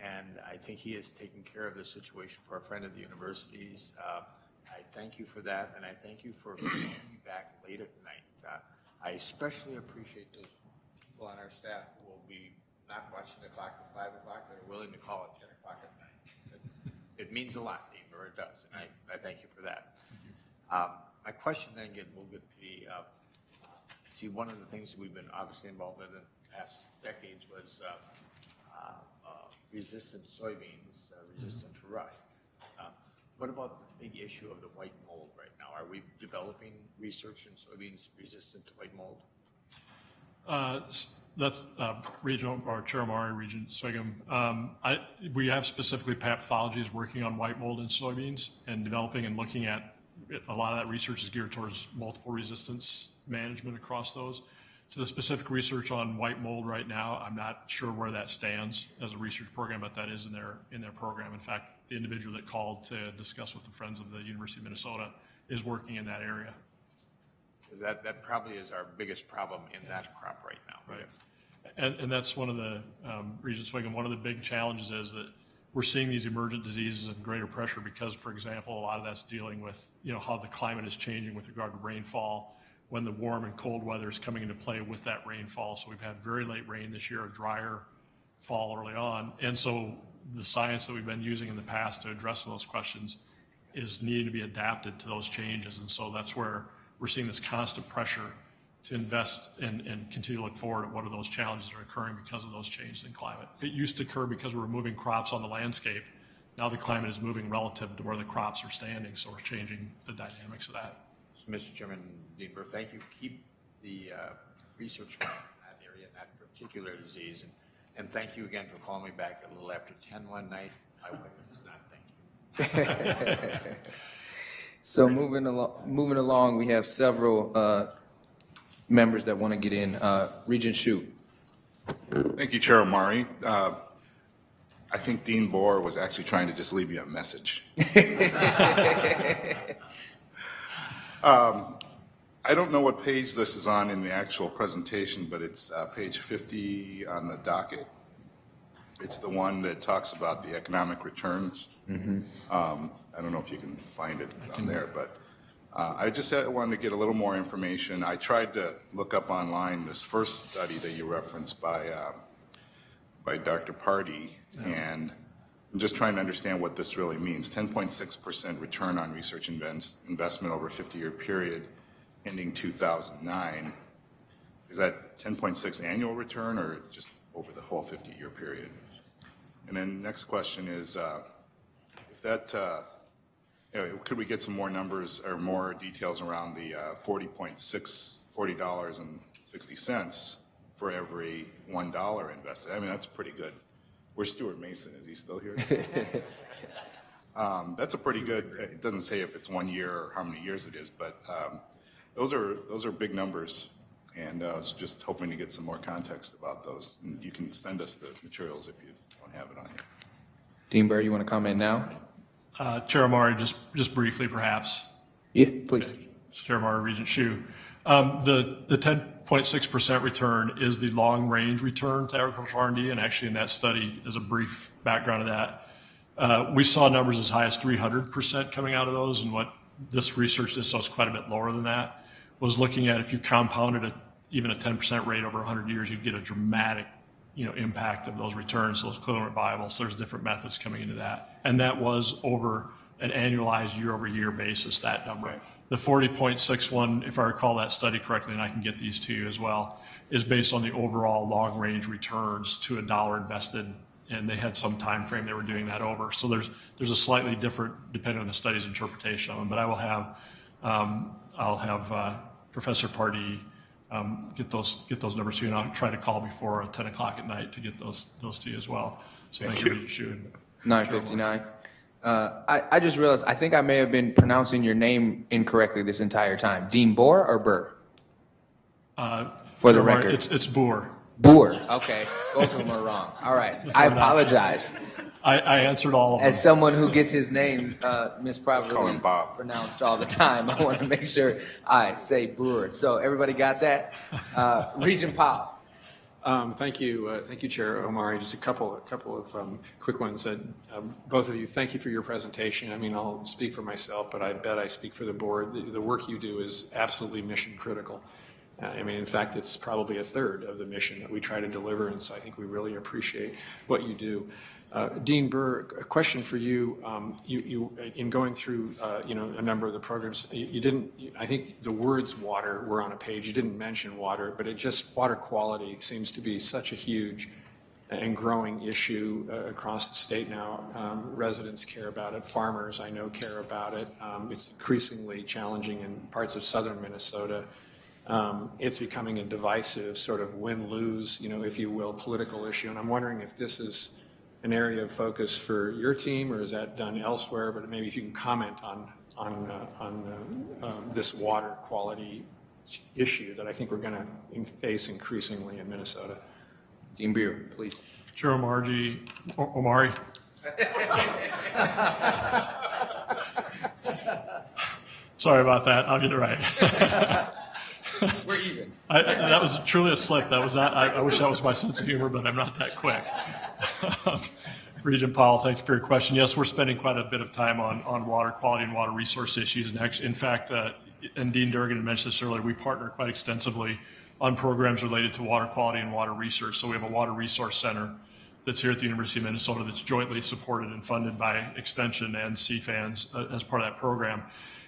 And I think he has taken care of the situation for a friend of the university's. I thank you for that, and I thank you for bringing me back late at night. I especially appreciate those people on our staff who will be not watching the clock at 5 o'clock, that are willing to call at 10 o'clock at night. It means a lot, Dean Burr, it does, and I thank you for that. My question then will get to be, see, one of the things that we've been obviously involved in the past decades was resistant soybeans, resistant to rust. What about the big issue of the white mold right now? Are we developing research in soybeans resistant to white mold?
That's Regional, or Chair Omari, Regent Swigum. We have specifically pathology is working on white mold in soybeans and developing and looking at a lot of that research is geared towards multiple resistance management across those. So the specific research on white mold right now, I'm not sure where that stands as a research program, but that is in their program. In fact, the individual that called to discuss with the Friends of the University of Minnesota is working in that area.
That probably is our biggest problem in that crop right now.
Right. And that's one of the, Regent Swigum, one of the big challenges is that we're seeing these emergent diseases and greater pressure because, for example, a lot of that's dealing with, how the climate is changing with regard to rainfall, when the warm and cold weather is coming into play with that rainfall. So we've had very late rain this year, a drier fall early on. And so the science that we've been using in the past to address those questions is needing to be adapted to those changes. And so that's where we're seeing this constant pressure to invest and continue to look forward at what are those challenges that are occurring because of those changes in climate. It used to occur because we're removing crops on the landscape. Now the climate is moving relative to where the crops are standing, so we're changing the dynamics of that.
So, Mr. Chairman, Dean Burr, thank you. Keep the research going in that area, in that particular disease. And thank you again for calling me back a little after 10 one night. My wife does not thank you.
So moving along, we have several members that want to get in. Regent Shute.
Thank you, Chair Omari. I think Dean Bohr was actually trying to just leave you a message. I don't know what page this is on in the actual presentation, but it's page 50 on the docket. It's the one that talks about the economic returns.
Mm-hmm.
I don't know if you can find it on there, but I just wanted to get a little more information. I tried to look up online this first study that you referenced by Dr. Pardee, and I'm just trying to understand what this really means. 10.6% return on research investment over a 50-year period ending 2009. Is that 10.6 annual return or just over the whole 50-year period? And then next question is, if that, could we get some more numbers or more details around the 40.6 $40.60 for every $1 invested. I mean, that's pretty good. Where's Stuart Mason? Is he still here? That's a pretty good, it doesn't say if it's 1 year or how many years it is, but those are big numbers. And I was just hoping to get some more context about those. And you can send us the materials if you don't have it on here.
Dean Burr, you want to comment now?
Chair Omari, just briefly perhaps.
Yeah, please.
Chair Omari, Regent Hsu. The 10.6% return is the long-range return to agricultural R&D, and actually in that study, as a brief background of that, we saw numbers as high as 300% coming out of those, and what this research did, so it's quite a bit lower than that, was looking at if you compounded even a 10% rate over 100 years, you'd get a dramatic impact of those returns, so those equivalent viable. So there's different methods coming into that. And that was over an annualized year-over-year basis, that number. Right. The 40.61, if I recall that study correctly, and I can get these to you as well, is based on the overall long-range returns to $1 invested, and they had some time frame they were doing that over. So there's a slightly different, depending on the study's interpretation of them. But I'll have Professor Pardee get those numbers to you, and I'll try to call before 10 o'clock at night to get those to you as well. So thank you, Regent Hsu.
9:59. I just realized, I think I may have been pronouncing your name incorrectly this entire time. Dean Boer or Burr? For the record.
It's Boer.
Boer, okay. Both of them are wrong. All right, I apologize.
I answered all of them.
As someone who gets his name misproperly
call him Bob.
pronounced all the time, I want to make sure I say Brewer. So everybody got that? Regent Powell.
Thank you, Chair Omari. Just a couple of quick ones. Both of you, thank you for your presentation. I mean, I'll speak for myself, but I bet I speak for the board. The work you do is absolutely mission critical. I mean, in fact, it's probably a third of the mission that we try to deliver, and so I think we really appreciate what you do. Dean Burr, a question for you. You in going through a number of the programs, you didn't. I think the words water were on a page. You didn't mention water, but water quality seems to be such a huge and growing issue across the state now. Residents care about it. Farmers, I know, care about it. It's increasingly challenging in parts of southern Minnesota. It's becoming a divisive sort of win-lose, if you will, political issue. And I'm wondering if this is an area of focus for your team, or is that done elsewhere? But maybe if you can comment on this water quality issue that I think we're going to face increasingly in Minnesota.
Dean Brewer, please.
Chair Omari. Sorry about that. I'll get it right.
We're even.
That was truly a slip. That was not. I wish that was my sense of humor, but I'm not that quick. Regent Powell, thank you for your question. Yes, we're spending quite a bit of time on water quality and water resource issues. And actually, in fact, and Dean Durgan mentioned this earlier, we partner quite extensively on programs related to water quality and water research. So we have a water resource center that's here at the University of Minnesota that's jointly supported and funded by Extension and CFANS as part of that program.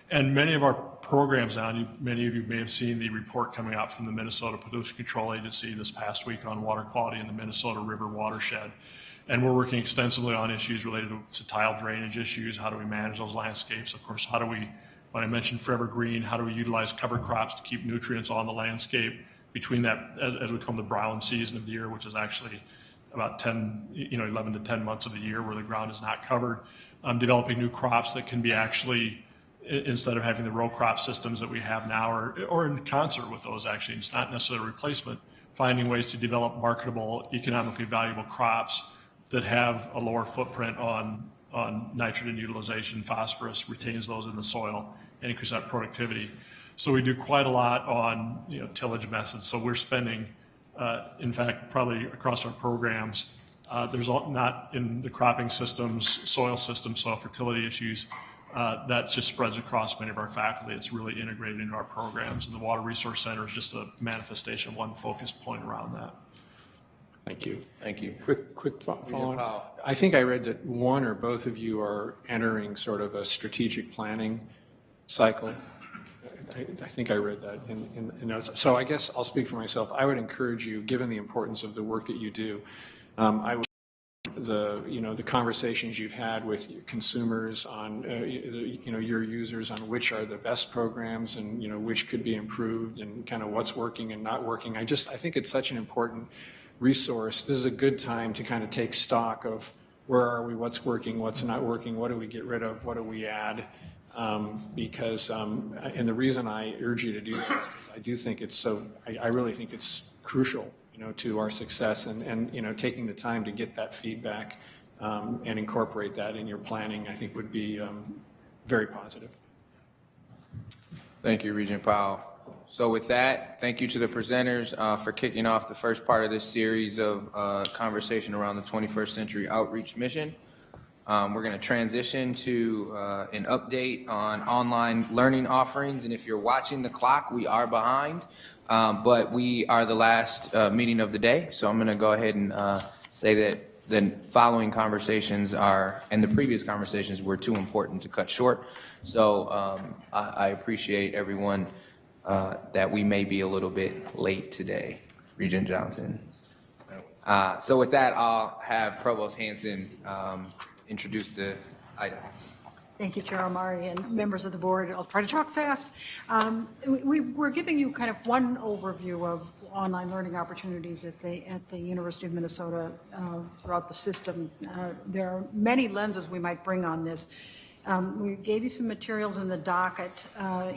And many of our programs now, and many of you may have seen the report coming out from the Minnesota Pollution Control Agency this past week on water quality in the Minnesota River watershed. And we're working extensively on issues related to tile drainage issues. How do we manage those landscapes? Of course, when I mentioned Forever Green, how do we utilize cover crops to keep nutrients on the landscape between that, as we come the brown season of the year, which is actually about 11 to 10 months of the year where the ground is not covered. Developing new crops that can be actually, instead of having the row crop systems that we have now, or in concert with those, actually, it's not necessarily a replacement, finding ways to develop marketable, economically valuable crops that have a lower footprint on nitrogen utilization, phosphorus, retains those in the soil, and increase that productivity. So we do quite a lot on tillage methods. So we're spending, in fact, probably across our programs, there's not in the cropping systems, soil fertility issues, that just spreads across many of our faculty. It's really integrated into our programs. And the Water Resource Center is just a manifestation of one focus point around that.
Thank you.
Thank you.
Quick follow-on. I think I read that one or both of you are entering sort of a strategic planning cycle. I think I read that in notes. So I guess I'll speak for myself. I would encourage you, given the importance of the work that you do, the conversations you've had with consumers on, your users on which are the best programs and, which could be improved and kind of what's working and not working. I think it's such an important resource. This is a good time to kind of take stock of where are we, what's working, what's not working, what do we get rid of, what do we add? And the reason I urge you to do that is because I do think I really think it's crucial, to our success and taking the time to get that feedback and incorporate that in your planning, I think would be very positive.
Thank you, Regent Powell. So with that, thank you to the presenters for kicking off the first part of this series of conversation around the 21st Century Outreach Mission. We're going to transition to an update on online learning offerings. And if you're watching the clock, we are behind, but we are the last meeting of the day. So I'm going to go ahead and say that the following conversations and the previous conversations were too important to cut short. So I appreciate everyone that we may be a little bit late today. Regent Johnson. So with that, I'll have Provost Hanson introduce the item.
Thank you, Chair Omari, and members of the board. I'll try to talk fast. We're giving you kind of one overview of online learning opportunities at the University of Minnesota throughout the system. There are many lenses we might bring on this. We gave you some materials in the docket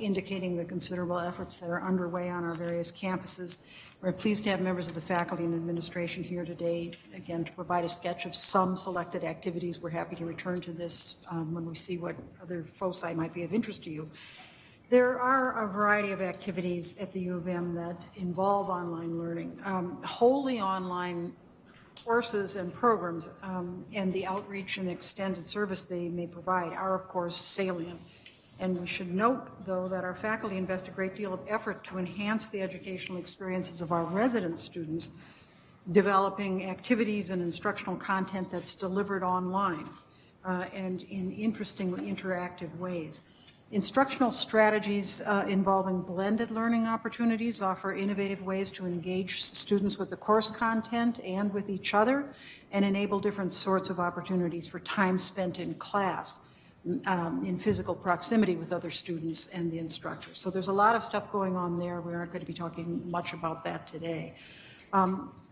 indicating the considerable efforts that are underway on our various campuses. We're pleased to have members of the faculty and administration here today, again, to provide a sketch of some selected activities. We're happy to return to this when we see what other foci might be of interest to you. There are a variety of activities at the U of M that involve online learning. Wholly online courses and programs and the outreach and extended service they may provide are, of course, salient. And we should note, though, that our faculty invest a great deal of effort to enhance the educational experiences of our resident students, developing activities and instructional content that's delivered online and in interestingly interactive ways. Instructional strategies involving blended learning opportunities offer innovative ways to engage students with the course content and with each other and enable different sorts of opportunities for time spent in class. In physical proximity with other students and the instructors. So there's a lot of stuff going on there. We aren't going to be talking much about that today.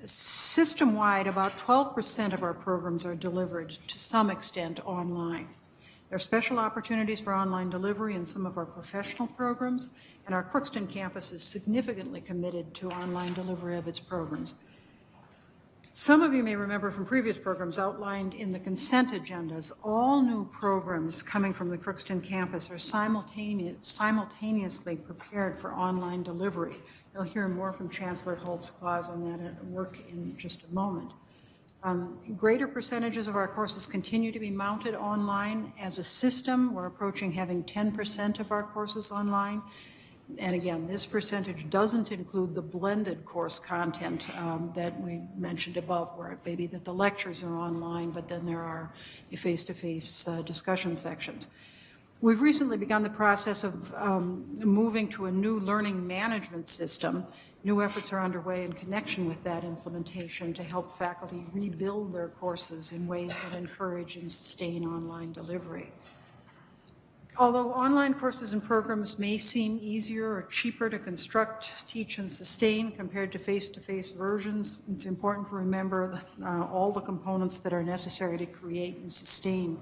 System-wide, about 12% of our programs are delivered to some extent online. There are special opportunities for online delivery in some of our professional programs, and our Crookston campus is significantly committed to online delivery of its programs. Some of you may remember from previous programs outlined in the consent agendas, all new programs coming from the Crookston campus are simultaneously prepared for online delivery. You'll hear more from Chancellor Holtz-Claus on that at work in just a moment. Greater percentages of our courses continue to be mounted online. As a system, we're approaching having 10% of our courses online. And again, this percentage doesn't include the blended course content that we mentioned above, where it may be that the lectures are online, but then there are face-to-face discussion sections. We've recently begun the process of moving to a new learning management system. New efforts are underway in connection with that implementation to help faculty rebuild their courses in ways that encourage and sustain online delivery. Although online courses and programs may seem easier or cheaper to construct, teach, and sustain compared to face-to-face versions, it's important to remember all the components that are necessary to create and sustain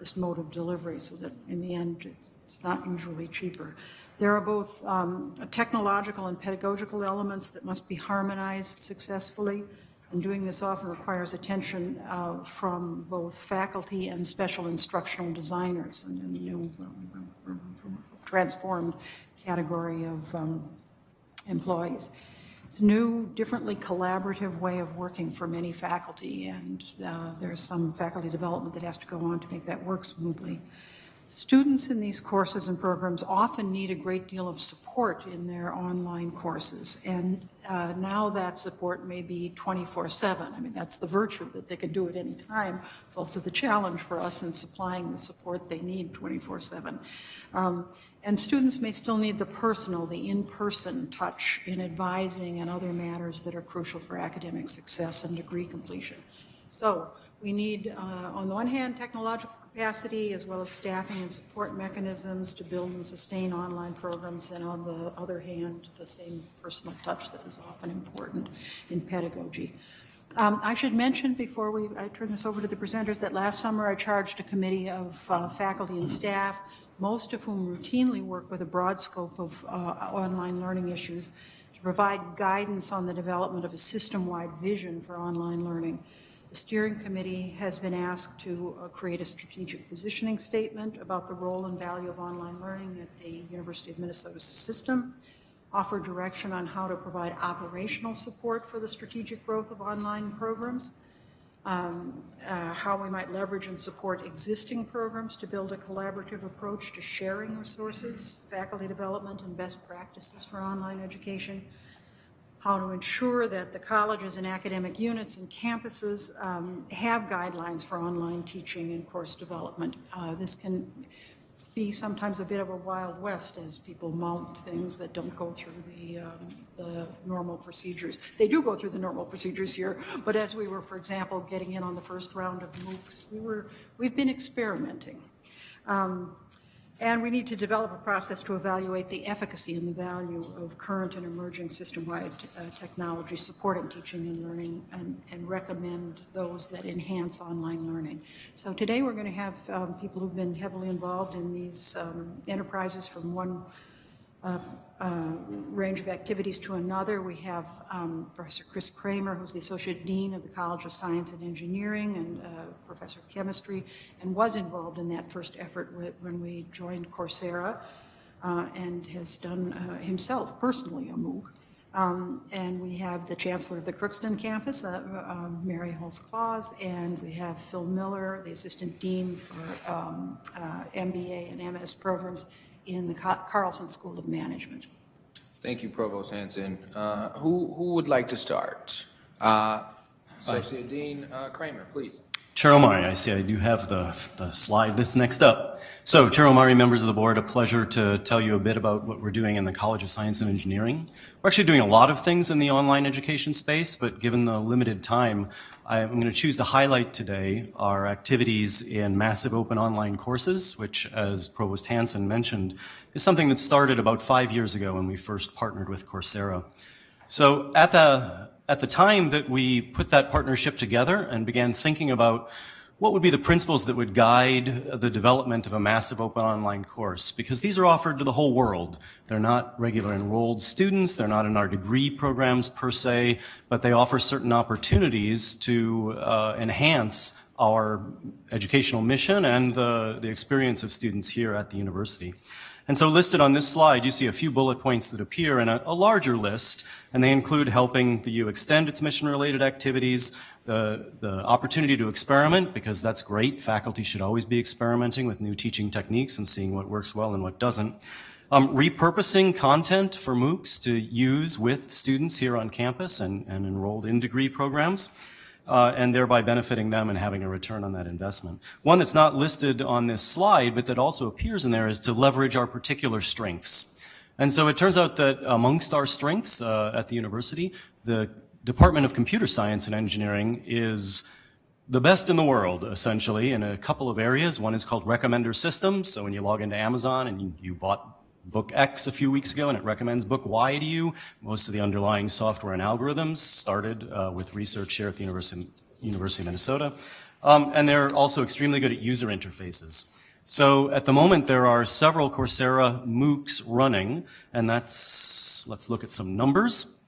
this mode of delivery so that in the end it's not usually cheaper. There are both technological and pedagogical elements that must be harmonized successfully, and doing this often requires attention from both faculty and special instructional designers and a new transformed category of employees. It's a new, differently collaborative way of working for many faculty, and there's some faculty development that has to go on to make that work smoothly. Students in these courses and programs often need a great deal of support in their online courses, and now that support may be 24/7. I mean, that's the virtue, that they can do it any time. It's also the challenge for us in supplying the support they need 24/7. And students may still need the personal, the in-person touch in advising and other matters that are crucial for academic success and degree completion. So We need, on the one hand, technological capacity as well as staffing and support mechanisms to build and sustain online programs, and on the other hand, the same personal touch that is often important in pedagogy. I should mention before I turn this over to the presenters that last summer I charged a committee of faculty and staff, most of whom routinely work with a broad scope of online learning issues, to provide guidance on the development of a system-wide vision for online learning. The steering committee has been asked to create a strategic positioning statement about the role and value of online learning at the University of Minnesota system, offer direction on how to provide operational support for the strategic growth of online programs, how we might leverage and support existing programs to build a collaborative approach to sharing resources, faculty development, and best practices for online education, how to ensure that the colleges and academic units and campuses have guidelines for online teaching and course development. This can be sometimes a bit of a wild west as people mount things that don't go through the normal procedures. They do go through the normal procedures here, but as we were, for example, getting in on the first round of MOOCs, we've been experimenting. And we need to develop a process to evaluate the efficacy and the value of current and emerging system-wide technology supporting teaching and learning, and recommend those that enhance online learning. So today we're going to have people who've been heavily involved in these enterprises from one range of activities to another. We have Professor Chris Kramer, who's the Associate Dean of the College of Science and Engineering and Professor of Chemistry, and was involved in that first effort when we joined Coursera, and has done himself personally a MOOC. And we have the Chancellor of the Crookston campus, Mary Holtz-Claus, and we have Phil Miller, the Assistant Dean for MBA and MS programs in the Carlson School of Management.
Thank you, Provost Hanson. Who would like to start? Associate Dean Kramer, please.
Chair Omari, I see I do have the slide that's next up. So, Chair Omari, members of the board, a pleasure to tell you a bit about what we're doing in the College of Science and Engineering. We're actually doing a lot of things in the online education space, but given the limited time, I'm going to choose to highlight today our activities in massive open online courses, which, as Provost Hanson mentioned, is something that started about 5 years ago when we first partnered with Coursera. So at the time that we put that partnership together and began thinking about what would be the principles that would guide the development of a massive open online course, because these are offered to the whole world. They're not regular enrolled students, they're not in our degree programs per se, but they offer certain opportunities to enhance our educational mission and the experience of students here at the university. And so listed on this slide, you see a few bullet points that appear in a larger list, and they include helping the U extend its mission-related activities, the opportunity to experiment, because that's great. Faculty should always be experimenting with new teaching techniques and seeing what works well and what doesn't. Repurposing content for MOOCs to use with students here on campus and enrolled in degree programs. And thereby benefiting them and having a return on that investment. One that's not listed on this slide, but that also appears in there, is to leverage our particular strengths. And so it turns out that amongst our strengths at the university, the Department of Computer Science and Engineering is the best in the world, essentially, in a couple of areas. One is called recommender systems. So when you log into Amazon and you bought book X a few weeks ago and it recommends book Y to you, most of the underlying software and algorithms started with research here at the University of Minnesota. And they're also extremely good at user interfaces. So at the moment there are several Coursera MOOCs running, and let's look at some numbers.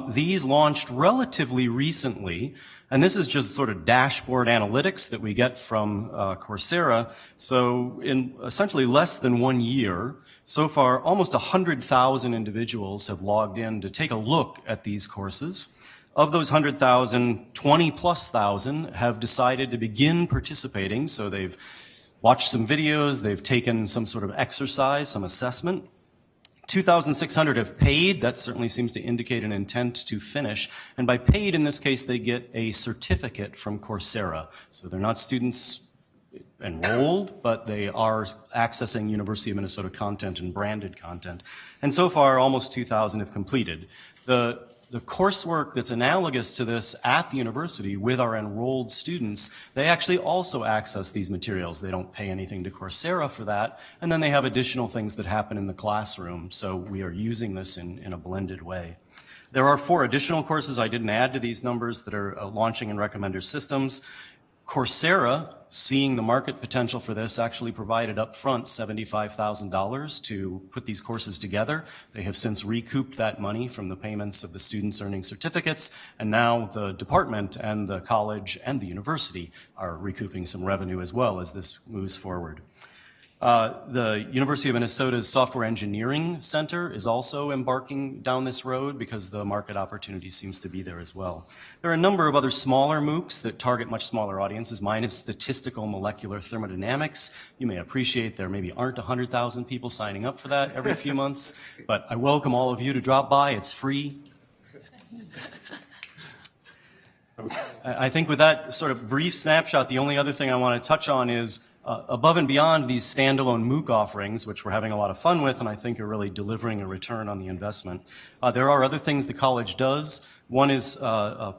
These launched relatively recently, and this is just sort of dashboard analytics that we get from Coursera. So in essentially less than 1 year, so far, almost 100,000 individuals have logged in to take a look at these courses. Of those 100,000, 20,000+ have decided to begin participating. So they've watched some videos, they've taken some sort of exercise, some assessment. 2,600 have paid. That certainly seems to indicate an intent to finish. And by paid, in this case, they get a certificate from Coursera. So they're not students enrolled, but they are accessing University of Minnesota content and branded content. And so far, almost 2,000 have completed. The the coursework that's analogous to this at the university with our enrolled students, they actually also access these materials. They don't pay anything to Coursera for that, and then they have additional things that happen in the classroom. So we are using this in a blended way. There are 4 additional courses I didn't add to these numbers that are launching in recommender systems. Coursera, seeing the market potential for this, actually provided upfront $75,000 to put these courses together. They have since recouped that money from the payments of the students earning certificates, and now the department and the college and the university are recouping some revenue as well as this moves forward. The University of Minnesota's Software Engineering Center is also embarking down this road because the market opportunity seems to be there as well. There are a number of other smaller MOOCs that target much smaller audiences. Mine is Statistical Molecular Thermodynamics. You may appreciate there maybe aren't 100,000 people signing up for that every few months, but I welcome all of you to drop by. It's free. I think with that sort of brief snapshot, the only other thing I want to touch on is above and beyond these standalone MOOC offerings, which we're having a lot of fun with and I think are really delivering a return on the investment, there are other things the college does. One is a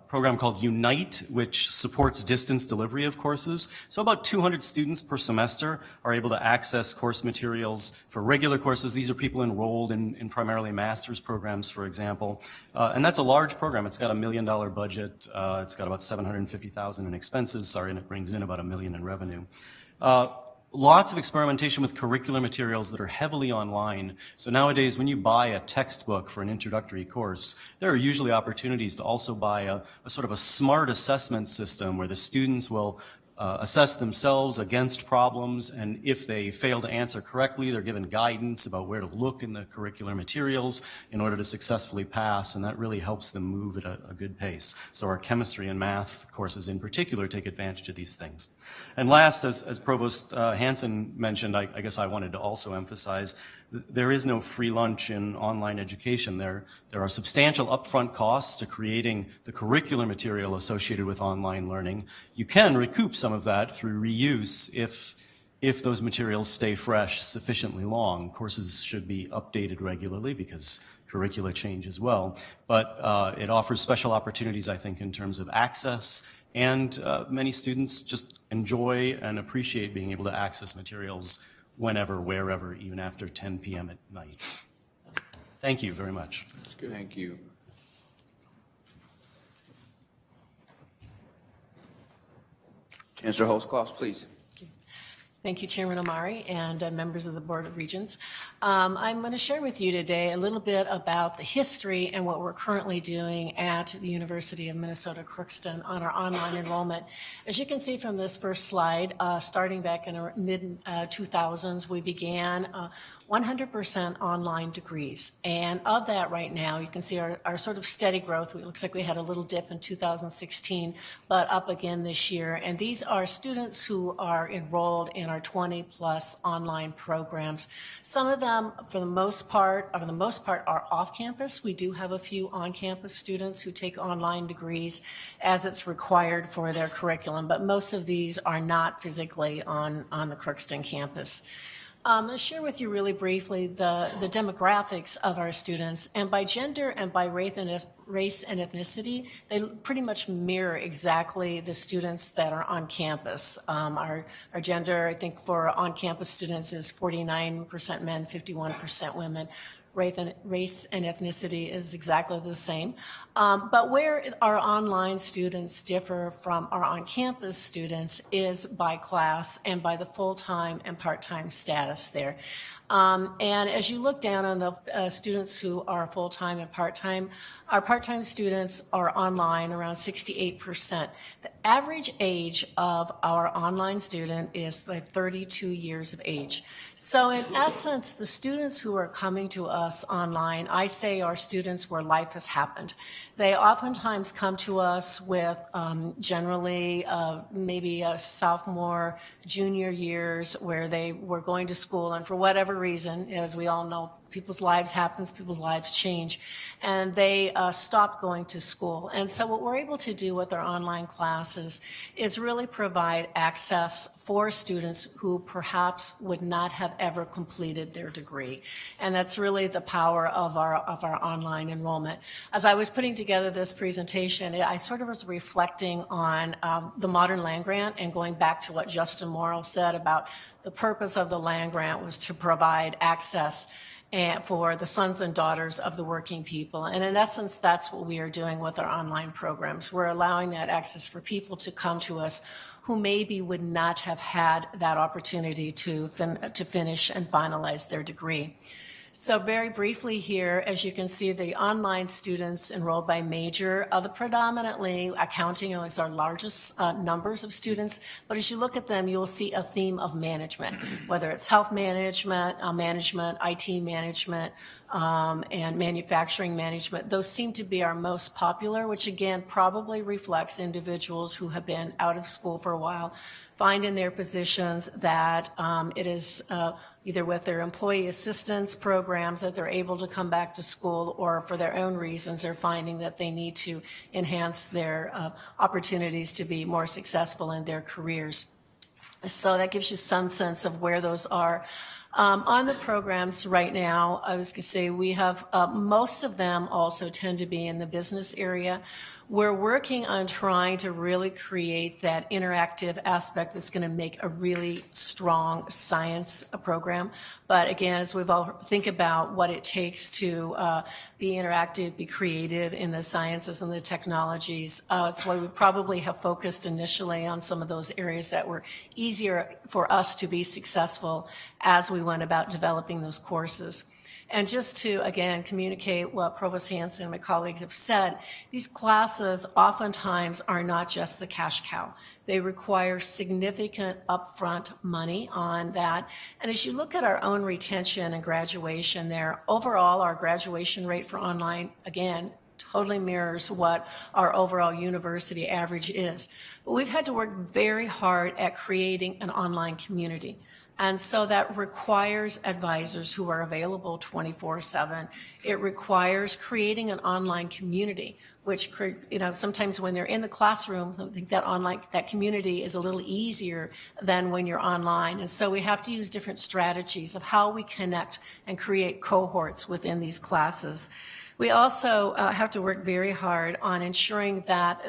program called Unite, which supports distance delivery of courses. So about 200 students per semester are able to access course materials for regular courses. These are people enrolled in primarily master's programs, for example. And that's a large program. It's got $1 million budget. It's got about $750,000 in expenses, sorry, and it brings in about $1 million in revenue. Lots of experimentation with curricular materials that are heavily online. So nowadays, when you buy a textbook for an introductory course, there are usually opportunities to also buy a sort of a smart assessment system where the students will assess themselves against problems, and if they fail to answer correctly, they're given guidance about where to look in the curricular materials in order to successfully pass, and that really helps them move at a good pace. So our chemistry and math courses in particular take advantage of these things. And last, as Provost Hansen mentioned, I guess I wanted to also emphasize, there is no free lunch in online education. There are substantial upfront costs to creating the curricular material associated with online learning. You can recoup some of that through reuse if those materials stay fresh sufficiently long. Courses should be updated regularly because curricula change as well. But it offers special opportunities, I think, in terms of access, and many students just enjoy and appreciate being able to access materials whenever, wherever, even after 10 p.m. at night. Thank you very much.
That's good. Thank you. Chancellor Holtzclaw, please.
Thank you, Chairman Omari and members of the Board of Regents. I'm going to share with you today a little bit about the history and what we're currently doing at the University of Minnesota Crookston on our online enrollment. As you can see from this first slide, starting back in the mid-2000s, we began 100% online degrees. And of that right now, you can see our sort of steady growth. It looks like we had a little dip in 2016, but up again this year. And these are students who are enrolled in our 20-plus online programs. Some of them, for the most part, are off campus. We do have a few on-campus students who take online degrees as it's required for their curriculum, but most of these are not physically on the Crookston campus. I'll share with you really briefly the demographics of our students, and by gender and by race and ethnicity, they pretty much mirror exactly the students that are on campus. Our gender, I think, for on-campus students is 49% men, 51% women. Race and ethnicity is exactly the same. But where our online students differ from our on-campus students is by class and by the full-time and part-time status there. And as you look down on the students who are full-time and part-time, our part-time students are online around 68%. The average age of our online student is like 32 years of age. So in essence, the students who are coming to us online, I say are students where life has happened. They oftentimes come to us with generally maybe a sophomore, junior years where they were going to school, and for whatever reason, as we all know, people's lives happens, people's lives change, and they stop going to school. And so what we're able to do with our online classes is really provide access for students who perhaps would not have ever completed their degree. And that's really the power of our online enrollment. As I was putting together this presentation, I sort of was reflecting on the modern land grant and going back to what Justin Morrill said about the purpose of the land grant was to provide access and for the sons and daughters of the working people. And in essence, that's what we are doing with our online programs. We're allowing that access for people to come to us who maybe would not have had that opportunity to finish and finalize their degree. So very briefly here, as you can see, the online students enrolled by major, predominantly accounting is our largest numbers of students, but as you look at them, you'll see a theme of management, whether it's health management, IT management, and manufacturing management. Those seem to be our most popular, which again probably reflects individuals who have been out of school for a while, find in their positions that it is either with their employee assistance programs that they're able to come back to school, or for their own reasons they're finding that they need to enhance their opportunities to be more successful in their careers. So that gives you some sense of where those are. On the programs right now, I was going to say we have most of them also tend to be in the business area. We're working on trying to really create that interactive aspect that's going to make a really strong science program. But again, as we've all think about what it takes to be interactive, be creative in the sciences and the technologies, that's why we probably have focused initially on some of those areas that were easier for us to be successful as we went about developing those courses. And just to, again, communicate what Provost Hanson and my colleagues have said, these classes oftentimes are not just the cash cow. They require significant upfront money on that. And as you look at our own retention and graduation there, overall, our graduation rate for online, again, totally mirrors what our overall university average is. But we've had to work very hard at creating an online community. And so that requires advisors who are available 24/7. It requires creating an online community, which, sometimes when they're in the classroom, I think that community is a little easier than when you're online. And so we have to use different strategies of how we connect and create cohorts within these classes. We also have to work very hard on ensuring that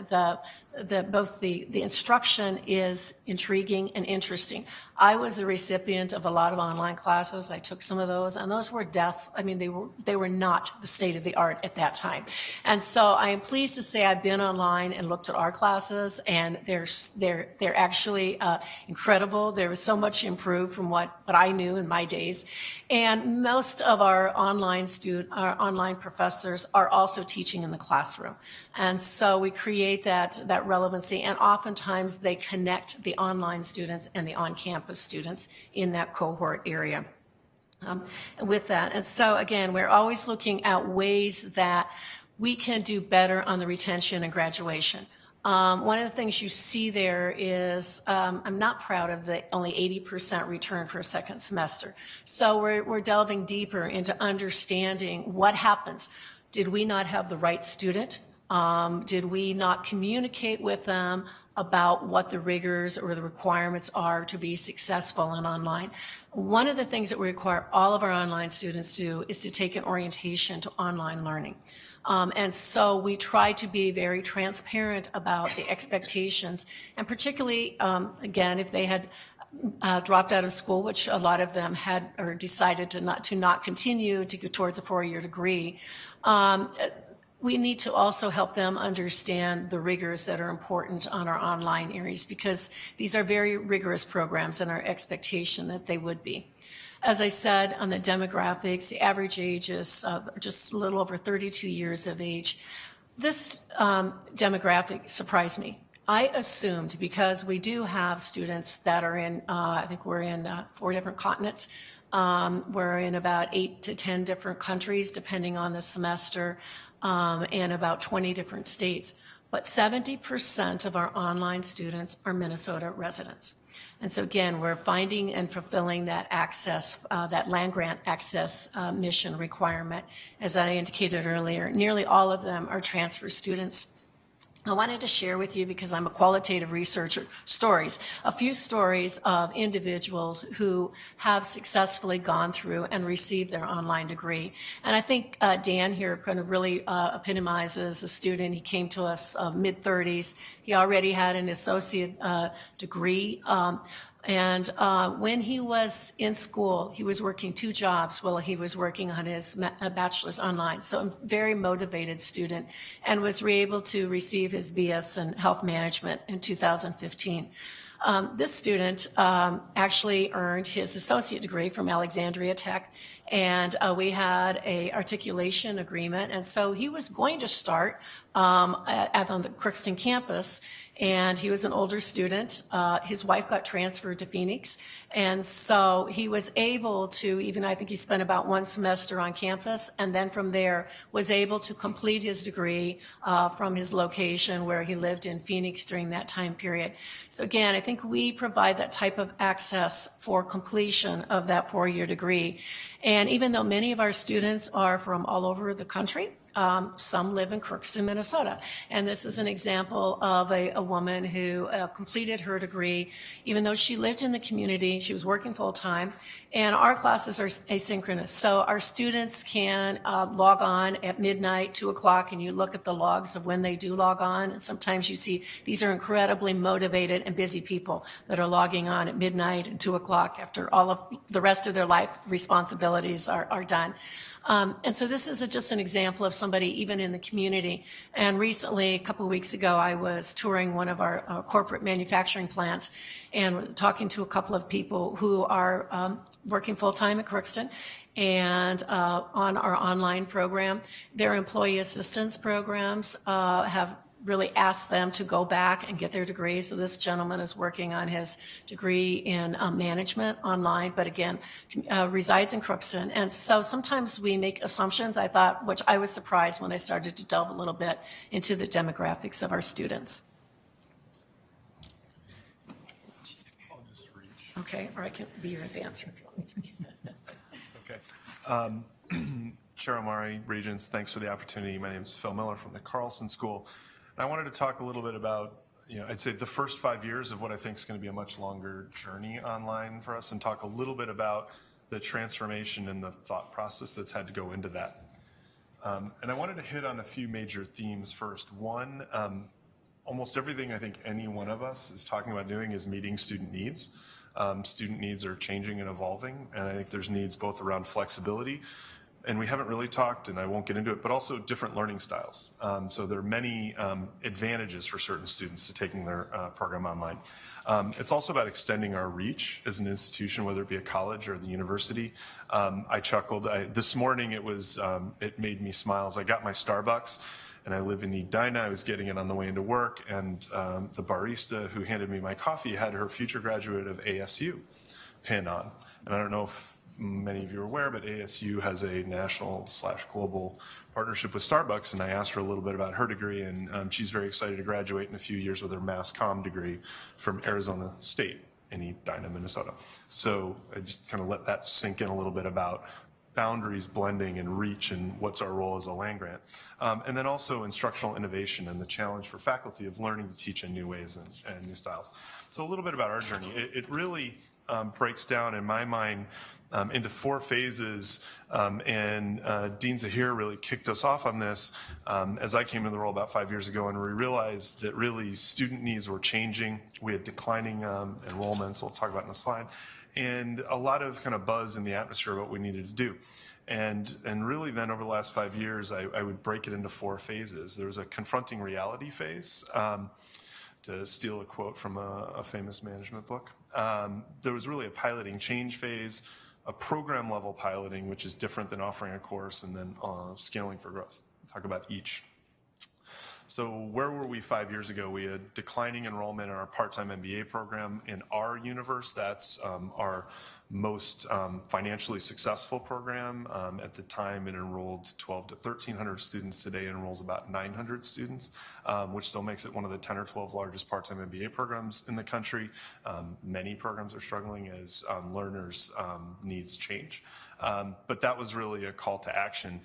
both the instruction is intriguing and interesting. I was a recipient of a lot of online classes. I took some of those, and those were they were not the state of the art at that time. And so I am pleased to say I've been online and looked at our classes, and they're actually incredible. There was so much improved from what I knew in my days. And most of our online professors are also teaching in the classroom. And so we create that relevancy, and oftentimes they connect the online students and the on-campus students in that cohort area. With that. And so again, we're always looking at ways that we can do better on the retention and graduation. One of the things you see there is, I'm not proud of the only 80% return for a second semester. So we're delving deeper into understanding what happens. Did we not have the right student? Did we not communicate with them about what the rigors or the requirements are to be successful in online? One of the things that we require all of our online students to do is to take an orientation to online learning. And so we try to be very transparent about the expectations, and particularly, again, if they had dropped out of school, which a lot of them had, or decided to not continue to go towards a 4-year degree, we need to also help them understand the rigors that are important on our online areas, because these are very rigorous programs and our expectation that they would be. As I said, on the demographics, the average age is just a little over 32 years of age. This demographic surprised me. I assumed, because we do have students that are in, I think we're in 4 different continents. We're in about 8 to 10 different countries, depending on the semester, and about 20 different states. But 70% of our online students are Minnesota residents. And so again, we're finding and fulfilling that access, that land grant access mission requirement. As I indicated earlier, nearly all of them are transfer students. I wanted to share with you, because I'm a qualitative researcher, a few stories of individuals who have successfully gone through and received their online degree. And I think Dan here kind of really epitomizes a student. He came to us mid-30s. He already had an associate degree. And when he was in school, he was working 2 jobs while he was working on his bachelor's online. So a very motivated student, and was able to receive his BS in health management in 2015. This student actually earned his associate degree from Alexandria Tech, and we had a articulation agreement. And so he was going to start on the Crookston campus, and he was an older student. His wife got transferred to Phoenix, and so he was able to, even I think he spent about 1 semester on campus, and then from there was able to complete his degree from his location where he lived in Phoenix during that time period. So again, I think we provide that type of access for completion of that 4-year degree. And even though many of our students are from all over the country, some live in Crookston, Minnesota. And this is an example of a woman who completed her degree, even though she lived in the community, she was working full-time, and our classes are asynchronous. So our students can log on at midnight, 2 o'clock, and you look at the logs of when they do log on, and sometimes you see these are incredibly motivated and busy people that are logging on at midnight and 2 o'clock after all of the rest of their life responsibilities are done. And so this is just an example of somebody even in the community. And recently, a couple of weeks ago, I was touring one of our corporate manufacturing plants and talking to a couple of people who are working full-time at Crookston and on our online program. Their employee assistance programs have really asked them to go back and get their degree. So this gentleman is working on his degree in management online, but again, resides in Crookston. And so sometimes we make assumptions, I thought, which I was surprised when I started to delve a little bit into the demographics of our students. Okay, or I can be your advancer if you want me to.
Okay. Chair Omari, Regents, thanks for the opportunity. My name is Phil Miller from the Carlson School. I wanted to talk a little bit about, I'd say the first 5 years of what I think is going to be a much longer journey online for us, and talk a little bit about the transformation and the thought process that's had to go into that. And I wanted to hit on a few major themes first. One, almost everything I think any one of us is talking about doing is meeting student needs. Student needs are changing and evolving, and I think there's needs both around flexibility, and we haven't really talked, and I won't get into it, but also different learning styles. So there are many advantages for certain students to taking their program online. It's also about extending our reach as an institution, whether it be a college or the university. I chuckled. This morning it made me smile as I got my Starbucks, and I live in Edina. I was getting it on the way into work, and the barista who handed me my coffee had her future graduate of ASU pin on. And I don't know if many of you are aware, but ASU has a national/global partnership with Starbucks, and I asked her a little bit about her degree, and she's very excited to graduate in a few years with her Mass Comm degree from Arizona State in Edina, Minnesota. So I just kind of let that sink in a little bit about boundaries blending and reach and what's our role as a land grant. And then also instructional innovation and the challenge for faculty of learning to teach in new ways and new styles. So a little bit about our journey. It really breaks down in my mind into 4 phases, and Dean Zahir really kicked us off on this as I came into the role about 5 years ago, and we realized that really student needs were changing. We had declining enrollments, we'll talk about in a slide, and a lot of kind of buzz in the atmosphere of what we needed to do. And really then over the last 5 years, I would break it into 4 phases. There was a confronting reality phase, to steal a quote from a famous management book. There was really a piloting change phase, a program level piloting, which is different than offering a course, and then scaling for growth. I'll talk about each. So where were we 5 years ago? We had declining enrollment in our part-time MBA program. In our universe, that's our most financially successful program. At the time, it enrolled 1,200 to 1,300 students. Today, it enrolls about 900 students, which still makes it one of the 10 or 12 largest part-time MBA programs in the country. Many programs are struggling as learners' needs change. But that was really a call to action.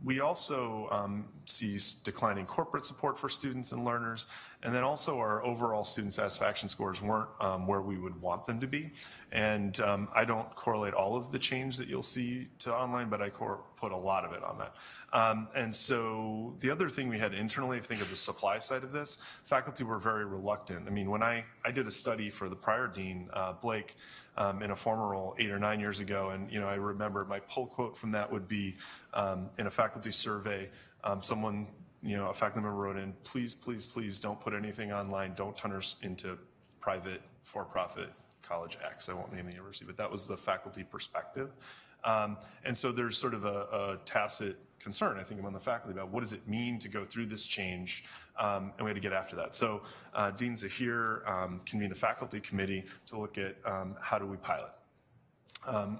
We also see declining corporate support for students and learners, and then also our overall student satisfaction scores weren't where we would want them to be. And I don't correlate all of the change that you'll see to online, but I put a lot of it on that. And so the other thing we had internally, if you think of the supply side of this, faculty were very reluctant. I mean, when I did a study for the prior dean, Blake, in a former role 8 or 9 years ago, and I remember my pull quote from that would be in a faculty survey, someone, a faculty member wrote in, please, please, please don't put anything online, don't turn us into private for-profit college X. I won't name the university, but that was the faculty perspective. And so there's sort of a tacit concern, I think, among the faculty about what does it mean to go through this change, and we had to get after that. So Dean Zahir convened a faculty committee to look at how do we pilot.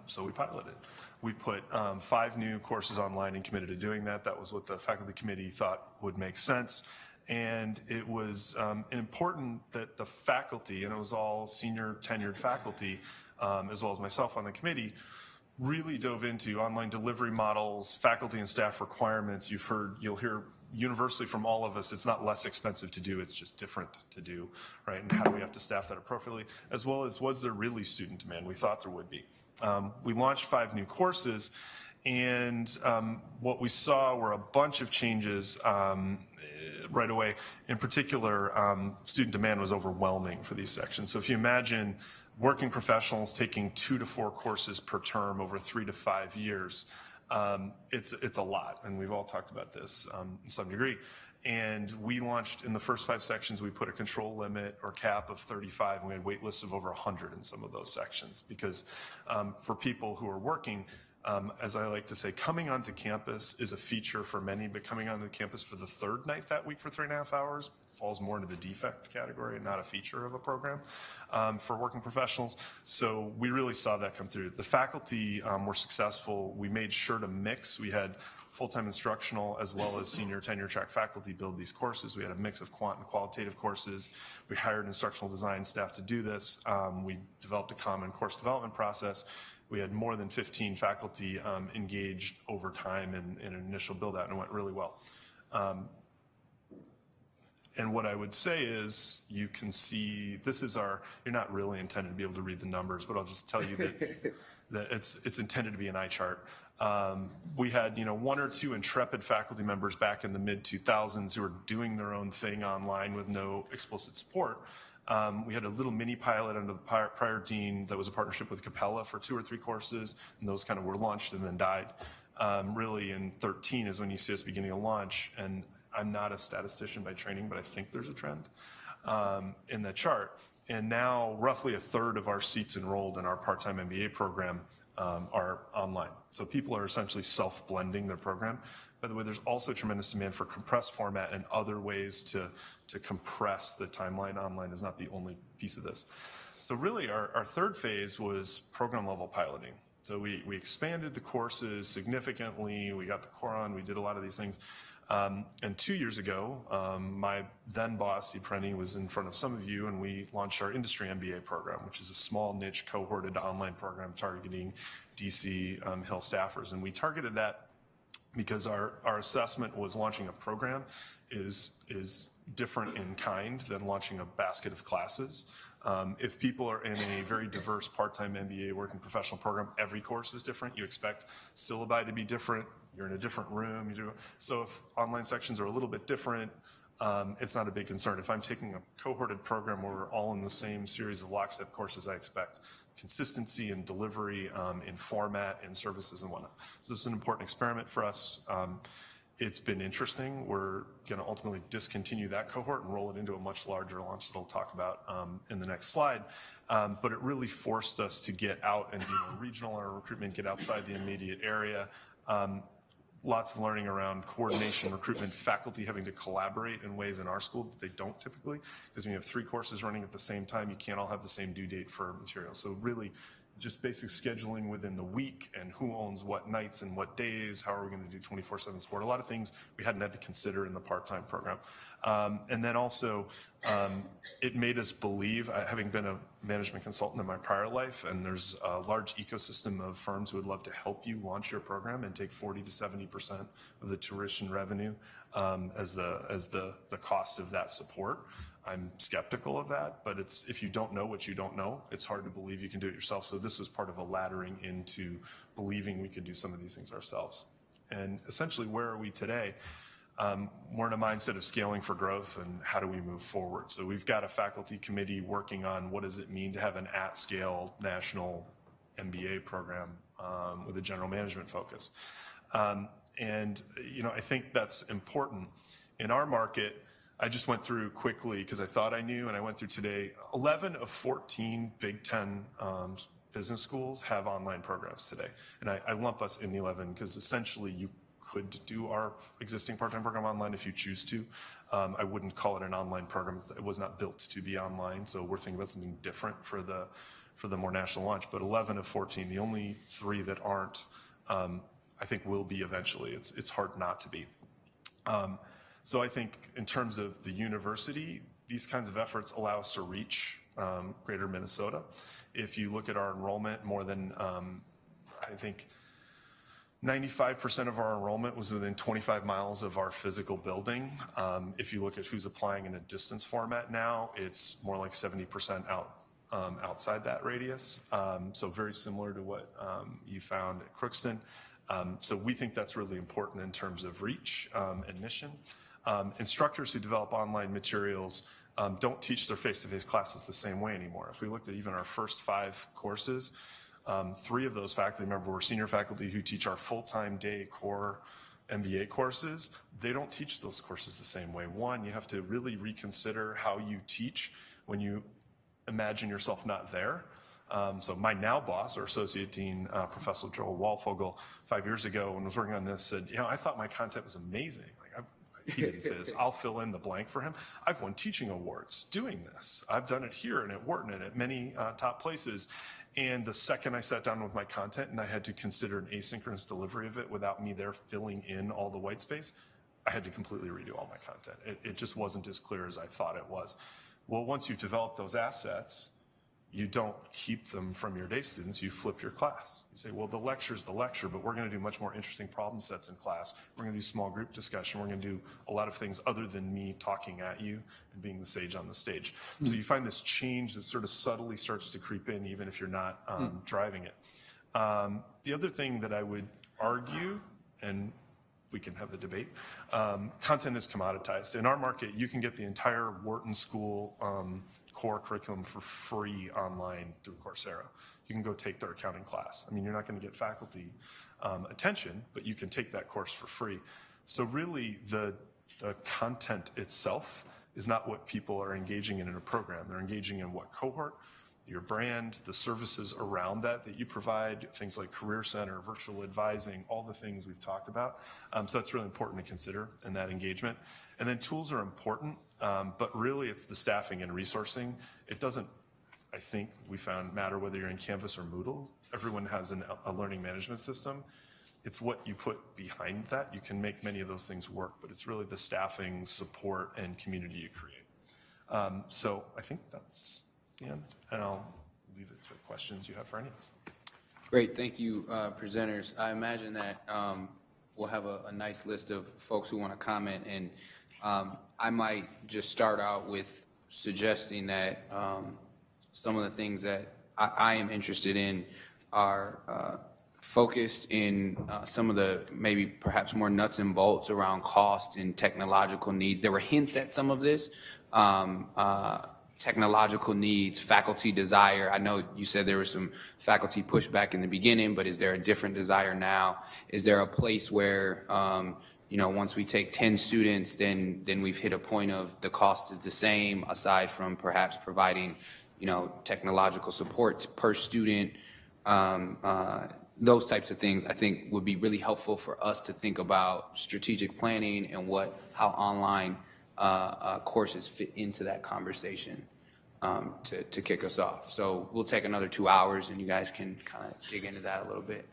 So we piloted. We put 5 new courses online and committed to doing that. That was what the faculty committee thought would make sense. And it was important that the faculty, and it was all senior tenured faculty, as well as myself on the committee, really dove into online delivery models, faculty and staff requirements. You'll hear universally from all of us, it's not less expensive to do, it's just different to do, right? And how do we have to staff that appropriately? As well as, was there really student demand? We thought there would be. We launched 5 new courses, and what we saw were a bunch of changes right away. In particular, student demand was overwhelming for these sections. So if you imagine working professionals taking 2 to 4 courses per term over 3 to 5 years, it's a lot, and we've all talked about this in some degree. And we launched, in the first 5 sections, we put a control limit or cap of 35, and we had wait lists of over 100 in some of those sections. Because for people who are working, as I like to say, coming onto campus is a feature for many, but coming onto campus for the 3rd night that week for 3.5 hours falls more into the defect category and not a feature of a program for working professionals. So we really saw that come through. The faculty were successful. We made sure to mix. We had full-time instructional as well as senior tenure track faculty build these courses. We had a mix of quant and qualitative courses. We hired instructional design staff to do this. We developed a common course development process. We had more than 15 faculty engaged over time in an initial build out, and it went really well. And what I would say is, you can see, this is you're not really intended to be able to read the numbers, but I'll just tell you that it's intended to be an eye chart. We had, 1 or 2 intrepid faculty members back in the mid-2000s who were doing their own thing online with no explicit support. We had a little mini pilot under the prior dean that was a partnership with Capella for 2 or 3 courses, and those kind of were launched and then died. Really in 13 is when you see us beginning to launch, and I'm not a statistician by training, but I think there's a trend in the chart. And now roughly 1/3 of our seats enrolled in our part-time MBA program are online. So people are essentially self-blending their program. By the way, there's also tremendous demand for compressed format and other ways to compress the timeline. Online is not the only piece of this. So really our 3rd phase was program level piloting. So we expanded the courses significantly. We got the core on, we did a lot of these things. And 2 years ago, my then boss, Steve Prenny, was in front of some of you, and we launched our industry MBA program, which is a small niche cohorted online program targeting DC Hill staffers. And we targeted that because our assessment was launching a program is different in kind than launching a basket of classes. If people are in a very diverse part-time MBA working professional program, every course is different. You expect syllabi to be different. You're in a different room. So if online sections are a little bit different, it's not a big concern. If I'm taking a cohorted program where we're all in the same series of lockstep courses, I expect consistency in delivery, in format, in services and whatnot. So this is an important experiment for us. It's been interesting. We're going to ultimately discontinue that cohort and roll it into a much larger launch that I'll talk about in the next slide. But it really forced us to get out and do more regional or recruitment, get outside the immediate area. Lots of learning around coordination, recruitment, faculty having to collaborate in ways in our school that they don't typically, because when you have 3 courses running at the same time, you can't all have the same due date for materials. So really just basic scheduling within the week and who owns what nights and what days, how are we going to do 24/7 support, a lot of things we hadn't had to consider in the part-time program. And then also, it made us believe, having been a management consultant in my prior life, and there's a large ecosystem of firms who would love to help you launch your program and take 40 to 70% of the tuition revenue as the cost of that support. I'm skeptical of that, but if you don't know what you don't know, it's hard to believe you can do it yourself. So this was part of a laddering into believing we could do some of these things ourselves. And essentially, where are we today? We're in a mindset of scaling for growth and how do we move forward. So we've got a faculty committee working on what does it mean to have an at-scale national MBA program with a general management focus. And I think that's important. In our market, I just went through quickly because I thought I knew, and I went through today, 11 of 14 Big Ten business schools have online programs today. And I lump us in the 11 because essentially you could do our existing part-time program online if you choose to. I wouldn't call it an online program. It was not built to be online, so we're thinking about something different for the more national launch. But 11 of 14, the only 3 that aren't, I think will be eventually. It's hard not to be. So I think in terms of the university, these kinds of efforts allow us to reach greater Minnesota. If you look at our enrollment, more than, I think, 95% of our enrollment was within 25 miles of our physical building. If you look at who's applying in a distance format now, it's more like 70% outside that radius. So very similar to what you found at Crookston. So we think that's really important in terms of reach and mission. Instructors who develop online materials don't teach their face-to-face classes the same way anymore. If we looked at even our first 5 courses, 3 of those faculty members were senior faculty who teach our full-time day core MBA courses. They don't teach those courses the same way. One, you have to really reconsider how you teach when you imagine yourself not there. So my now boss, or associate dean, Professor Joel Walfogel, 5 years ago when I was working on this, said, I thought my content was amazing. He didn't say this. I'll fill in the blank for him. I've won teaching awards doing this. I've done it here and at Wharton and at many top places. And the second I sat down with my content and I had to consider an asynchronous delivery of it without me there filling in all the white space, I had to completely redo all my content. It just wasn't as clear as I thought it was. Well, once you've developed those assets, you don't keep them from your day students, you flip your class. You say, well, the lecture's the lecture, but we're going to do much more interesting problem sets in class. We're going to do small group discussion. We're going to do a lot of things other than me talking at you and being the sage on the stage. So you find this change that sort of subtly starts to creep in, even if you're not driving it. The other thing that I would argue, and we can have the debate, content is commoditized. In our market, you can get the entire Wharton School core curriculum for free online through Coursera. You can go take their accounting class. I mean, you're not going to get faculty attention, but you can take that course for free. So really, the content itself is not what people are engaging in a program. They're engaging in what cohort, your brand, the services around that you provide, things like Career Center, virtual advising, all the things we've talked about. So that's really important to consider in that engagement. And then tools are important, but really it's the staffing and resourcing. It doesn't, I think we found, matter whether you're in Canvas or Moodle. Everyone has a learning management system. It's what you put behind that. You can make many of those things work, but it's really the staffing, support, and community you create. So I think that's the end, and I'll leave it to questions you have for any of us.
Great, thank you, presenters. I imagine that we'll have a nice list of folks who want to comment, and I might just start out with suggesting that some of the things that I am interested in are focused in some of the maybe perhaps more nuts and bolts around cost and technological needs. There were hints at some of this. Technological needs, faculty desire. I know you said there was some faculty pushback in the beginning, but is there a different desire now? Is there a place where, once we take 10 students, then we've hit a point of the cost is the same, aside from perhaps providing, technological support per student? Those types of things I think would be really helpful for us to think about strategic planning and how online courses fit into that conversation. to kick us off. So we'll take another 2 hours, and you guys can kind of dig into that a little bit.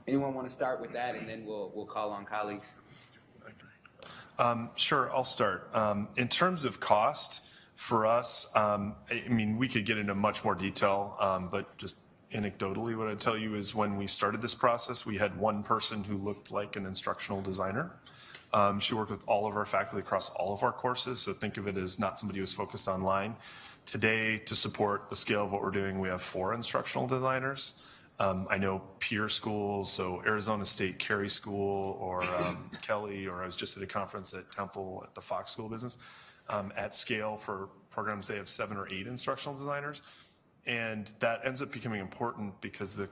Anyone want to start with that, and then we'll call on colleagues?
Sure, I'll start. In terms of cost, for us, I mean, we could get into much more detail, but just anecdotally, what I'd tell you is when we started this process, we had one person who looked like an instructional designer. She worked with all of our faculty across all of our courses, so think of it as not somebody who's focused online. Today, to support the scale of what we're doing, we have 4 instructional designers. I know peer schools, so Arizona State Carey School or Kelly, or I was just at a conference at Temple at the Fox School of Business. At scale for programs, they have 7 or 8 instructional designers. And that ends up becoming important because the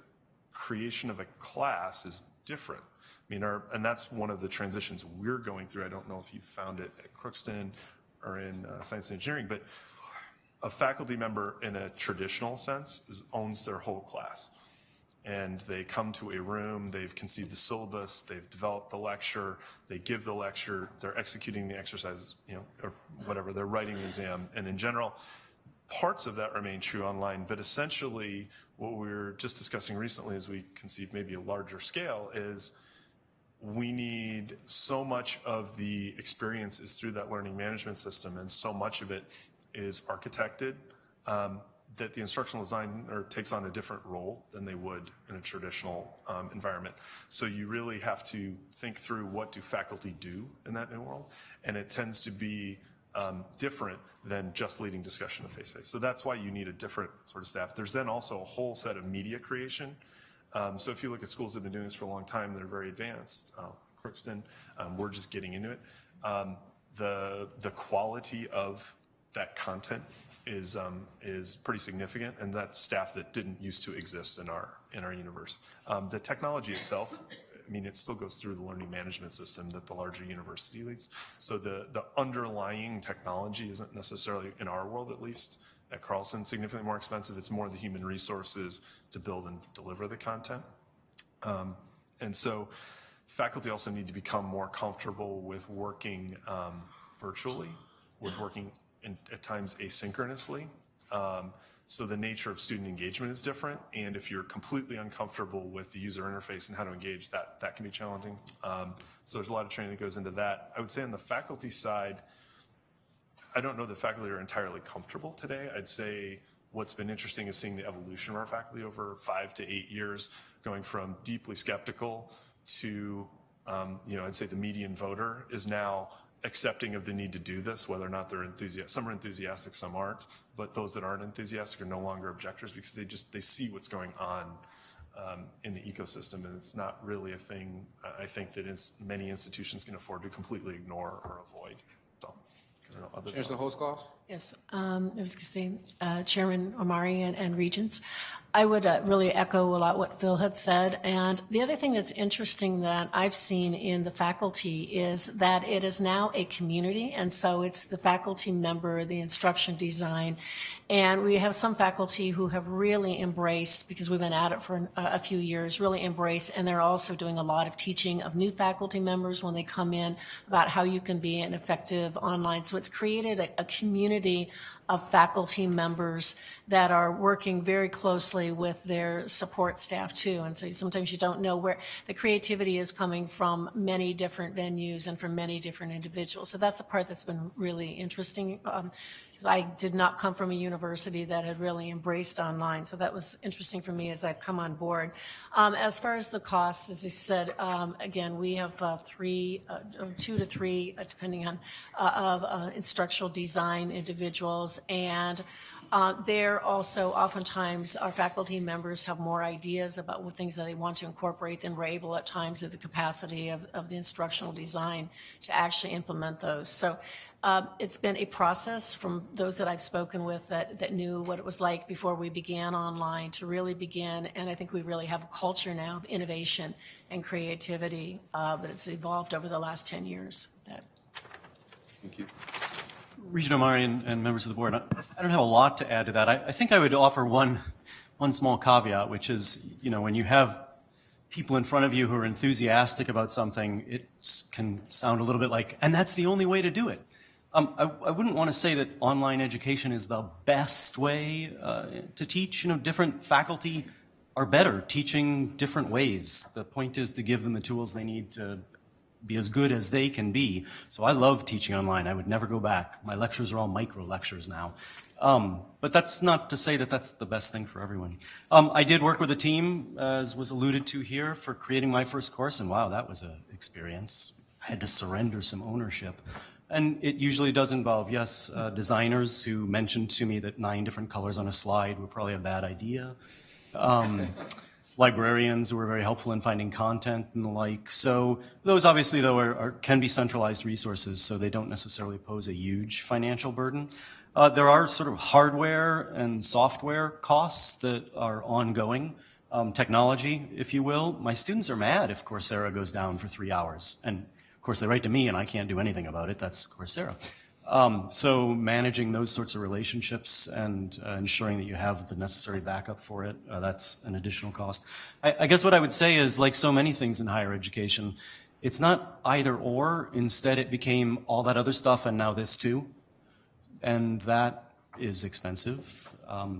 creation of a class is different. I mean, and that's one of the transitions we're going through. I don't know if you found it at Crookston or in science and engineering, but a faculty member in a traditional sense owns their whole class. And they come to a room, they've conceived the syllabus, they've developed the lecture, they give the lecture, they're executing the exercises, or whatever, they're writing the exam. And in general, parts of that remain true online, but essentially what we were just discussing recently as we conceive maybe a larger scale is we need so much of the experience is through that learning management system, and so much of it is architected that the instructional designer takes on a different role than they would in a traditional environment. So you really have to think through what do faculty do in that new world, and it tends to be different than just leading discussion face-to-face. So that's why you need a different sort of staff. There's then also a whole set of media creation. So if you look at schools that have been doing this for a long time, they're very advanced. Crookston, we're just getting into it. The quality of that content is pretty significant, and that's staff that didn't used to exist in our universe. The technology itself, I mean, it still goes through the learning management system that the larger university leads. So the underlying technology isn't necessarily, in our world at least, at Carlson, significantly more expensive. It's more the human resources to build and deliver the content. And so faculty also need to become more comfortable with working virtually, with working at times asynchronously. So the nature of student engagement is different, and if you're completely uncomfortable with the user interface and how to engage, that can be challenging. So there's a lot of training that goes into that. I would say on the faculty side, I don't know that faculty are entirely comfortable today. I'd say what's been interesting is seeing the evolution of our faculty over 5 to 8 years, going from deeply skeptical to, I'd say the median voter is now accepting of the need to do this, whether or not they're enthusiastic. Some are enthusiastic, some aren't, but those that aren't enthusiastic are no longer objectors because they see what's going on in the ecosystem, and it's not really a thing I think that many institutions can afford to completely ignore or avoid. So, I don't know,
There's the host clause?
Yes, I was going to say, Chairman Omari and Regents, I would really echo a lot what Phil had said. And the other thing that's interesting that I've seen in the faculty is that it is now a community. And so it's the faculty member, the instruction design. And we have some faculty who have really embraced, because we've been at it for a few years, really embraced. And they're also doing a lot of teaching of new faculty members when they come in about how you can be an effective online. So it's created a community of faculty members that are working very closely with their support staff too. And so sometimes you don't know where the creativity is coming from, many different venues and from many different individuals. So that's the part that's been really interesting. Because I did not come from a university that had really embraced online. So that was interesting for me as I've come on board. As far as the costs, as I said, again, we have 2 to 3, depending on, of instructional design individuals. And there also oftentimes our faculty members have more ideas about what things that they want to incorporate than we're able at times at the capacity of the instructional design to actually implement those. So it's been a process from those that I've spoken with that knew what it was like before we began online to really begin. And I think we really have a culture now of innovation and creativity, but it's evolved over the last 10 years.
Thank you.
Regent Omari and members of the board, I don't have a lot to add to that. I think I would offer one small caveat, which is, when you have people in front of you who are enthusiastic about something, it can sound a little bit like, and that's the only way to do it. I wouldn't want to say that online education is the best way to teach. You know, different faculty are better teaching different ways. The point is to give them the tools they need to be as good as they can be. So I love teaching online. I would never go back. My lectures are all micro lectures now. But that's not to say that that's the best thing for everyone. I did work with a team, as was alluded to here, for creating my first course, and wow, that was an experience. I had to surrender some ownership. And it usually does involve, yes, designers who mentioned to me that 9 different colors on a slide were probably a bad idea. Librarians who were very helpful in finding content and the like. So those obviously, though, can be centralized resources, so they don't necessarily pose a huge financial burden. There are sort of hardware and software costs that are ongoing. Technology, if you will. My students are mad if Coursera goes down for 3 hours. And of course, they write to me and I can't do anything about it. That's Coursera. So managing those sorts of relationships and ensuring that you have the necessary backup for it, that's an additional cost. I guess what I would say is, like so many things in higher education, it's not either or. Instead, it became all that other stuff and now this too. And that is expensive.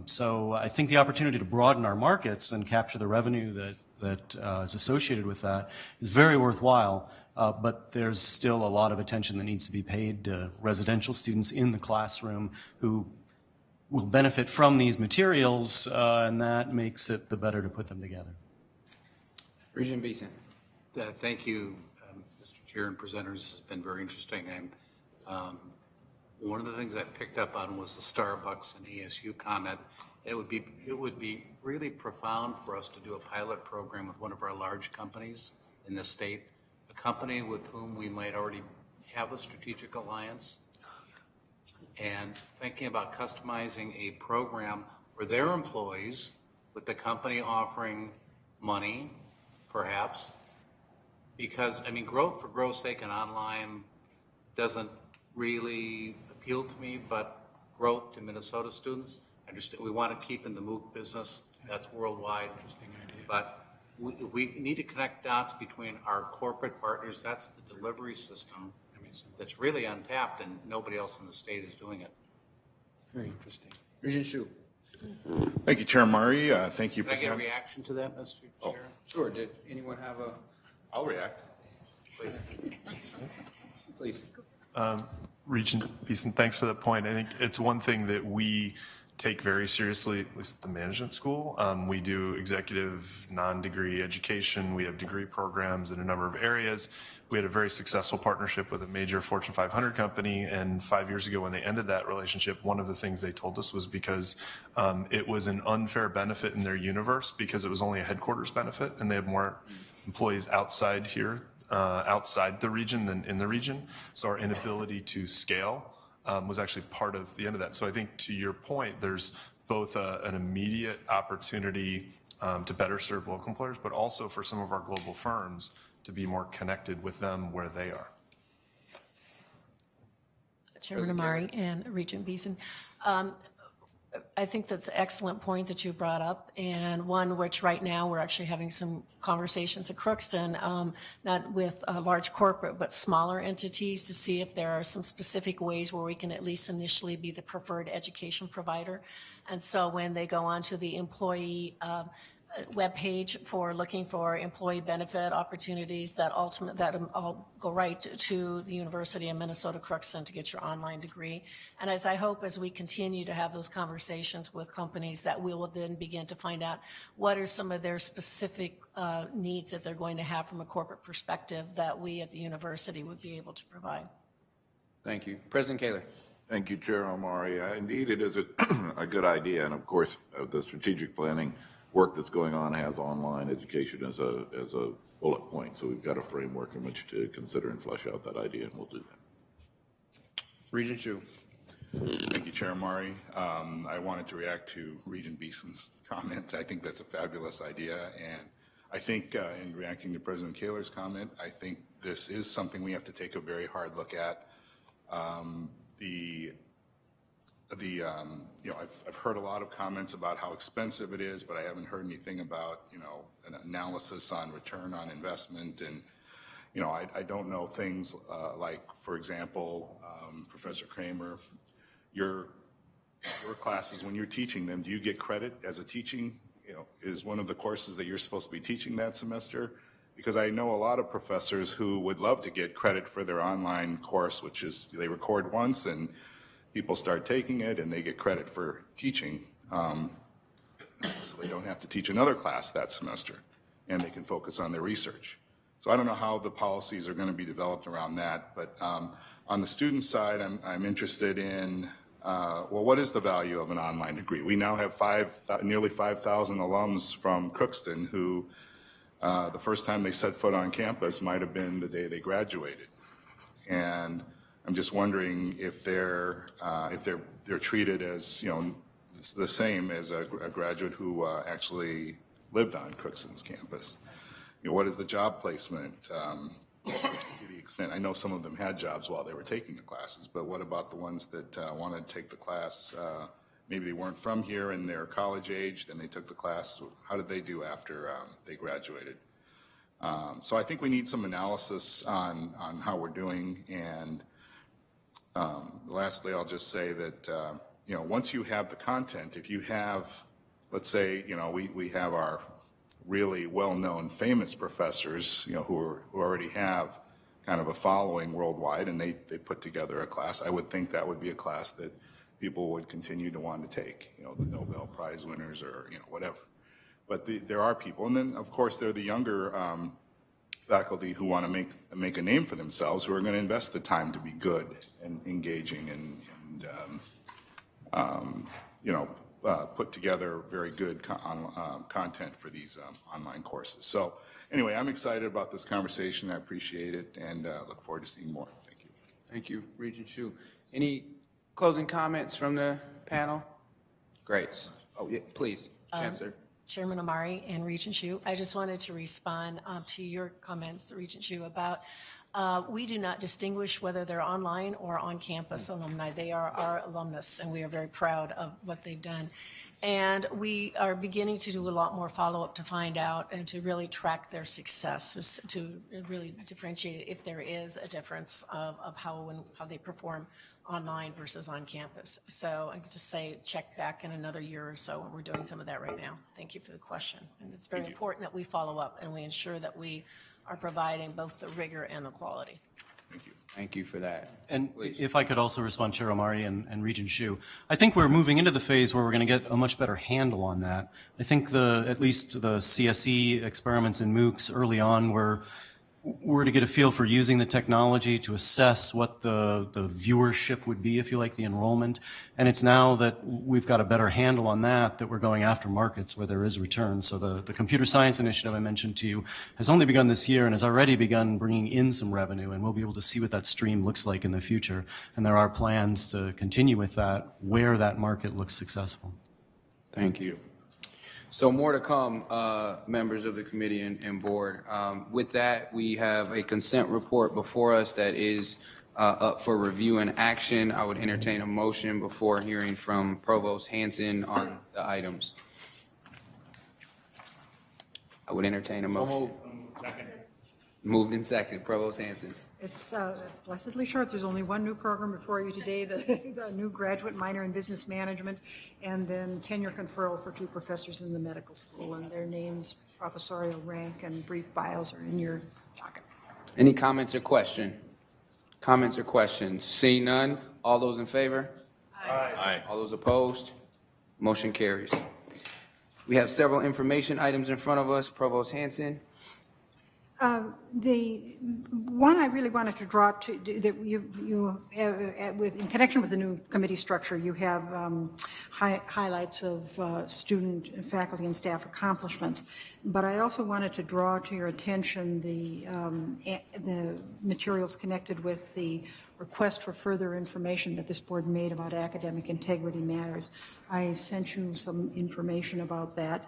So I think the opportunity to broaden our markets and capture the revenue that is associated with that is very worthwhile. But there's still a lot of attention that needs to be paid to residential students in the classroom who will benefit from these materials, and that makes it the better to put them together.
Regent Beeson.
Thank you, Mr. Chair and presenters. It's been very interesting. And one of the things I picked up on was the Starbucks and ESU comment. It would be really profound for us to do a pilot program with one of our large companies in the state, a company with whom we might already have a strategic alliance, and thinking about customizing a program for their employees with the company offering money, perhaps, because, I mean, growth for growth's sake and online doesn't really appeal to me, but growth to Minnesota students, I understand we want to keep in the MOOC business, that's worldwide. But we need to connect dots between our corporate partners, that's the delivery system that's really untapped and nobody else in the state is doing it.
Very interesting. Regent Shu.
Thank you, Chair Murray. Thank you.
Can I get a reaction to that, Mr. Chair?
Sure. Did anyone have a?
I'll react.
Please.
Please.
Regent Beeson, thanks for that point. I think it's one thing that we take very seriously, at least at the management school. We do executive non-degree education. We have degree programs in a number of areas. We had a very successful partnership with a major Fortune 500 company, and 5 years ago when they ended that relationship, one of the things they told us was because it was an unfair benefit in their universe because it was only a headquarters benefit, and they have more employees outside here, outside the region than in the region. So our inability to scale was actually part of the end of that. So I think to your point, there's both an immediate opportunity to better serve local employers, but also for some of our global firms to be more connected with them where they are.
Chairman Amari and Regent Beeson. I think that's an excellent point that you brought up, and one which right now we're actually having some conversations at Crookston, not with a large corporate, but smaller entities to see if there are some specific ways where we can at least initially be the preferred education provider. And so when they go onto the employee webpage for looking for employee benefit opportunities, that all go right to the University of Minnesota Crookston to get your online degree. And as I hope, as we continue to have those conversations with companies, that we will then begin to find out what are some of their specific needs that they're going to have from a corporate perspective that we at the university would be able to provide.
Thank you. President Kaler.
Thank you, Chair Omari. Indeed, it is a good idea, and of course, the strategic planning work that's going on has online education as a bullet point. So we've got a framework in which to consider and flesh out that idea, and we'll do that.
Regent Shu.
Thank you, Chair Murray. I wanted to react to Regent Beeson's comment. I think that's a fabulous idea, and I think in reacting to President Kaler's comment, I think this is something we have to take a very hard look at. I've heard a lot of comments about how expensive it is, but I haven't heard anything about, an analysis on return on investment. And, I don't know things like, for example, Professor Kramer, your classes, when you're teaching them, do you get credit as a teaching? Is one of the courses that you're supposed to be teaching that semester? Because I know a lot of professors who would love to get credit for their online course, which is they record once and people start taking it and they get credit for teaching. So they don't have to teach another class that semester and they can focus on their research. So I don't know how the policies are going to be developed around that, but on the student side, I'm interested in, what is the value of an online degree? We now have nearly 5,000 alums from Crookston who the first time they set foot on campus might have been the day they graduated. And I'm just wondering if they're treated as, the same as a graduate who actually lived on Crookston's campus. What is the job placement to the extent? I know some of them had jobs while they were taking the classes, but what about the ones that wanted to take the class? Maybe they weren't from here and they're college aged and they took the class. How did they do after they graduated? So I think we need some analysis on how we're doing. And lastly, I'll just say that, once you have the content, if you have, let's say, we have our really well-known famous professors, who already have kind of a following worldwide and they put together a class, I would think that would be a class that people would continue to want to take, the Nobel Prize winners or, whatever. But there are people, and then of course there are the younger faculty who want to make a name for themselves, who are going to invest the time to be good and engaging and put together very good content for these online courses. So anyway, I'm excited about this conversation. I appreciate it and look forward to seeing more. Thank you.
Thank you, Regent Hsu. Any closing comments from the panel? Great. Oh, yeah, please, Chancellor.
Chairman Omari and Regent Hsu, I just wanted to respond to your comments, Regent Hsu, about we do not distinguish whether they're online or on-campus alumni. They are our alumnus, and we are very proud of what they've done. And we are beginning to do a lot more follow-up to find out and to really track their success, to really differentiate if there is a difference of how they perform online versus on campus. So I could just say check back in another year or so. We're doing some of that right now. Thank you for the question. And it's very important that we follow up and we ensure that we are providing both the rigor and the quality.
Thank you. Thank you for that.
And
Please.
if I could also respond, Chair Omari and Regent Hsu, I think we're moving into the phase where we're going to get a much better handle on that. I think at least the CSE experiments in MOOCs early on were to get a feel for using the technology to assess what the viewership would be, if you like, the enrollment. And it's now that we've got a better handle on that we're going after markets where there is return. So the computer science initiative I mentioned to you has only begun this year and has already begun bringing in some revenue, and we'll be able to see what that stream looks like in the future. And there are plans to continue with that where that market looks successful.
Thank you. So more to come, members of the committee and board. With that, we have a consent report before us that is up for review and action. I would entertain a motion before hearing from Provost Hanson on the items. I would entertain a motion. Moved in second, Provost Hanson.
It's blessedly short. There's only one new program before you today, the new graduate minor in business management, and then tenure conferral for 2 professors in the medical school, and their names, professorial rank, and brief bios are in your docket.
Any comments or question? Comments or questions? Seeing none, all those in favor? Aye. All those opposed? Motion carries. We have several information items in front of us. Provost Hanson.
The one I really wanted to draw to, that in connection with the new committee structure, you have highlights of student, faculty, and staff accomplishments. But I also wanted to draw to your attention the materials connected with the request for further information that this board made about academic integrity matters. I sent you some information about that.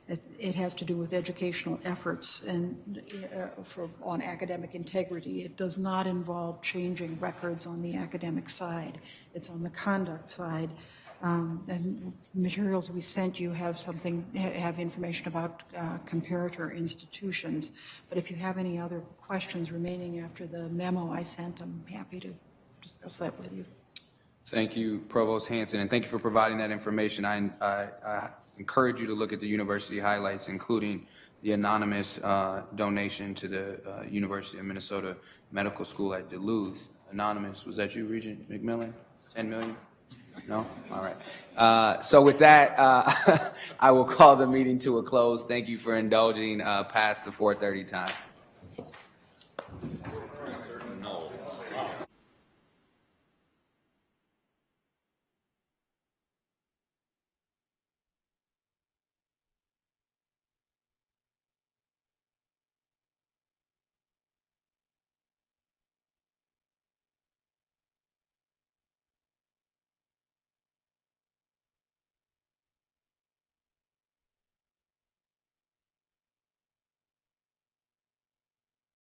It has to do with educational efforts and on academic integrity. It does not involve changing records on the academic side. It's on the conduct side. And materials we sent you have information about comparator institutions. But if you have any other questions remaining after the memo I sent, I'm happy to discuss that with you.
Thank you, Provost Hanson, and thank you for providing that information. I encourage you to look at the university highlights, including the anonymous donation to the University of Minnesota Medical School at Duluth. Anonymous, was that you, Regent McMillan? 10 million? No? All right. So with that, I will call the meeting to a close. Thank you for indulging past the 4:30 time.